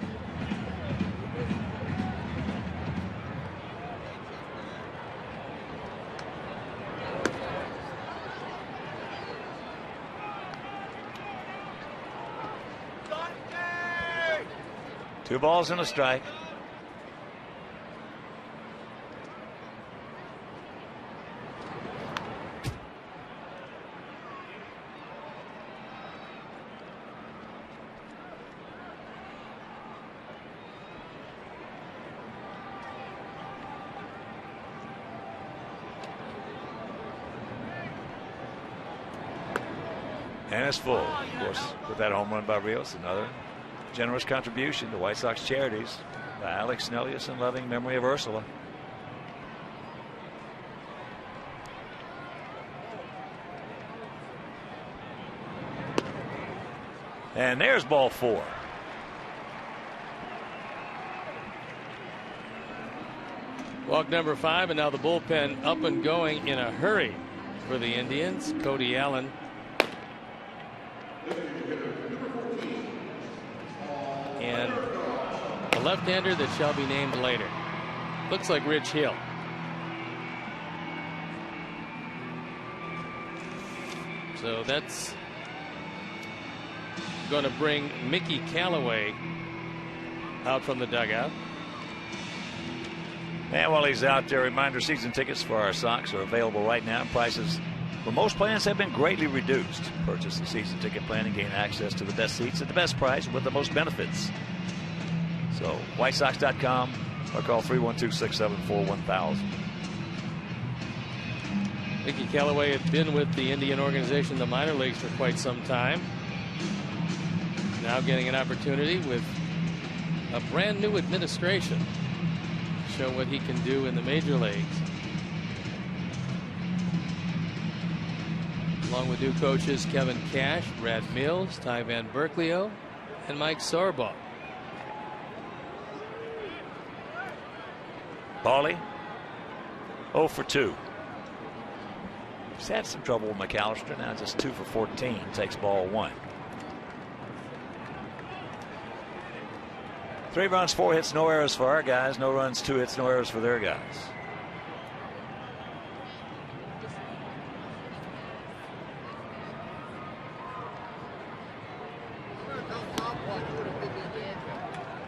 Speaker 1: Two balls and a strike. And it's full. Of course, with that home run by Rios, another generous contribution to White Sox charities by Alex Snellius in loving memory of Ursula. And there's ball 4.
Speaker 2: Walk number 5, and now the bullpen up and going in a hurry for the Indians. Cody Allen. And a left-hander that shall be named later. Looks like Rich Hill. So that's going to bring Mickey Callaway out from the dugout.
Speaker 1: And while he's out there, reminder, season tickets for our Sox are available right now. Prices for most plans have been greatly reduced. Purchase the season ticket plan and gain access to the best seats at the best price with the most benefits. So, WhiteSox.com or call 312-674-1000.
Speaker 2: Mickey Callaway had been with the Indian organization, the minor leagues, for quite some time. Now getting an opportunity with a brand new administration to show what he can do in the major leagues. Along with new coaches Kevin Cash, Brad Mills, Ty Van Berkelio, and Mike Sorbaugh.
Speaker 1: Paulie, 0 for 2. He's had some trouble with McAllister. Now just 2 for 14. Takes ball 1. 3 runs, 4 hits, no errors for our guys. No runs, 2 hits, no errors for their guys.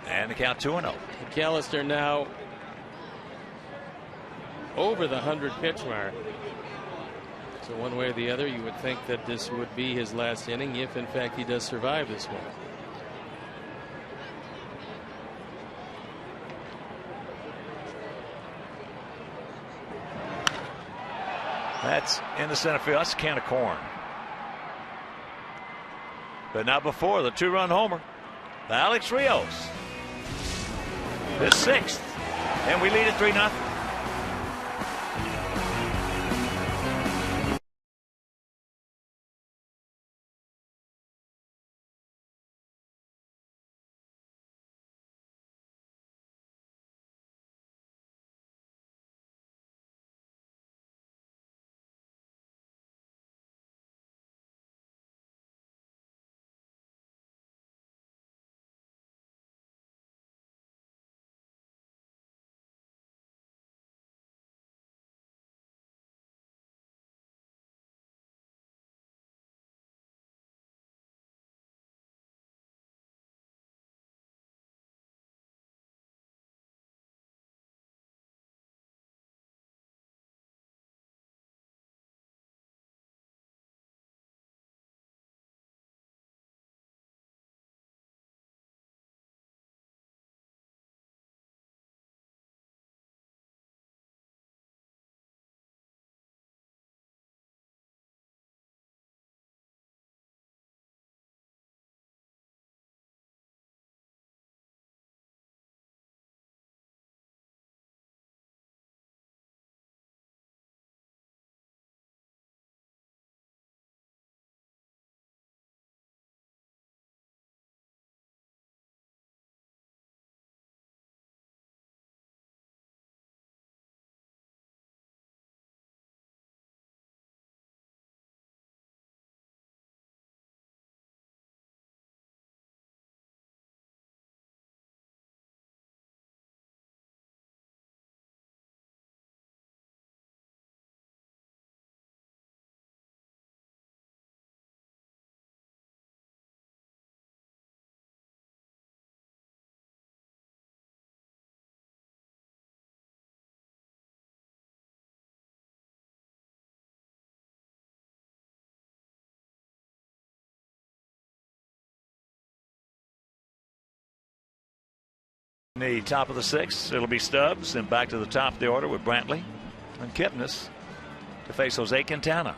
Speaker 1: And the count 2-0.
Speaker 2: McAllister now over the 100 pitch mark. So one way or the other, you would think that this would be his last inning if in fact he does survive this one.
Speaker 1: That's in the center field. That's a can of corn. But not before the 2-run homer. Alex Rios. His 6th. And we lead at 3-0. The top of the sixth, it'll be Stubbs, and back to the top of the order with Brantley and Kipnis to face Jose Quintana.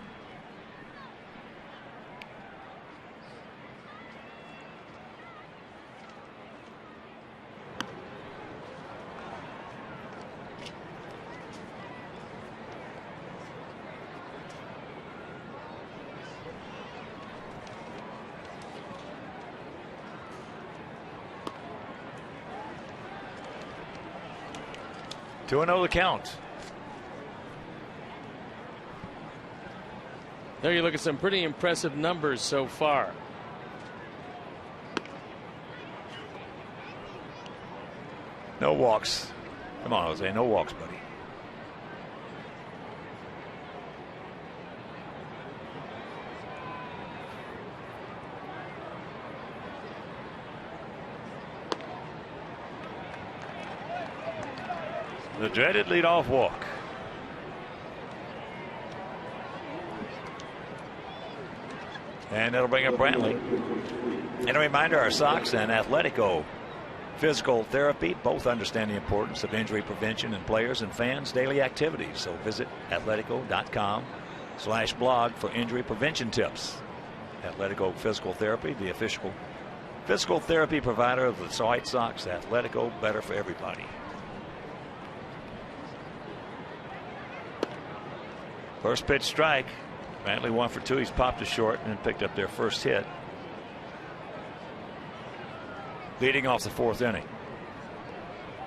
Speaker 1: Two and 0 the count.
Speaker 2: There you look at some pretty impressive numbers so far.
Speaker 1: No walks. Come on, Jose. No walks, buddy. The dreaded leadoff walk. And it'll bring up Brantley. And a reminder, our Sox and Athletico Physical Therapy both understand the importance of injury prevention in players and fans' daily activities. So visit atletico.com/blog for injury prevention tips. Athletico Physical Therapy, the official physical therapy provider of the White Sox. Athletico, better for everybody. First pitch strike. Brantley 1 for 2. He's popped a short and picked up their first hit. Leading off the fourth inning.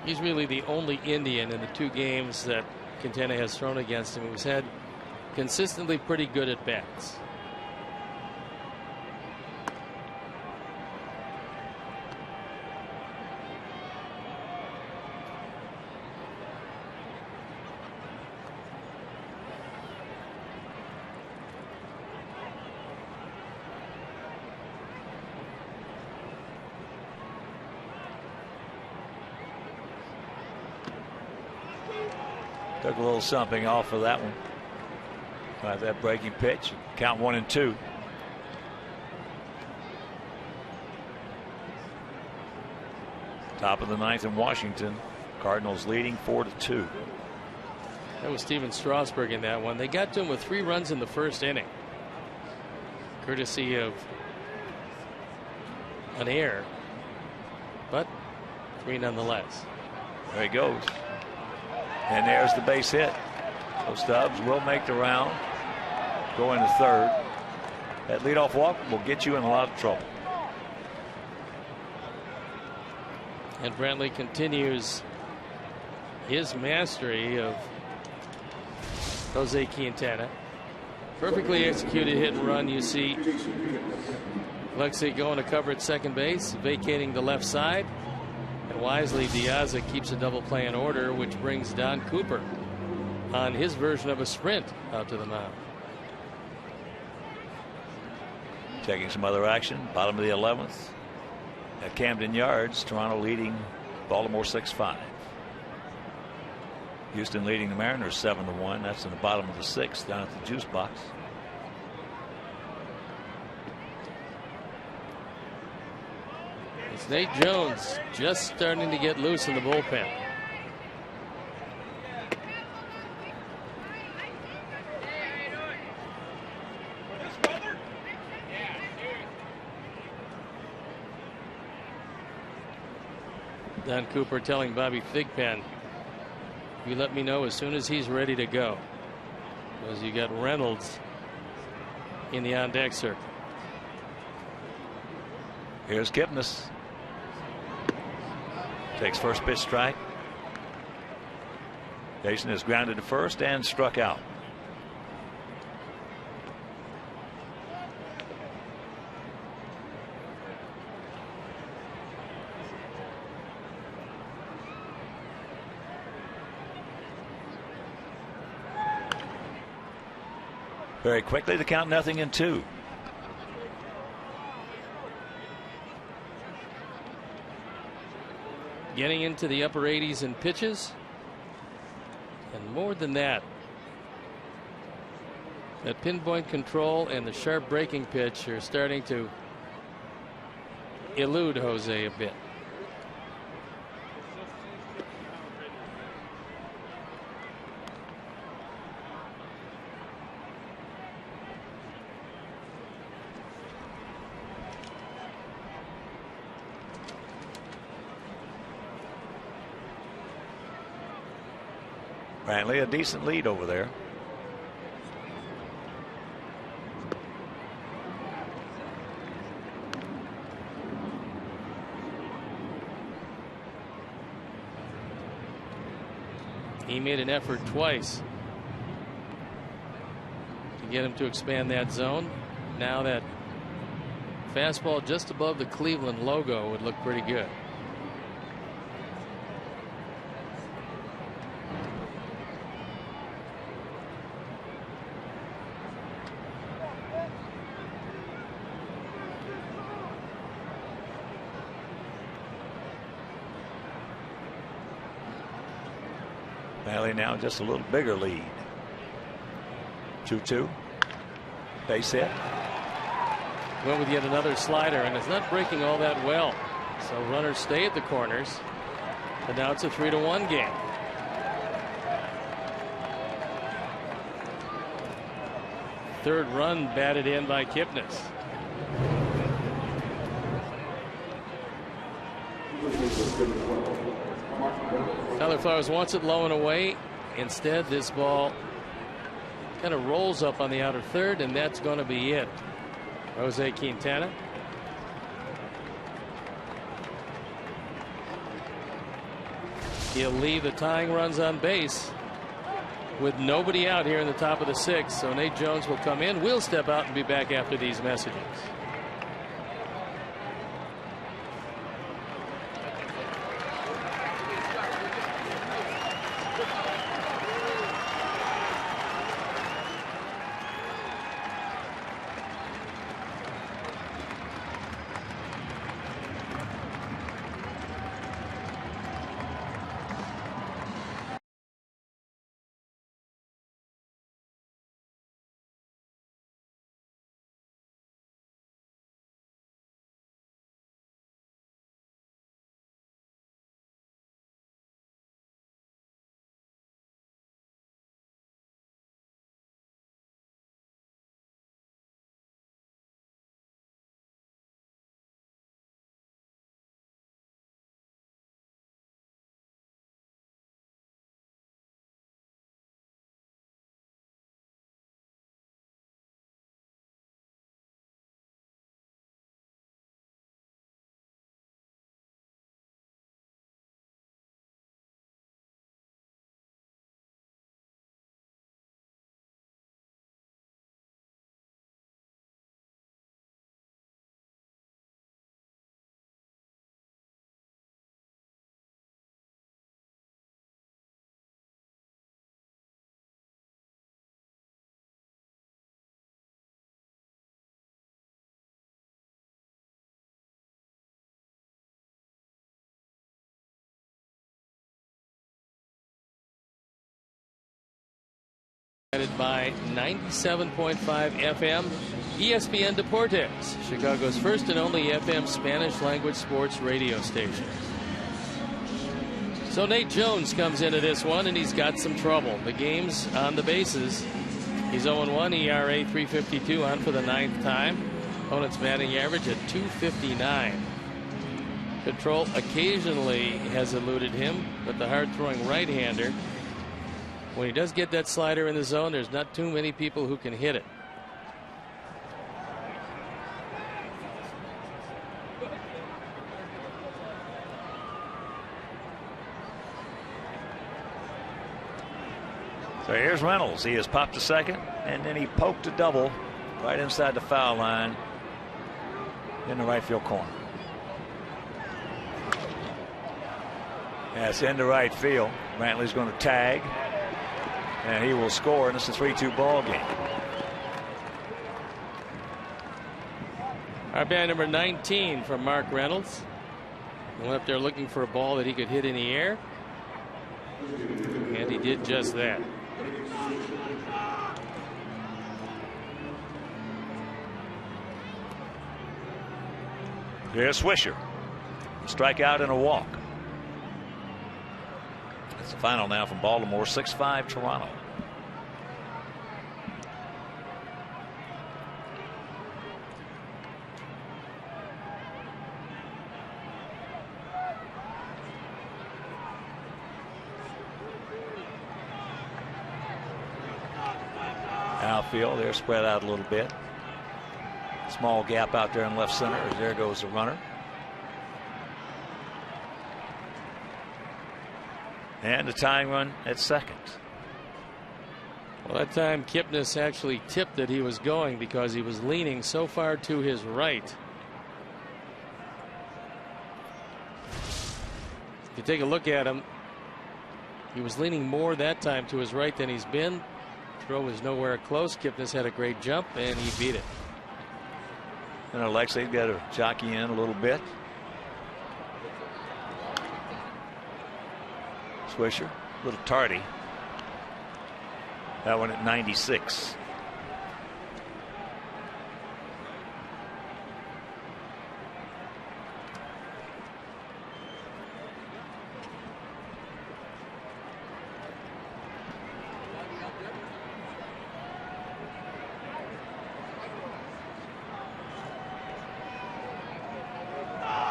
Speaker 2: He's really the only Indian in the 2 games that Quintana has thrown against him who's had consistently pretty good at bats.
Speaker 1: Took a little something off of that one. That breaking pitch. Count 1 and 2. Top of the ninth in Washington. Cardinals leading 4-2.
Speaker 2: That was Steven Strasburg in that one. They got to him with 3 runs in the first inning, courtesy of an error, but 3 nonetheless.
Speaker 1: There he goes. And there's the base hit. So Stubbs will make the round. Go into third. That leadoff walk will get you in a lot of trouble.
Speaker 2: And Brantley continues his mastery of Jose Quintana. Perfectly executed hit and run. You see Lexi going to cover at second base, vacating the left side. And wisely, Diaza keeps a double play in order, which brings Don Cooper on his version of a sprint out to the mound.
Speaker 1: Taking some other action. Bottom of the 11th at Camden Yards. Toronto leading Baltimore 6-5. Houston leading the Mariners 7-1. That's in the bottom of the 6th down at the juice box.
Speaker 2: It's Nate Jones just starting to get loose in the bullpen. Don Cooper telling Bobby Thigpen, you let me know as soon as he's ready to go, because you got Reynolds in the on deck circle.
Speaker 1: Here's Kipnis. Takes first pitch strike. Jason is grounded to first and struck out. Very quickly, the count 0-2.
Speaker 2: Getting into the upper 80s in pitches, and more than that, that pinpoint control and the sharp breaking pitch are starting to elude Jose a bit.
Speaker 1: Brantley a decent lead over there.
Speaker 2: He made an effort twice to get him to expand that zone. Now that fastball just above the Cleveland logo would look pretty good.
Speaker 1: Valley now just a little bigger lead. 2-2. Base hit.
Speaker 2: Went with yet another slider, and it's not breaking all that well. So runners stay at the corners. And now it's a 3-1 game. Third run batted in by Kipnis. Tyler Flowers wants it low and away. Instead, this ball kind of rolls up on the outer third, and that's going to be it. Jose Quintana. He'll leave the tying runs on base with nobody out here in the top of the sixth. So Nate Jones will come in. We'll step out and be back after these messages. By 97.5 FM, ESPN Deportes, Chicago's first and only FM Spanish language sports radio station. So Nate Jones comes into this one, and he's got some trouble. The game's on the bases. He's 0-1, ERA 3.52, on for the 9th time. Opponent's batting average at 2.59. Control occasionally has eluded him, but the hard-throwing right-hander, when he does get that slider in the zone, there's not too many people who can hit it.
Speaker 1: So here's Reynolds. He has popped a second, and then he poked a double right inside the foul line in the right field corner. That's into right field. Brantley's going to tag, and he will score, and it's a 3-2 ball game.
Speaker 2: Our bat number 19 from Mark Reynolds. Went up there looking for a ball that he could hit in the air, and he did just that.
Speaker 1: Here's Swisher. Strikeout and a walk. That's the final now from Baltimore, 6-5 Toronto. field. They're spread out a little bit. Small gap out there in left center as there goes the runner. And the tying run at second.
Speaker 2: Well, that time Kipnis actually tipped that he was going because he was leaning so far to his right. If you take a look at him, he was leaning more that time to his right than he's been. Throw was nowhere close. Kipnis had a great jump and he beat it.
Speaker 1: And Alexei's got to jockey in a little bit. Swisher, a little tardy. That one at 96.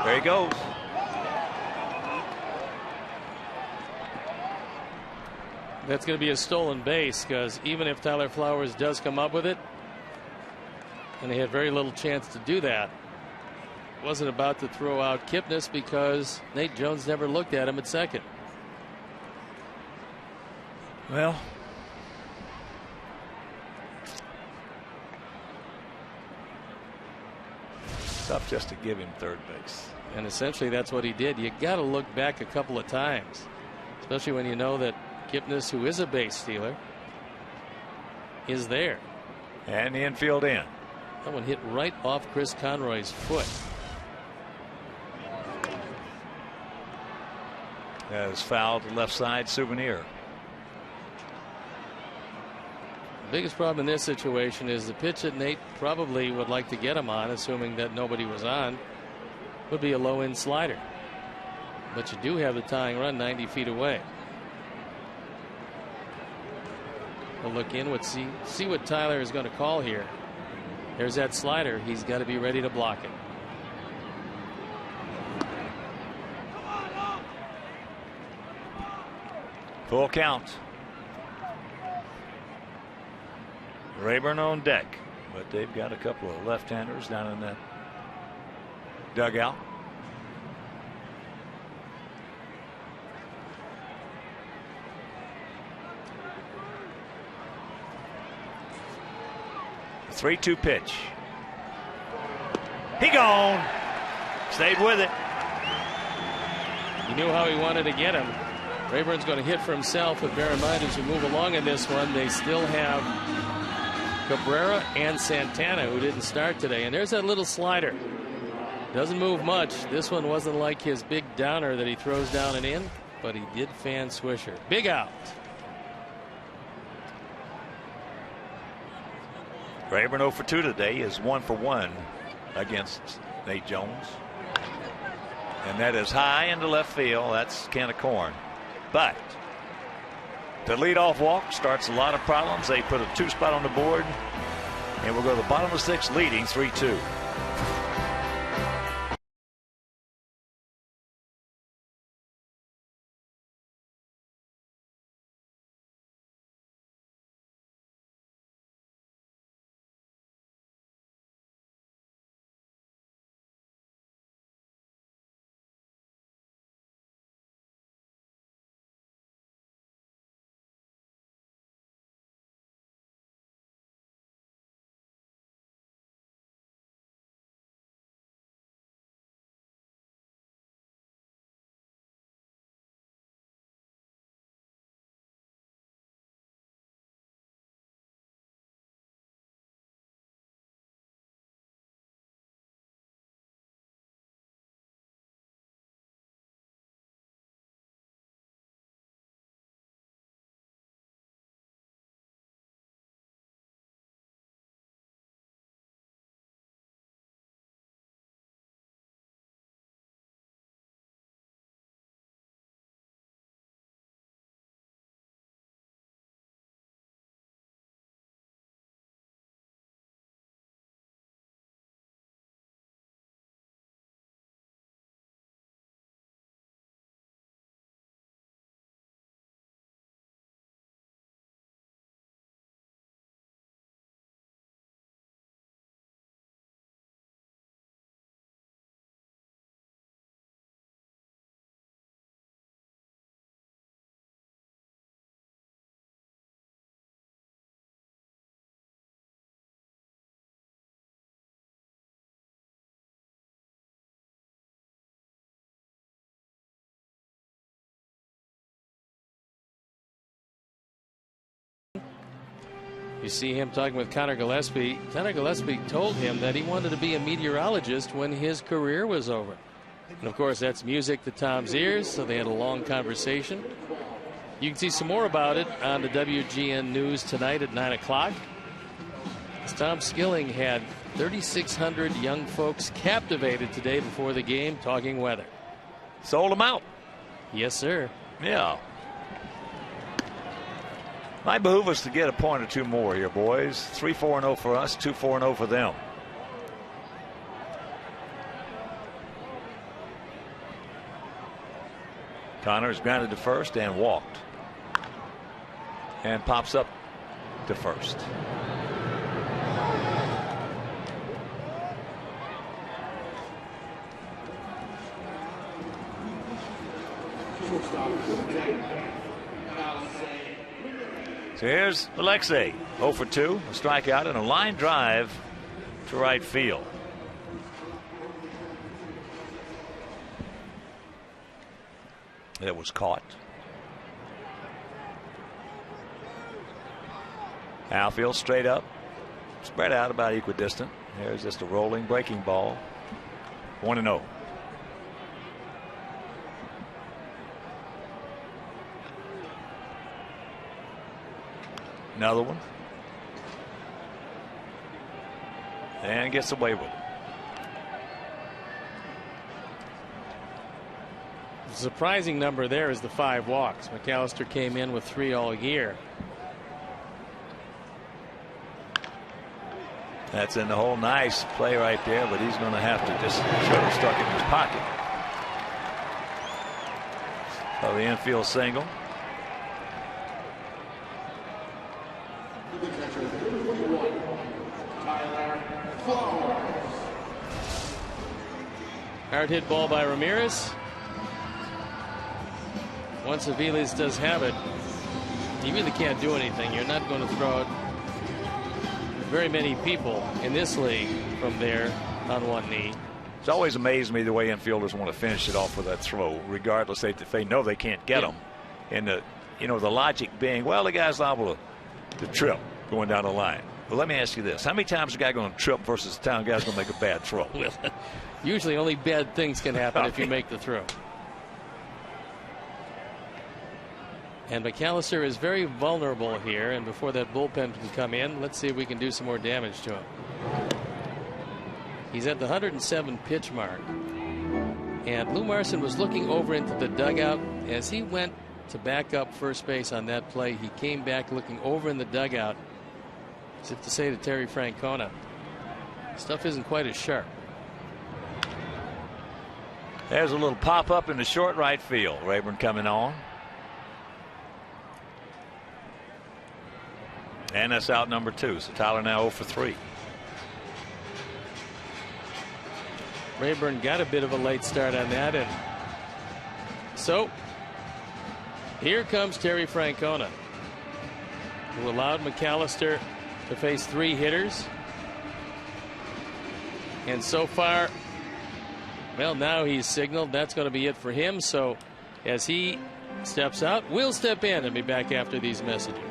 Speaker 1: There he goes.
Speaker 2: That's going to be a stolen base because even if Tyler Flowers does come up with it, and he had very little chance to do that, wasn't about to throw out Kipnis because Nate Jones never looked at him at second.
Speaker 1: Well, tough just to give him third base.
Speaker 2: And essentially that's what he did. You got to look back a couple of times, especially when you know that Kipnis, who is a base stealer, is there.
Speaker 1: And the infield in.
Speaker 2: That one hit right off Chris Conroy's foot.
Speaker 1: That is fouled to left side. Souvenir.
Speaker 2: The biggest problem in this situation is the pitch that Nate probably would like to get him on, assuming that nobody was on, would be a low end slider. But you do have the tying run 90 feet away. We'll look in, see what Tyler is going to call here. There's that slider. He's got to be ready to block it.
Speaker 1: Full count. Rayburn on deck, but they've got a couple of left-handers down in that dugout. The 3-2 pitch. He gone. Stayed with it.
Speaker 2: He knew how he wanted to get him. Rayburn's going to hit for himself, but bear in mind as we move along in this one, they still have Cabrera and Santana, who didn't start today. And there's that little slider. Doesn't move much. This one wasn't like his big downer that he throws down and in, but he did fan Swisher. Big out.
Speaker 1: Rayburn 0 for 2 today is 1 for 1 against Nate Jones. And that is high into left field. That's a can of corn. But the leadoff walk starts a lot of problems. They put a 2 spot on the board, and we'll go to the bottom of the 6th, leading 3-2.
Speaker 2: You see him talking with Connor Gillespie. Connor Gillespie told him that he wanted to be a meteorologist when his career was over. And of course, that's music to Tom's ears, so they had a long conversation. You can see some more about it on the WGN News tonight at 9 o'clock. As Tom Skilling had 3,600 young folks captivated today before the game talking weather.
Speaker 1: Sold them out.
Speaker 2: Yes, sir.
Speaker 1: Yeah. Might behoove us to get a point or two more here, boys. 3-4-0 for us, 2-4-0 for them. Connors grounded to first and walked. And pops up to first. So here's Alexei, 0 for 2, a strikeout and a line drive to right field. It was caught. Outfield straight up, spread out about equidistant. There's just a rolling breaking ball. 1-0. Another one. And gets away with it.
Speaker 2: The surprising number there is the 5 walks. McAllister came in with 3 all year.
Speaker 1: That's in the hole. Nice play right there, but he's going to have to just should have stuck it in his pocket. So the infield single.
Speaker 2: Hard hit ball by Ramirez. Once Aviles does have it, you really can't do anything. You're not going to throw it very many people in this league from there on one knee.
Speaker 1: It's always amazed me the way infielders want to finish it off with that throw, regardless if they know they can't get them. And the logic being, well, the guy's liable to trip going down the line. Well, let me ask you this: how many times is a guy going to trip versus the time guy's going to make a bad throw?
Speaker 2: Well, usually only bad things can happen if you make the throw. And McAllister is very vulnerable here, and before that bullpen can come in, let's see if we can do some more damage to him. He's at the 107 pitch mark, and Lou Marson was looking over into the dugout as he went to back up first base on that play. He came back looking over in the dugout as if to say to Terry Francona, stuff isn't quite as sharp.
Speaker 1: There's a little pop up in the short right field. Rayburn coming on. And that's out number 2. So Tyler now 0 for 3.
Speaker 2: Rayburn got a bit of a late start on that, and so here comes Terry Francona, who allowed McAllister to face 3 hitters. And so far, well, now he's signaled that's going to be it for him. So as he steps out, we'll step in and be back after these messages.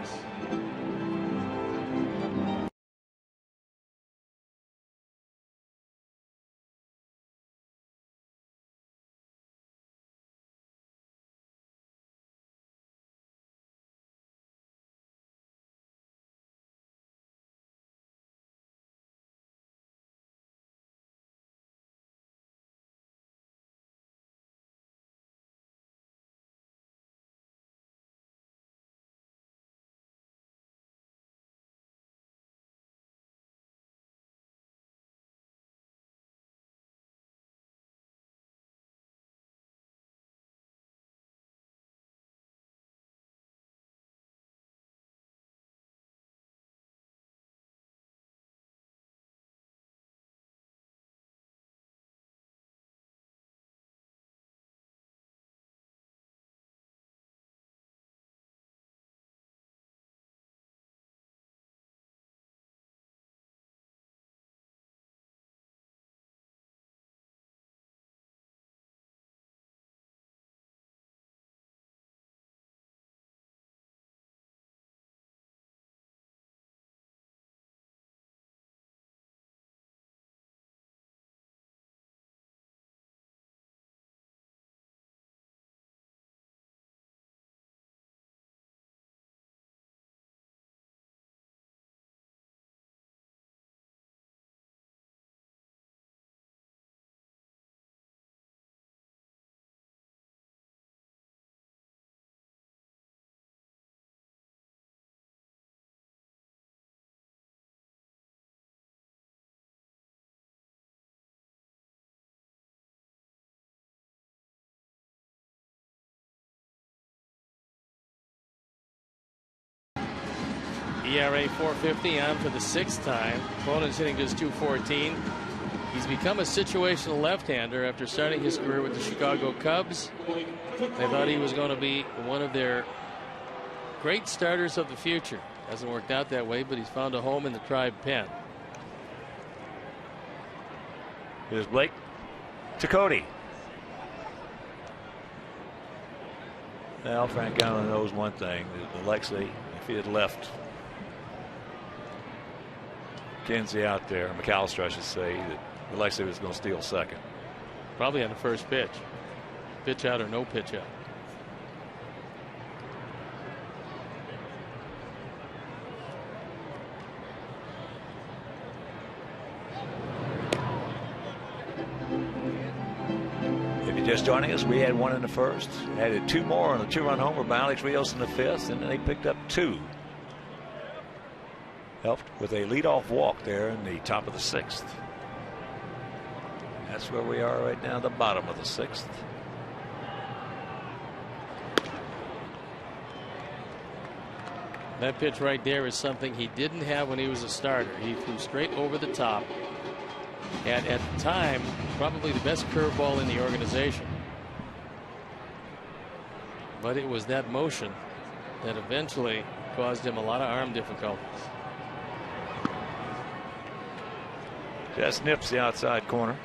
Speaker 2: ERA 4.50 on for the 6th time. Opponent's hitting just .214. He's become a situational left-hander after starting his career with the Chicago Cubs. They thought he was going to be one of their great starters of the future. Hasn't worked out that way, but he's found a home in the Tribe pen.
Speaker 1: Here's Blake to Cody. Well, Frank Allen knows one thing. Alexei, if he had left Kinsey out there, McAllister, I should say, that Alexei was going to steal second.
Speaker 2: Probably on the first pitch. Pitch out or no pitch out.
Speaker 1: Just joining us, we had one in the first, added 2 more on a 2-run homer by Alex Rios in the 5th, and then they picked up 2. Helped with a leadoff walk there in the top of the 6th. That's where we are right now, the bottom of the 6th.
Speaker 2: That pitch right there is something he didn't have when he was a starter. He flew straight over the top. And at the time, probably the best curveball in the organization. But it was that motion that eventually caused him a lot of arm difficulties.
Speaker 1: Just nips the outside corner.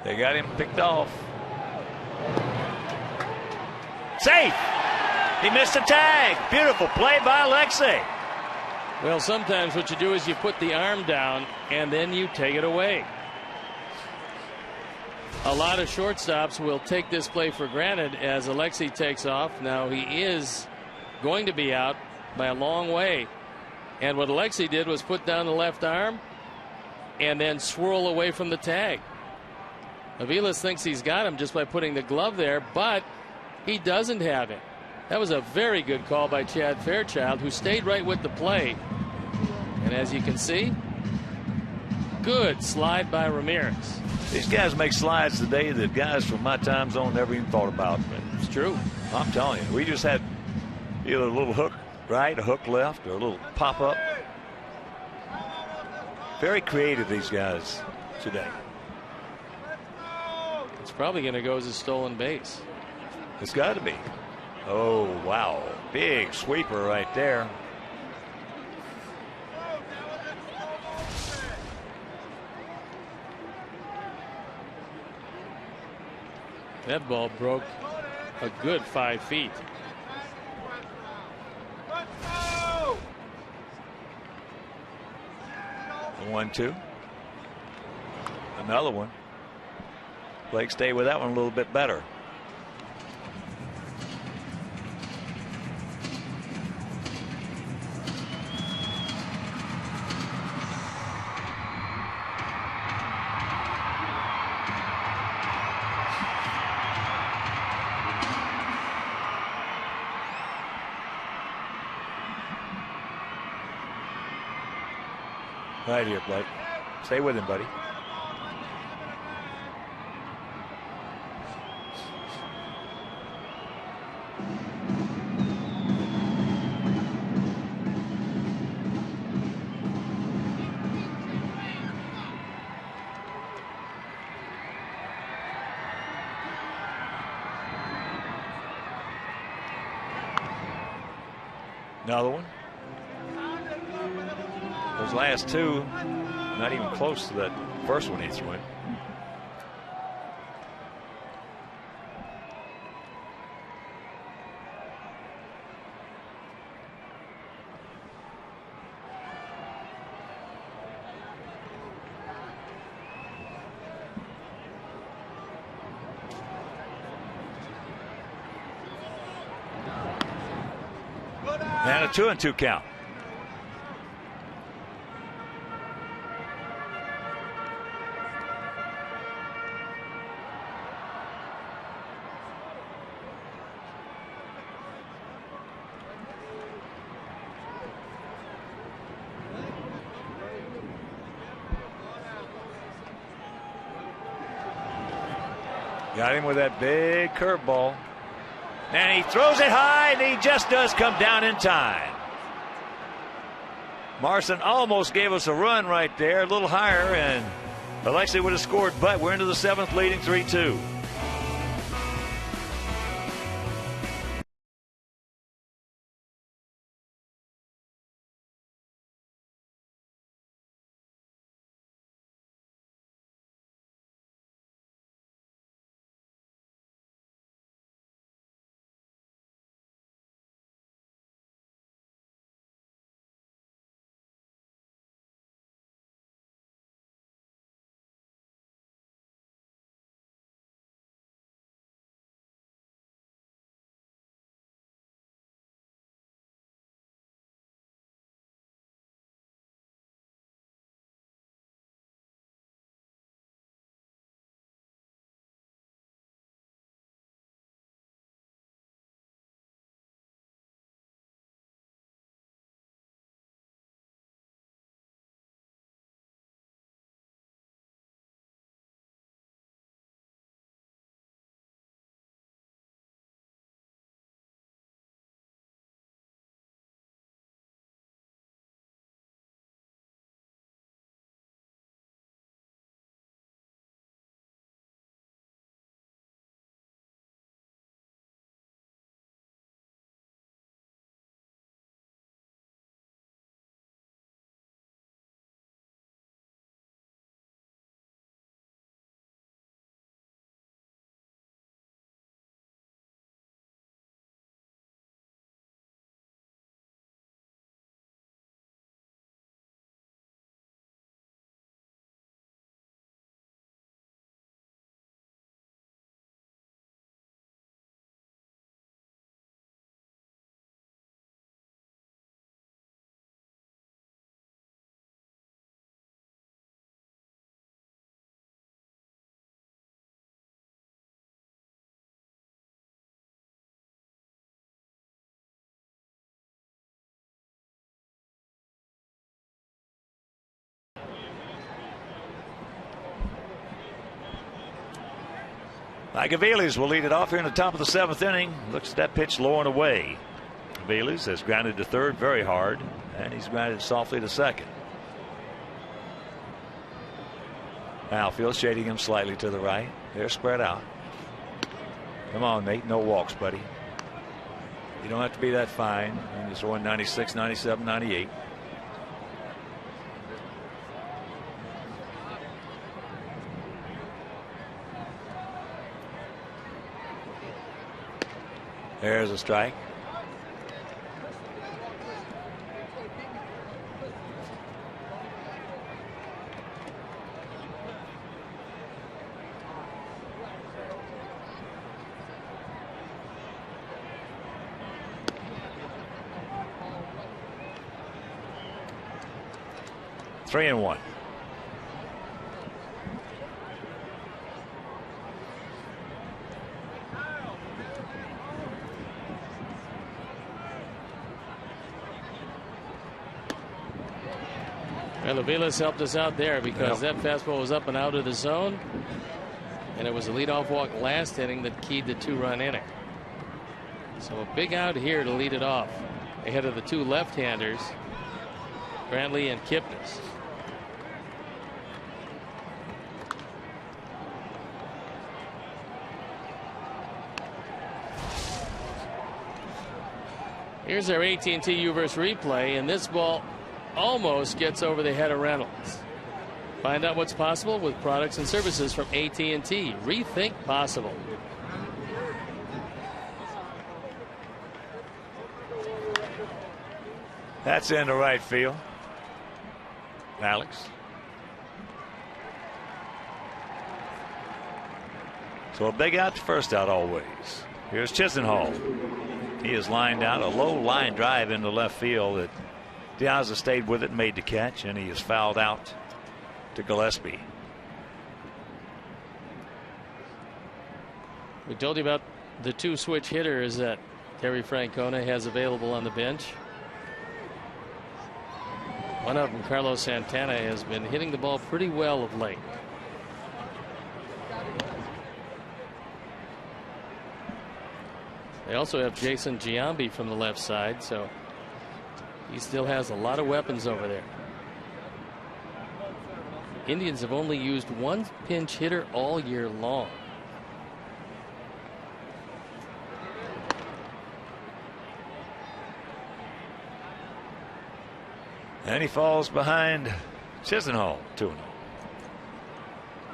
Speaker 1: They got him picked off. Safe. He missed a tag. Beautiful play by Alexei.
Speaker 2: Well, sometimes what you do is you put the arm down and then you take it away. A lot of shortstops will take this play for granted as Alexei takes off. Now he is going to be out by a long way. And what Alexei did was put down the left arm and then swirl away from the tag. Aviles thinks he's got him just by putting the glove there, but he doesn't have it. That was a very good call by Chad Fairchild, who stayed right with the play. And as you can see, good slide by Ramirez.
Speaker 1: These guys make slides today that guys from my time zone never even thought about.
Speaker 2: It's true.
Speaker 1: I'm telling you, we just had either a little hook right, a hook left, or a little pop up. Very creative, these guys today.
Speaker 2: It's probably going to go as a stolen base.
Speaker 1: It's got to be. Oh, wow. Big sweeper right there.
Speaker 2: That ball broke a good 5 feet.
Speaker 1: The 1-2. Another one. Blake stayed with that one a little bit better. Right here, Blake. Stay with him, buddy. Another one. Those last two, not even close to that first one he threw in. And a 2-2 count. Got him with that big curveball. And he throws it high, and he just does come down in time. Marson almost gave us a run right there, a little higher, and Alexei would have scored, but we're into the 7th, leading 3-2. Gaviles will lead it off here in the top of the 7th inning. Looks at that pitch low and away. Gaviles has grounded to third very hard, and he's grounded softly to second. Outfield shading him slightly to the right. They're spread out. Come on, Nate. No walks, buddy. You don't have to be that fine. You're just throwing 96, 97, 98. There's a strike. Three and one.
Speaker 2: Well, Aviles helped us out there because that fastball was up and out of the zone, and it was a leadoff walk last inning that keyed the 2-run inning. So a big out here to lead it off ahead of the 2 left-handers, Brantley and Kipnis. Here's our AT&T U-verse replay, and this ball almost gets over the head of Reynolds. Find out what's possible with products and services from AT&T. Rethink possible.
Speaker 1: That's into right field. Alex. So a big out to first out always. Here's Chisenhall. He is lined out a low line drive into left field that Diaz stayed with it and made the catch, and he is fouled out to Gillespie.
Speaker 2: We told you about the 2 switch hitters that Terry Francona has available on the bench. One of them, Carlos Santana, has been hitting the ball pretty well of late. They also have Jason Giambi from the left side, so he still has a lot of weapons over there. Indians have only used one pinch hitter all year long.
Speaker 1: And he falls behind Chisenhall 2-0.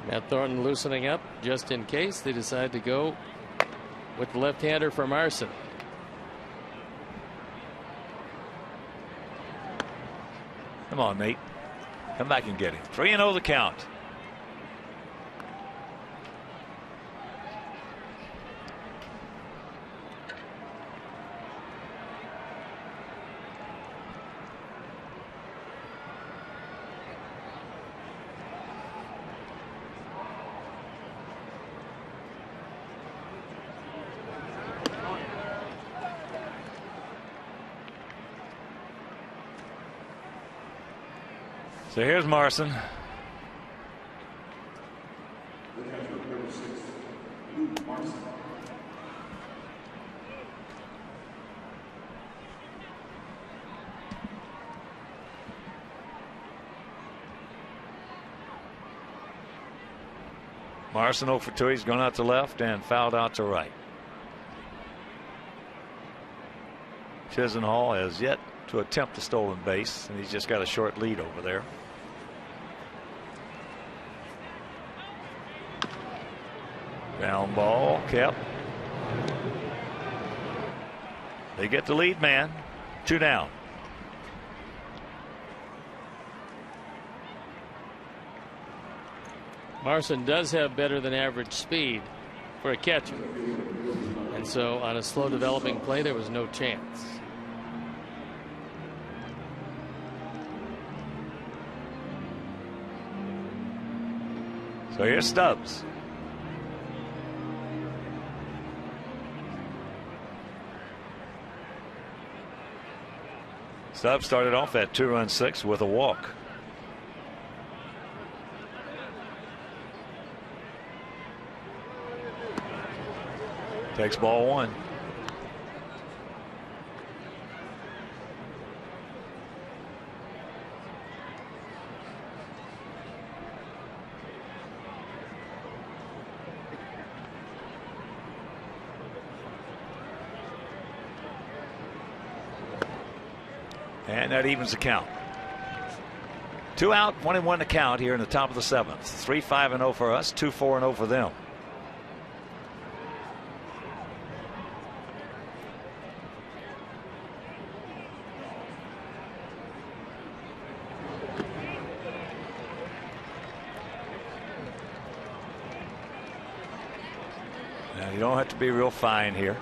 Speaker 2: Matt Thornton loosening up just in case they decide to go with the left-hander for Marson.
Speaker 1: Come on, Nate. Come back and get him. 3-0 the count. So here's Marson. Marson 0 for 2. He's gone out to left and fouled out to right. Chisenhall has yet to attempt the stolen base, and he's just got a short lead over there. Down ball kept. They get the lead man. 2 down.
Speaker 2: Marson does have better than average speed for a catcher, and so on a slow developing play there was no chance.
Speaker 1: So here's Stubbs. Stubbs started off at 2-run 6 with a walk. Takes ball 1. And that evens the count. 2 out, 1-1 to count here in the top of the 7th. 3-5-0 for us, 2-4-0 for them. Now you don't have to be real fine here.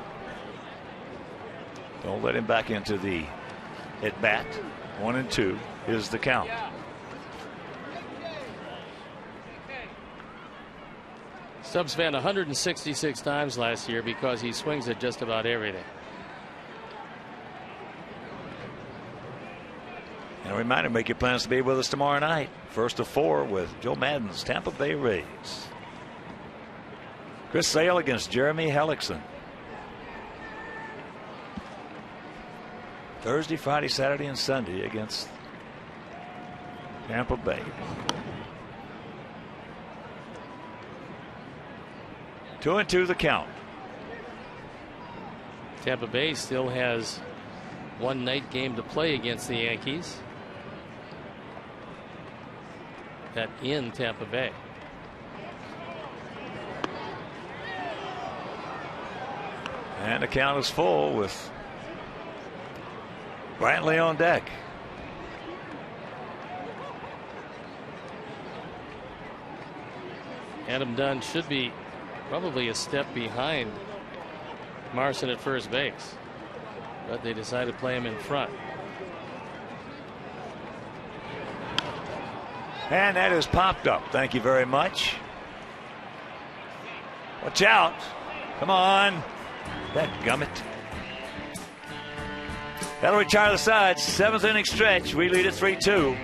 Speaker 1: Don't let him back into the at bat. 1-2 is the count.
Speaker 2: Stubbs fan 166 times last year because he swings at just about everything.
Speaker 1: And a reminder, make your plans to be with us tomorrow night. First of 4 with Joe Madden's Tampa Bay Rays. Chris Sale against Jeremy Hellickson. Thursday, Friday, Saturday, and Sunday against Tampa Bay. 2-2 the count.
Speaker 2: Tampa Bay still has one night game to play against the Yankees. That in Tampa Bay.
Speaker 1: And the count is full with Brantley on deck.
Speaker 2: Adam Dunn should be probably a step behind Marson at first base, but they decided to play him in front.
Speaker 1: And that is popped up. Thank you very much. Watch out. Come on. That gummit. That'll retire the sides. 7th inning stretch. We lead at 3-2.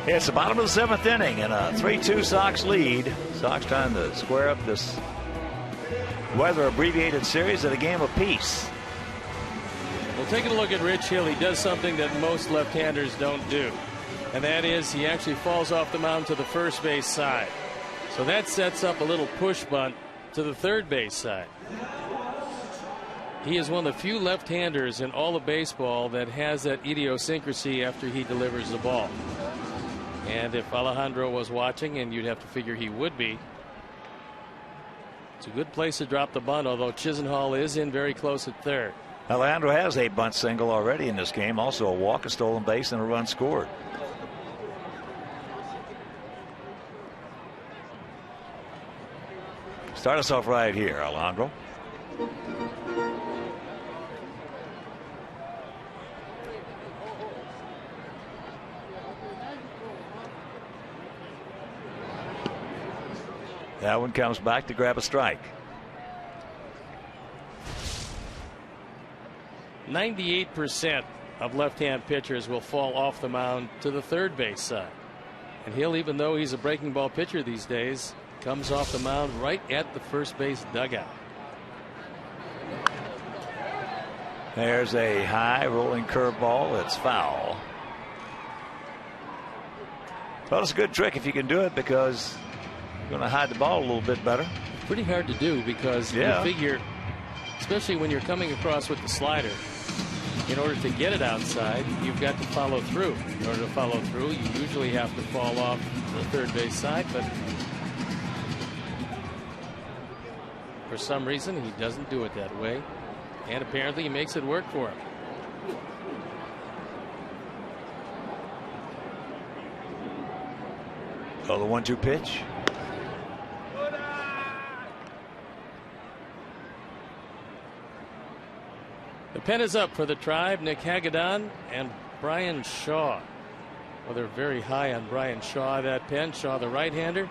Speaker 1: It's the bottom of the 7th inning and a 3-2 Sox lead. Sox trying to square up this weather abbreviated series at a game apiece.
Speaker 2: Well, taking a look at Rich Hill, he does something that most left-handers don't do, and that is he actually falls off the mound to the first base side. So that sets up a little push bunt to the third base side. He is one of the few left-handers in all of baseball that has that idiosyncrasy after he delivers the ball. And if Alejandro was watching, and you'd have to figure he would be, it's a good place to drop the bunt, although Chisenhall is in very close at third.
Speaker 1: Alejandro has a bunt single already in this game, also a walk, a stolen base, and a run scored. Start us off right here, Alejandro. That one comes back to grab a strike.
Speaker 2: 98% of left-hand pitchers will fall off the mound to the third base side. And Hill, even though he's a breaking ball pitcher these days, comes off the mound right at the first base dugout.
Speaker 1: There's a high rolling curveball. It's foul. Well, it's a good trick if you can do it, because you're going to hide the ball a little bit better.
Speaker 2: Pretty hard to do, because you figure, especially when you're coming across with the slider, in order to get it outside, you've got to follow through. In order to follow through, you usually have to fall off the third base side, but for some reason he doesn't do it that way, and apparently he makes it work for him.
Speaker 1: Oh, the 1-2 pitch.
Speaker 2: The pen is up for the Tribe. Nick Hagedorn and Brian Shaw. Well, they're very high on Brian Shaw, that pen. Shaw, the right-hander.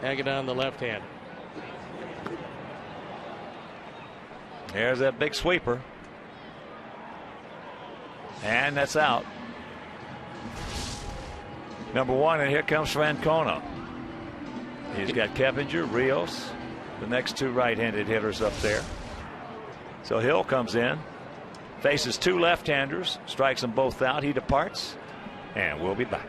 Speaker 2: Hagedorn, the left-hander.
Speaker 1: There's that big sweeper. And that's out. Number 1, and here comes Francona. He's got Keppinger, Rios, the next 2 right-handed hitters up there. So Hill comes in, faces 2 left-handers, strikes them both out. He departs, and we'll be back.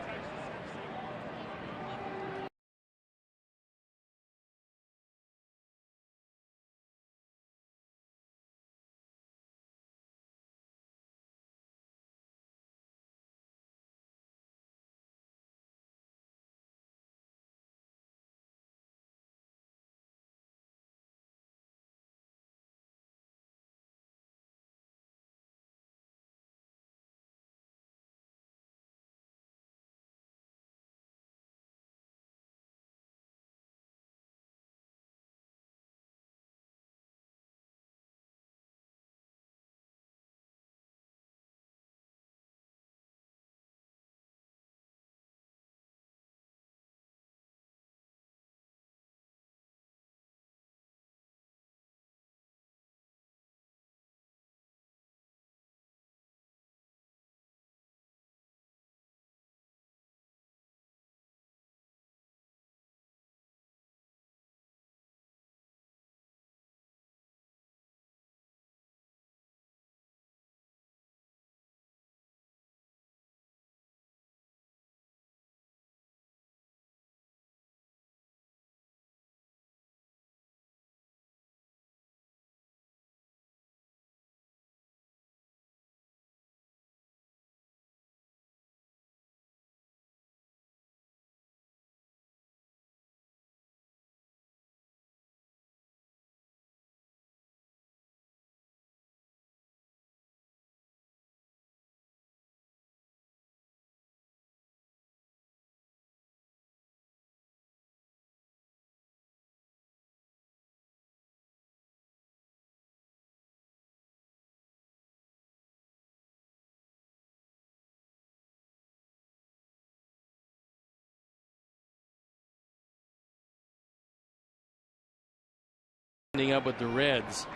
Speaker 2: Ending up with the Reds.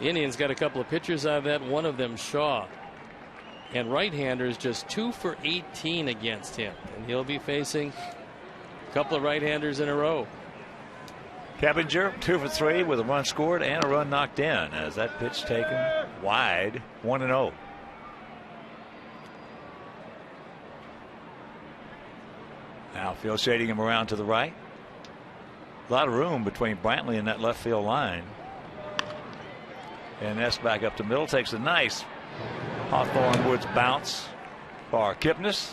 Speaker 2: The Indians got a couple of pitchers out of that, one of them Shaw. and right-handers just 2 for 18 against him, and he'll be facing a couple of right-handers in a row.
Speaker 1: Keppinger 2 for 3 with a run scored and a run knocked in as that pitch taken wide. 1-0. Now Field shading him around to the right. A lot of room between Brantley and that left field line. And that's back up the middle. Takes a nice Hawthorne Woods bounce for Kipnis.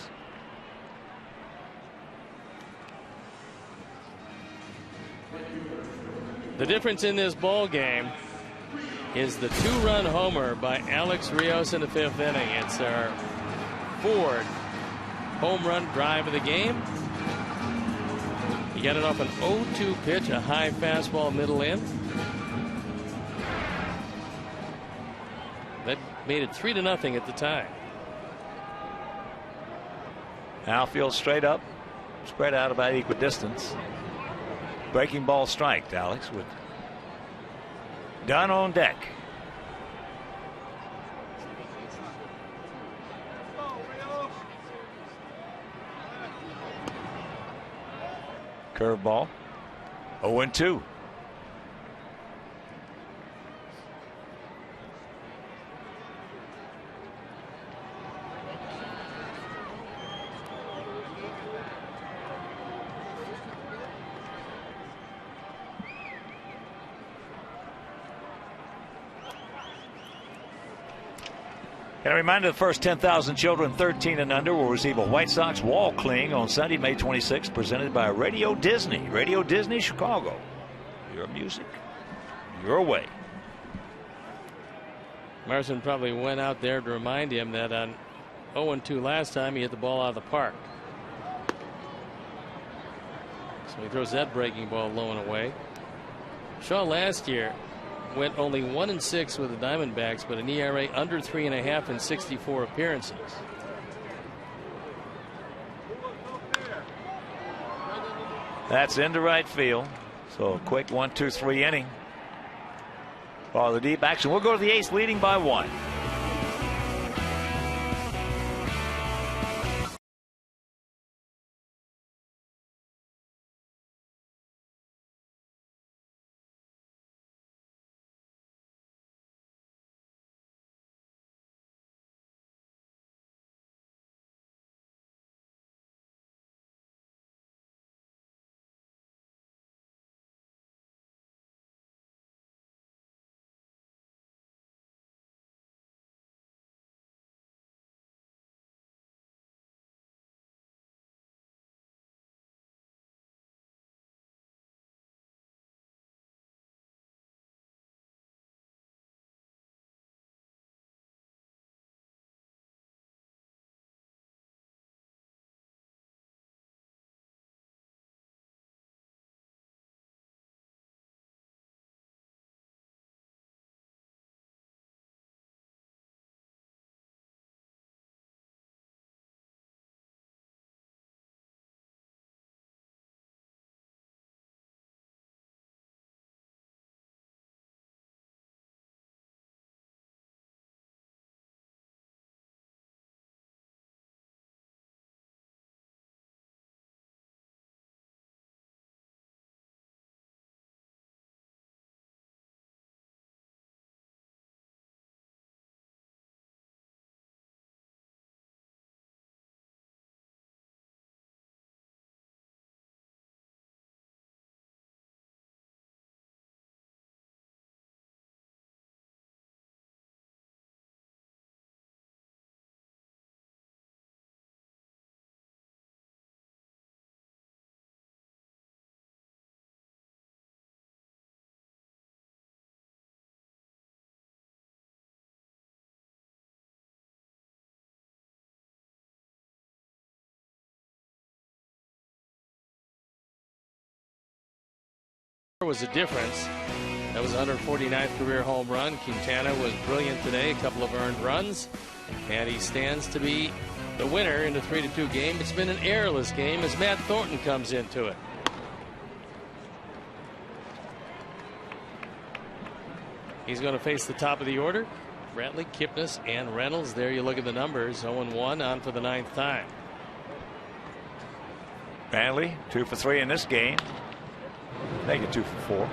Speaker 2: The difference in this ball game is the 2-run homer by Alex Rios in the 5th inning. It's our 4th home run drive of the game. He got it off an 0-2 pitch, a high fastball middle in. That made it 3-0 at the time.
Speaker 1: Outfield straight up, spread out about equidistance. Breaking ball strike, Alex, with Dunn on deck. Curveball. 0-2. And a reminder, the first 10,000 children 13 and under will receive a White Sox wall cling on Sunday, May 26th, presented by Radio Disney. Radio Disney Chicago. Your music, your way.
Speaker 2: Marson probably went out there to remind him that on 0-2 last time he hit the ball out of the park. So he throws that breaking ball low and away. Shaw last year went only 1-6 with the Diamondbacks, but an ERA under 3.5 in 64 appearances.
Speaker 1: That's into right field. So a quick 1-2-3 inning for the D-backs, and we'll go to the 8th, leading by 1.
Speaker 2: Was a difference. That was 149th career home run. Quintana was brilliant today, a couple of earned runs, and he stands to be the winner in the 3-2 game. It's been an errorless game as Matt Thornton comes into it. He's going to face the top of the order. Brantley, Kipnis, and Reynolds. There you look at the numbers. 0-1 on for the 9th time.
Speaker 1: Brantley 2 for 3 in this game. Make it 2 for 4.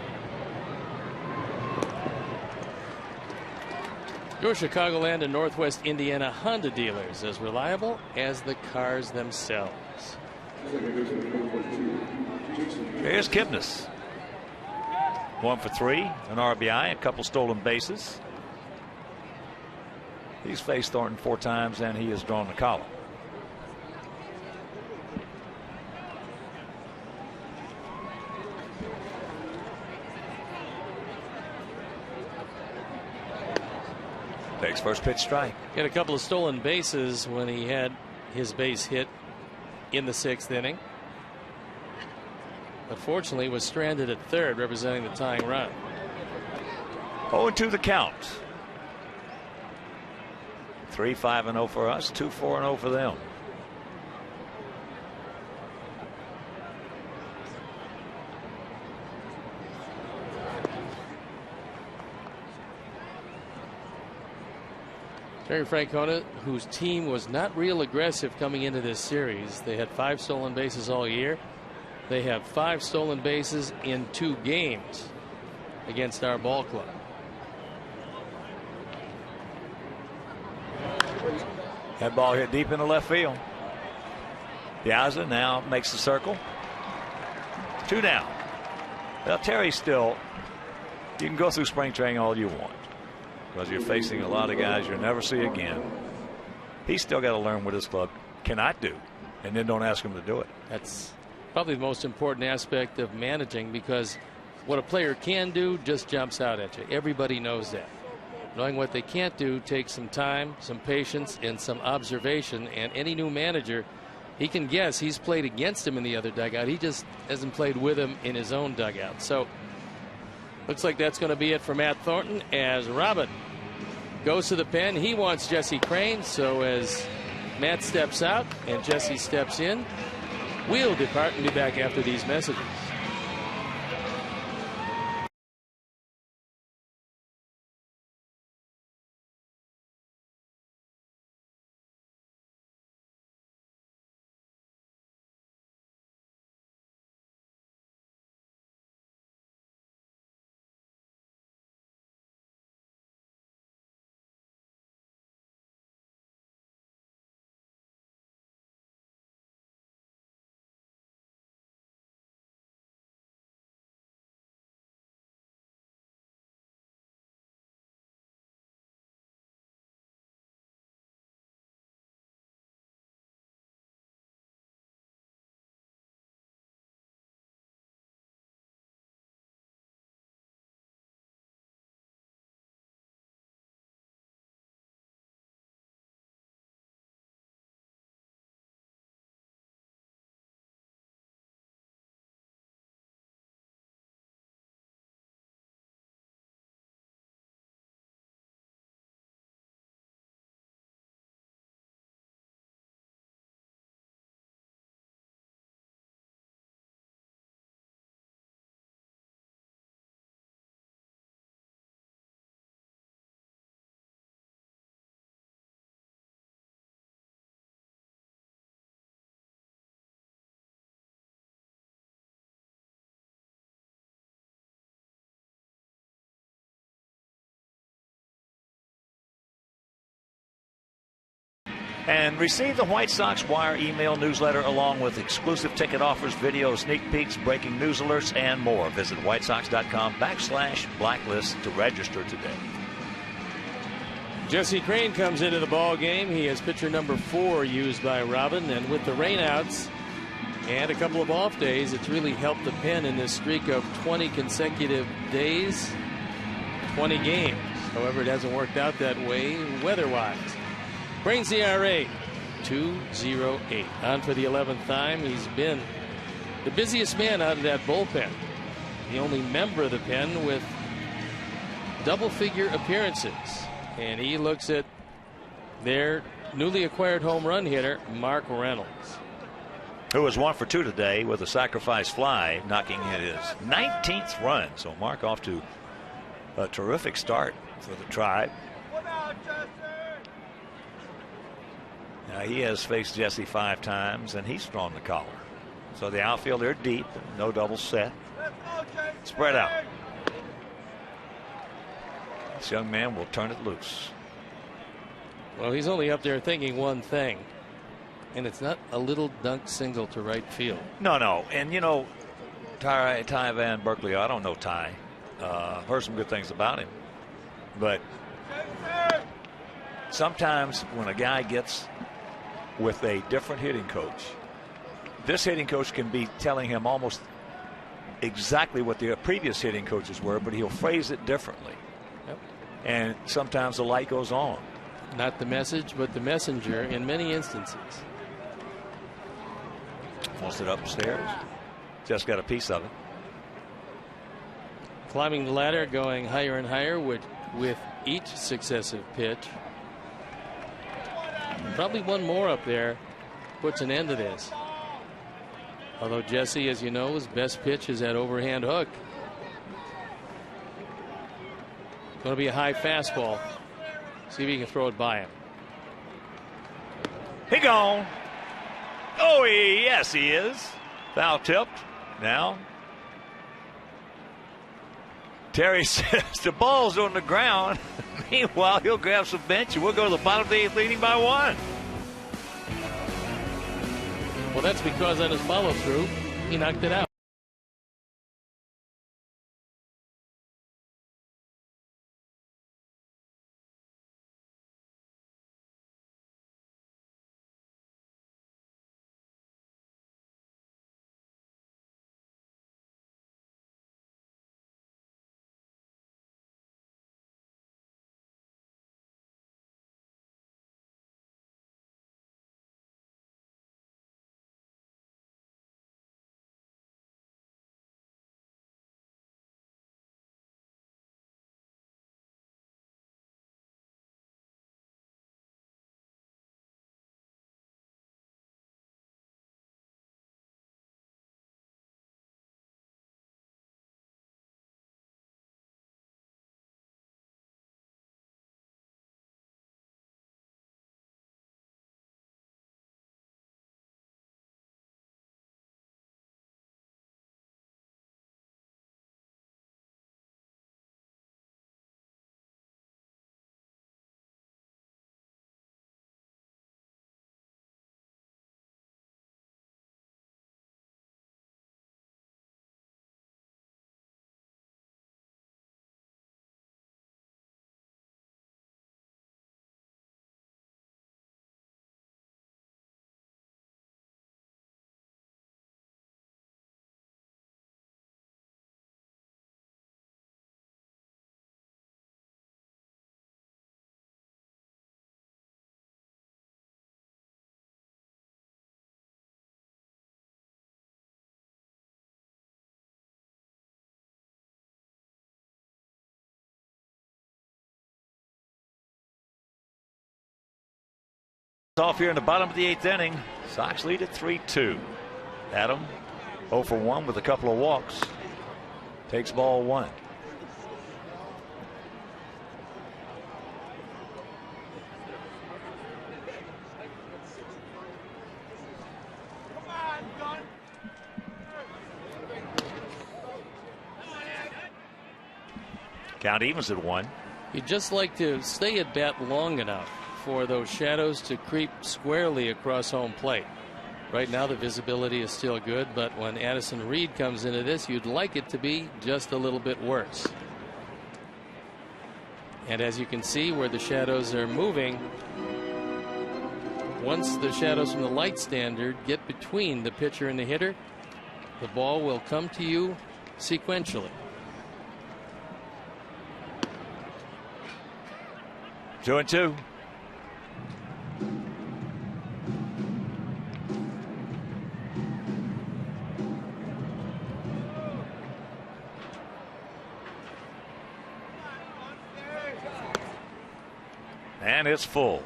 Speaker 2: Your Chicagoland and Northwest Indiana Honda dealers, as reliable as the cars themselves.
Speaker 1: Here's Kipnis. 1 for 3, an RBI, a couple stolen bases. He's faced Thornton 4 times and he has drawn the column. Takes first pitch strike.
Speaker 2: He had a couple of stolen bases when he had his base hit in the 6th inning. But fortunately was stranded at third, representing the tying run.
Speaker 1: 0-2 the count. 3-5-0 for us, 2-4-0 for them.
Speaker 2: Terry Francona, whose team was not real aggressive coming into this series. They had 5 stolen bases all year. They have 5 stolen bases in 2 games against our ball club.
Speaker 1: That ball hit deep into left field. Piazza now makes the circle. 2 down. Well, Terry still, you can go through spring training all you want, because you're facing a lot of guys you'll never see again. He's still got to learn what his club cannot do, and then don't ask him to do it.
Speaker 2: That's probably the most important aspect of managing, because what a player can do just jumps out at you. Everybody knows that. Knowing what they can't do takes some time, some patience, and some observation. And any new manager, he can guess. He's played against him in the other dugout. He just hasn't played with him in his own dugout. So looks like that's going to be it for Matt Thornton as Robin goes to the pen. He wants Jesse Crane. So as Matt steps out and Jesse steps in, we'll depart and be back after these messages.
Speaker 1: And receive the White Sox Wire email newsletter along with exclusive ticket offers, video sneak peeks, breaking news alerts, and more. Visit whitesox.com/blacklist to register today.
Speaker 2: Jesse Crane comes into the ball game. He is pitcher number 4 used by Robin, and with the rainouts and a couple of off days, it's really helped the pen in this streak of 20 consecutive days, 20 games. However, it hasn't worked out that way weather-wise. Crane's ERA 2.08. On for the 11th time. He's been the busiest man out of that bullpen. The only member of the pen with double-figure appearances. And he looks at their newly acquired home run hitter, Mark Reynolds,
Speaker 1: who was 1 for 2 today with a sacrifice fly, knocking in his 19th run. So Mark off to a terrific start for the Tribe. Now, he has faced Jesse 5 times, and he's thrown the collar. So the outfield, they're deep, no double set. Spread out. This young man will turn it loose.
Speaker 2: Well, he's only up there thinking one thing, and it's not a little dunk single to right field.
Speaker 1: No. And, you know, Ty Van Berkeley, I don't know Ty. Heard some good things about him. But sometimes when a guy gets with a different hitting coach, this hitting coach can be telling him almost exactly what the previous hitting coaches were, but he'll phrase it differently.
Speaker 2: Yep. And
Speaker 1: sometimes the light goes on.
Speaker 2: Not the message, but the messenger in many instances.
Speaker 1: Wants it upstairs. Just got a piece of it.
Speaker 2: Climbing the ladder, going higher and higher with each successive pitch. Probably one more up there puts an end to this. Although Jesse, as you know, his best pitch is that overhand hook. Going to be a high fastball. See if he can throw it by him.
Speaker 1: He gone. Oh, yes, he is. Foul tipped. Now, Terry says the ball's on the ground. Meanwhile, he'll grab some bench and we'll go to the bottom of the 8th leading by 1.
Speaker 2: Well, that's because on his follow through, he knocked it out.
Speaker 1: Off here in the bottom of the 8th inning. Sox lead at 3-2. Adam 0 for 1 with a couple of walks. Takes ball 1. Count evens at 1.
Speaker 2: You'd just like to stay at bat long enough for those shadows to creep squarely across home plate. Right now the visibility is still good, but when Addison Reed comes into this, you'd like it to be just a little bit worse. And as you can see where the shadows are moving, once the shadows from the light standard get between the pitcher and the hitter, the ball will come to you sequentially.
Speaker 1: 2-2. And it's full.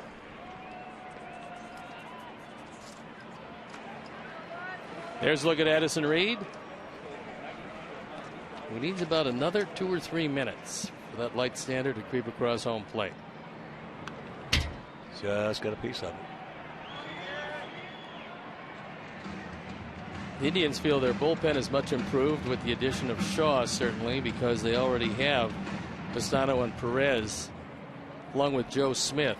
Speaker 2: There's a look at Addison Reed. He needs about another 2 or 3 minutes for that light standard to creep across home plate.
Speaker 1: Just got a piece of it.
Speaker 2: The Indians feel their bullpen is much improved with the addition of Shaw, certainly, because they already have Pastano and Perez, along with Joe Smith.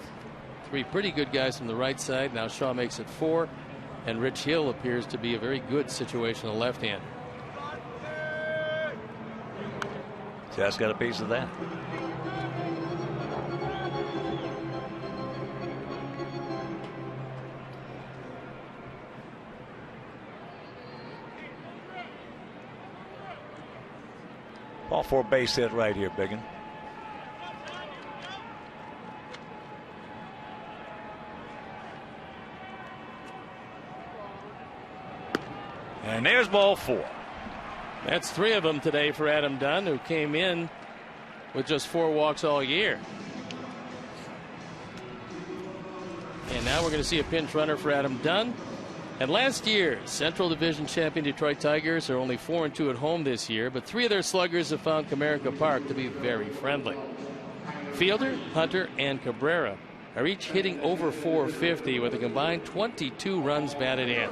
Speaker 2: 3 pretty good guys from the right side. Now Shaw makes it 4, and Rich Hill appears to be a very good situational left-hand.
Speaker 1: Just got a piece of that. Ball for a base hit right here, Biggin. And there's ball 4.
Speaker 2: That's 3 of them today for Adam Dunn, who came in with just 4 walks all year. And now we're going to see a pinch runner for Adam Dunn. And last year, Central Division champion Detroit Tigers are only 4-2 at home this year, but 3 of their sluggers have found Comerica Park to be very friendly. Fielder, Hunter, and Cabrera are each hitting over 450 with a combined 22 runs batted in.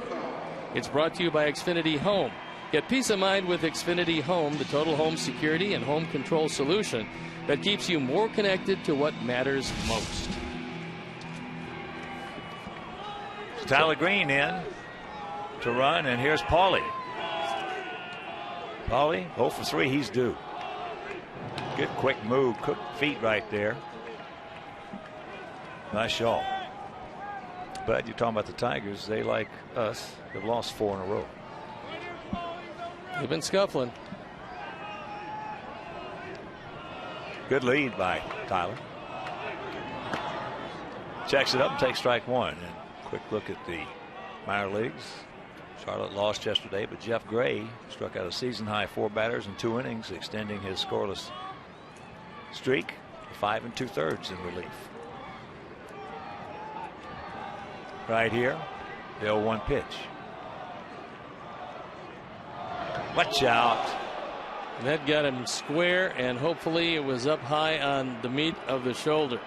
Speaker 2: It's brought to you by Xfinity Home. Get peace of mind with Xfinity Home, the total home security and home control solution that keeps you more connected to what matters most.
Speaker 1: Tyler Green in to run, and here's Paulie. Paulie, 0 for 3, he's due. Good quick move, quick feet right there. Nice shot. But you're talking about the Tigers, they, like us, have lost 4 in a row.
Speaker 2: They've been scuffling.
Speaker 1: Good lead by Tyler. Checks it up and takes strike 1. And quick look at the minor leagues. Charlotte lost yesterday, but Jeff Gray struck out a season high 4 batters in 2 innings, extending his scoreless streak to 5 2/3 in relief. Right here, the 0-1 pitch. Watch out.
Speaker 2: That got him square, and hopefully it was up high on the meat of the shoulder.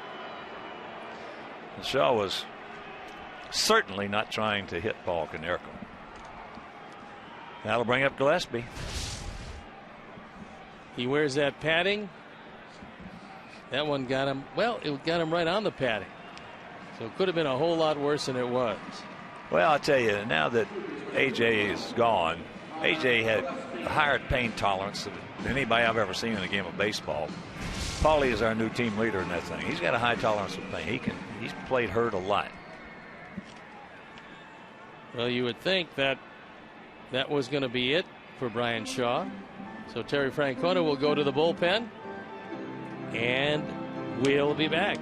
Speaker 1: And Shaw was certainly not trying to hit Paul Konerko. That'll bring up Gillespie.
Speaker 2: He wears that padding. That one got him. Well, it got him right on the padding. So it could have been a whole lot worse than it was.
Speaker 1: Well, I'll tell you, now that AJ is gone, AJ had a higher pain tolerance than anybody I've ever seen in a game of baseball. Paulie is our new team leader in that thing. He's got a high tolerance of pain. He's played hurt a lot.
Speaker 2: Well, you would think that that was going to be it for Brian Shaw. So Terry Francona will go to the bullpen, and we'll be back.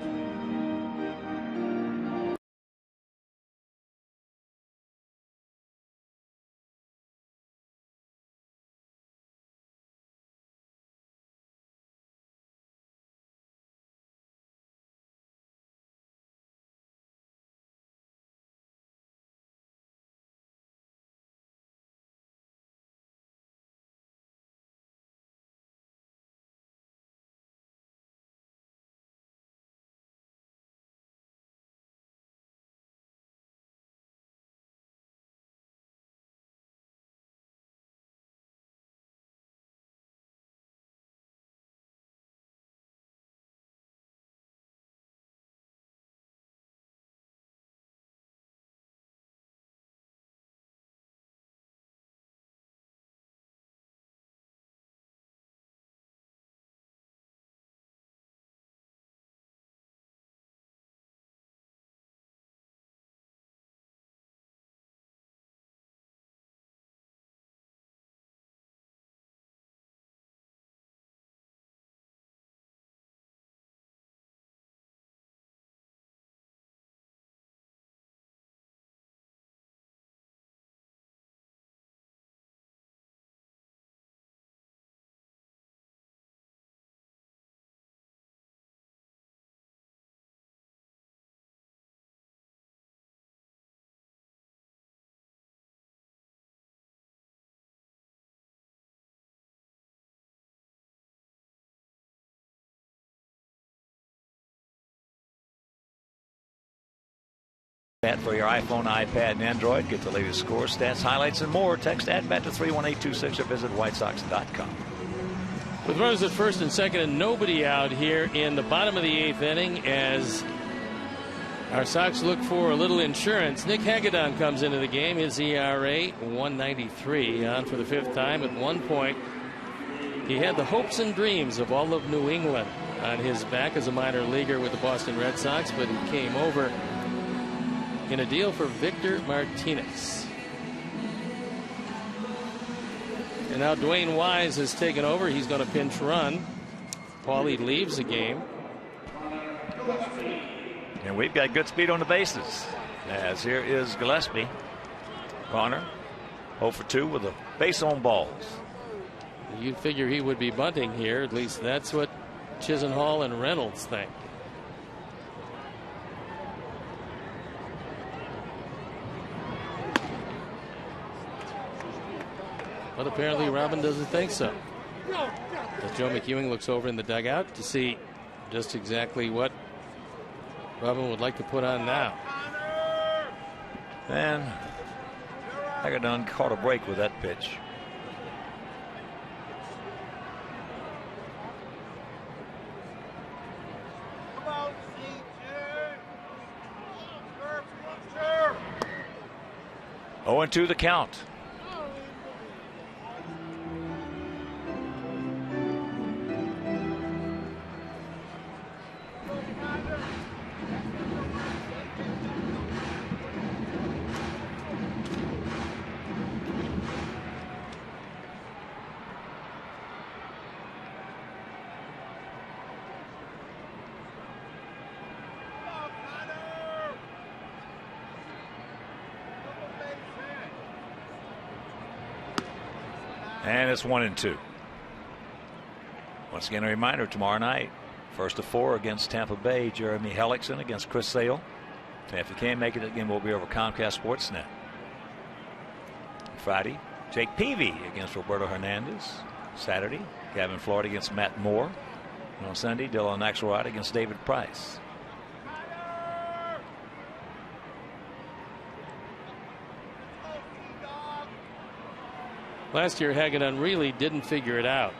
Speaker 1: For your iPhone, iPad, and Android. Get the latest scores, stats, highlights, and more. Text AtBat to 31826 or visit whitesox.com.
Speaker 2: With runners at first and second and nobody out here in the bottom of the 8th inning as our Sox look for a little insurance. Nick Hagedorn comes into the game. His ERA 193, on for the 5th time. At one point, he had the hopes and dreams of all of New England on his back as a minor leaguer with the Boston Red Sox, but he came over in a deal for Victor Martinez. And now Dwayne Wise has taken over. He's going to pinch run. Paulie leaves the game.
Speaker 1: And we've got good speed on the bases. As here is Gillespie. Connor 0 for 2 with a base on balls.
Speaker 2: You'd figure he would be bunting here. At least that's what Chisenhall and Reynolds think. But apparently Robin doesn't think so. As Joe McEwing looks over in the dugout to see just exactly what Robin would like to put on now.
Speaker 1: And Hagedorn caught a break with that pitch. Oh, and 2 the count. And it's 1 and 2. Once again, a reminder, tomorrow night, 1st of 4 against Tampa Bay, Jeremy Hellickson against Chris Sale. And if you can't make it, that game will be over Comcast Sportsnet. Friday, Jake Peavy against Roberto Hernandez. Saturday, Gavin Floyd against Matt Moore. And on Sunday, Dylan Axelrod against David Price.
Speaker 2: Last year, Hagedorn really didn't figure it out.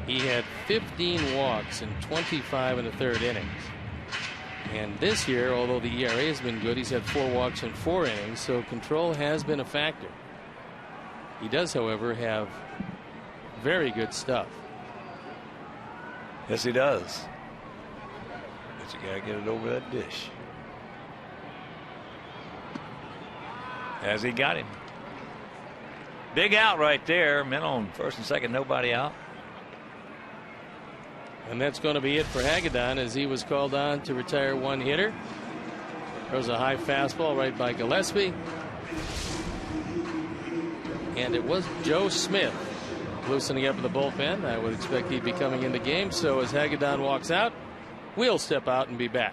Speaker 2: He had 15 walks in 25 and a third innings. And this year, although the ERA has been good, he's had 4 walks in 4 innings, so control has been a factor. He does, however, have very good stuff.
Speaker 1: Yes, he does. But you gotta get it over that dish. As he got him. Big out right there. Men on first and second, nobody out.
Speaker 2: And that's going to be it for Hagedorn as he was called on to retire one hitter. There was a high fastball right by Gillespie. And it was Joe Smith loosening up in the bullpen. I would expect he'd be coming in the game. So as Hagedorn walks out, we'll step out and be back.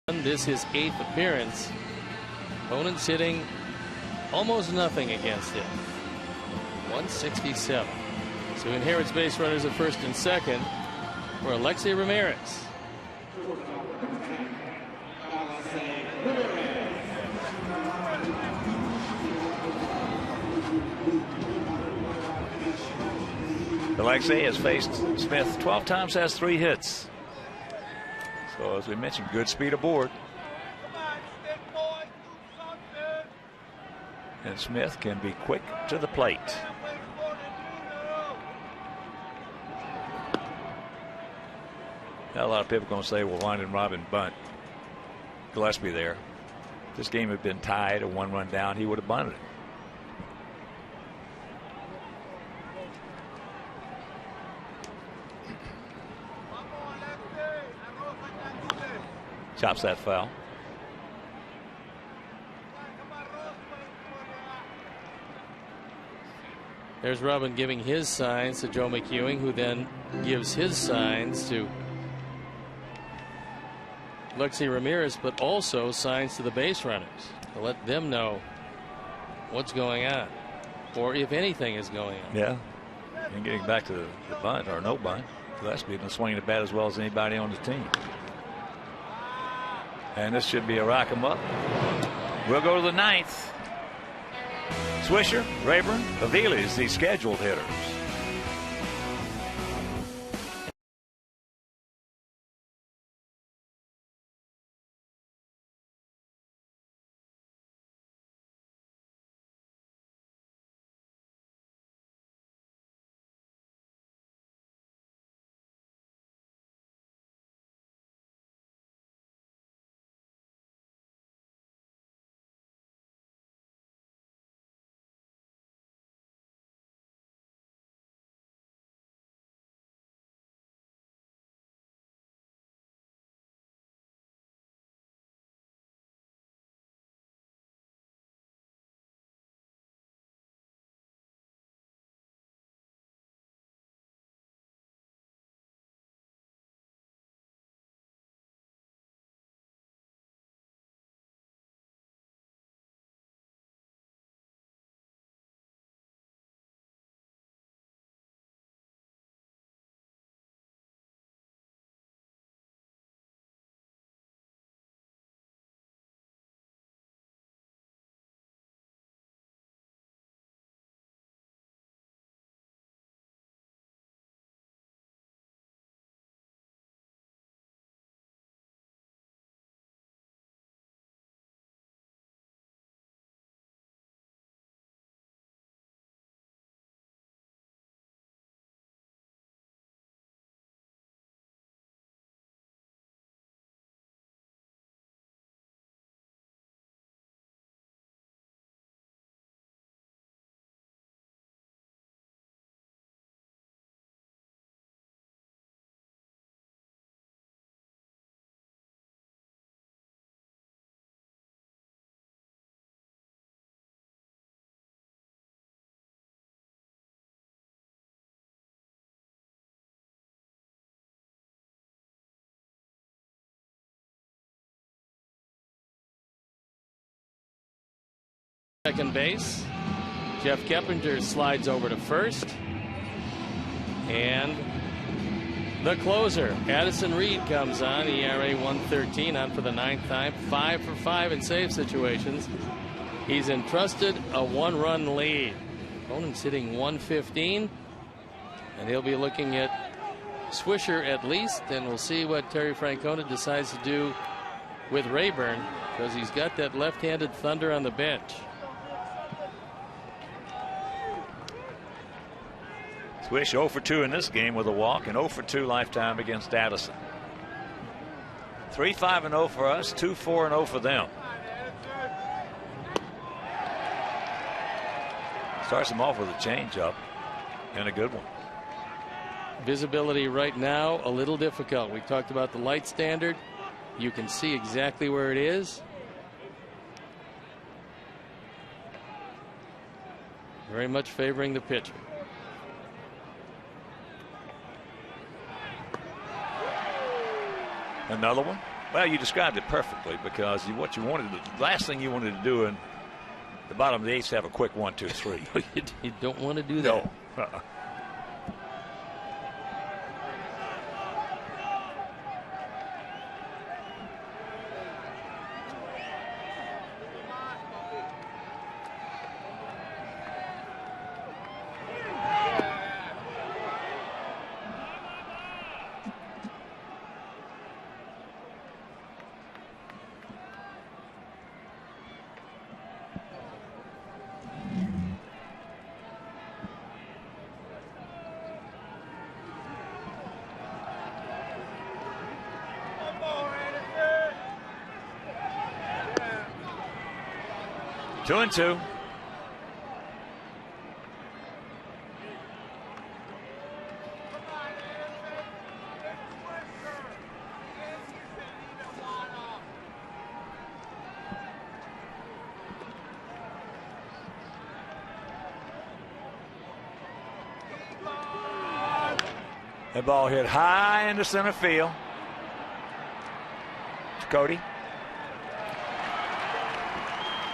Speaker 2: This is his 8th appearance. Opponents hitting almost nothing against him. 167. So inherits base runners at first and second for Alexei Ramirez.
Speaker 1: Alexei has faced Smith 12 times, has 3 hits. So as we mentioned, good speed aboard. And Smith can be quick to the plate. Now a lot of people are going to say, well, why didn't Robin bunt Gillespie there? If this game had been tied or 1 run down, he would have bunted it. Chops that foul.
Speaker 2: There's Robin giving his signs to Joe McEwing, who then gives his signs to Alexei Ramirez, but also signs to the base runners to let them know what's going on, or if anything is going on.
Speaker 1: Yeah. And getting back to the bunt or no bunt, Gillespie been swinging the bat as well as anybody on the team. And this should be a rock 'em up. We'll go to the 9th. Swisher, Rayburn, Avila is the scheduled hitters.
Speaker 2: Second base. Jeff Keppinger slides over to first. And the closer, Addison Reed, comes on. ERA 1.13, on for the 9th time. 5 for 5 in save situations. He's entrusted a 1-run lead. Opponent's hitting 115. And he'll be looking at Swisher at least. And we'll see what Terry Francona decides to do with Rayburn, because he's got that left-handed thunder on the bench.
Speaker 1: Swish 0 for 2 in this game with a walk, and 0 for 2 lifetime against Addison. 3-5-0 for us, 2-4-0 for them. Starts them off with a changeup and a good one.
Speaker 2: Visibility right now a little difficult. We talked about the light standard. You can see exactly where it is. Very much favoring the pitcher.
Speaker 1: Another one. Well, you described it perfectly, because what you wanted, the last thing you wanted to do in the bottom of the eighth is have a quick 1, 2, 3.
Speaker 2: You don't want to do that.
Speaker 1: No. Two and two. That ball hit high into center field. Cody.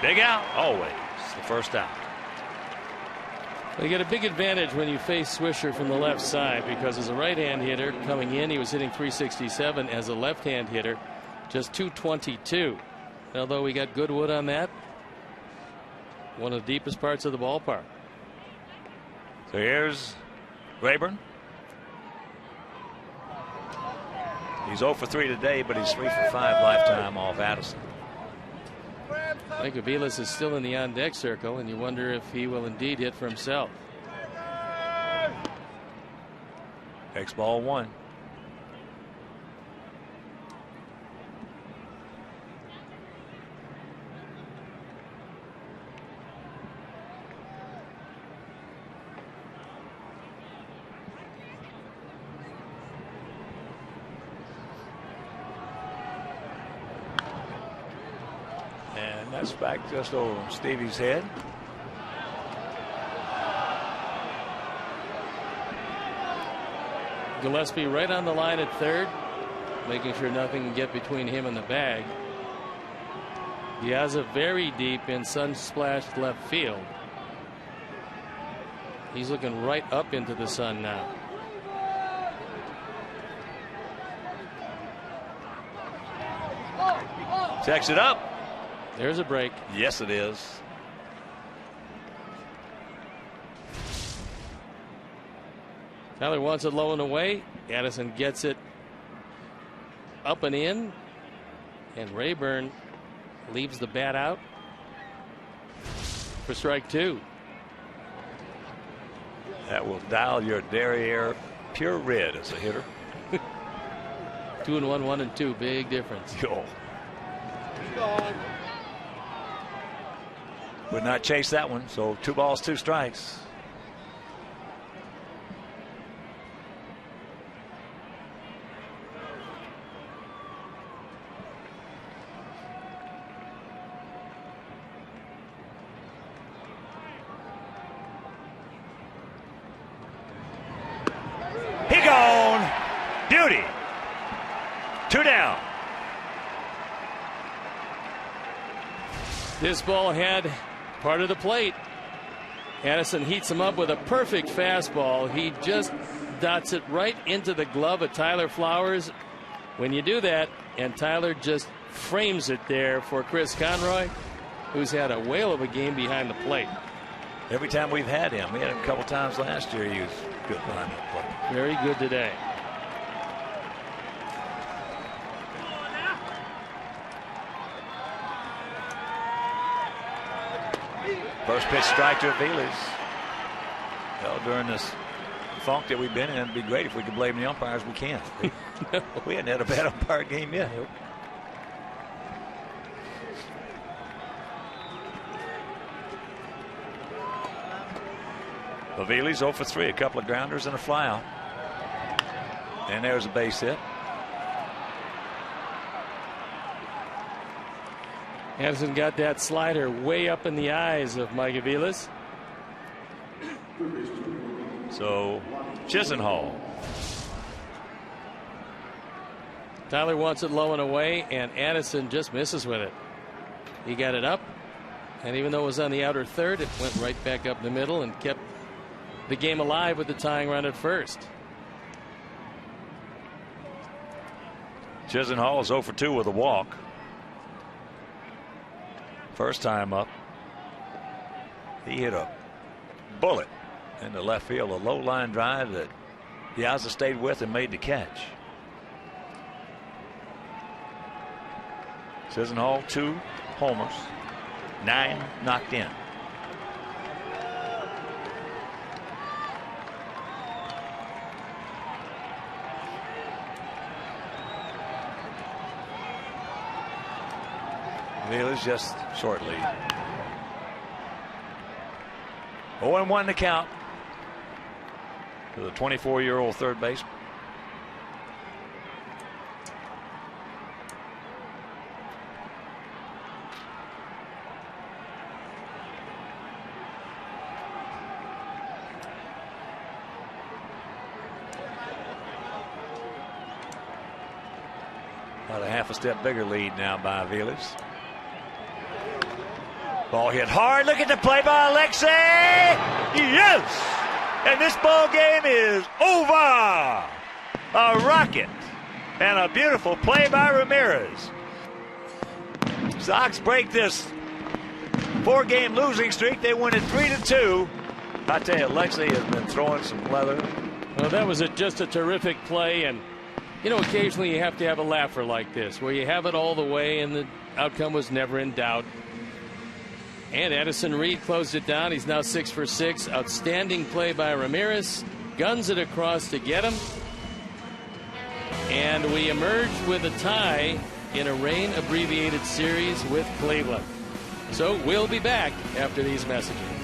Speaker 1: Big out, always the first out.
Speaker 2: Well, you get a big advantage when you face Swisher from the left side, because as a right-hand hitter coming in, he was hitting .367. As a left-hand hitter, just .222. Although we got good wood on that, one of the deepest parts of the ballpark.
Speaker 1: So here's Rayburn. He's 0 for 3 today, but he's 3 for 5 lifetime off Addison.
Speaker 2: Mike Aviles is still in the on-deck circle, and you wonder if he will indeed hit for himself.
Speaker 1: Next ball 1. That's back just over Stevie's head.
Speaker 2: Gillespie right on the line at third, making sure nothing can get between him and the bag. Piazza very deep in sun-splashed left field. He's looking right up into the sun now.
Speaker 1: Checks it up.
Speaker 2: There's a break.
Speaker 1: Yes, it is.
Speaker 2: Tyler wants it low and away. Addison gets it up and in. And Rayburn leaves the bat out for strike 2.
Speaker 1: That will dial your derriere pure red as a hitter.
Speaker 2: 2 and 1, 1 and 2. Big difference.
Speaker 1: Yo. Would not chase that one, so 2 balls, 2 strikes. He gone. Beauty. 2 down.
Speaker 2: This ball had part of the plate. Addison heats him up with a perfect fastball. He just dots it right into the glove of Tyler Flowers. When you do that, and Tyler just frames it there for Chris Conroy, who's had a whale of a game behind the plate.
Speaker 1: Every time we've had him, we had him a couple times last year. He was good behind the plate.
Speaker 2: Very good today.
Speaker 1: First pitch strike to Aviles. Well, during this funk that we've been in, it'd be great if we could blame the umpires. We can't. We hadn't had a bad umpire game yet. Aviles 0 for 3, a couple of grounders and a flyout. And there's a base hit.
Speaker 2: Addison got that slider way up in the eyes of Mike Aviles.
Speaker 1: So Chisenhall
Speaker 2: Tyler wants it low and away, and Addison just misses with it. He got it up, and even though it was on the outer third, it went right back up the middle and kept the game alive with the tying run at first.
Speaker 1: Chisenhall is 0 for 2 with a walk. First time up, he hit a bullet into left field, a low line drive that Piazza stayed with and made the catch. Chisenhall 2 homers, 9 knocked in. Village just short lead. 0-1 to count to the 24-year-old third baseman. About a half a step bigger lead now by Village. Ball hit hard. Look at the play by Alexei. Yes! And this ball game is over. A rocket and a beautiful play by Ramirez. Sox break this 4-game losing streak. They win it 3-2. I tell you, Alexei has been throwing some leather.
Speaker 2: Well, that was just a terrific play, and you know, occasionally you have to have a laugher like this, where you have it all the way and the outcome was never in doubt. And Addison Reed closed it down. He's now 6 for 6. Outstanding play by Ramirez. Guns it across to get him. And we emerge with a tie in a rain abbreviated series with Cleveland. So we'll be back after these messages.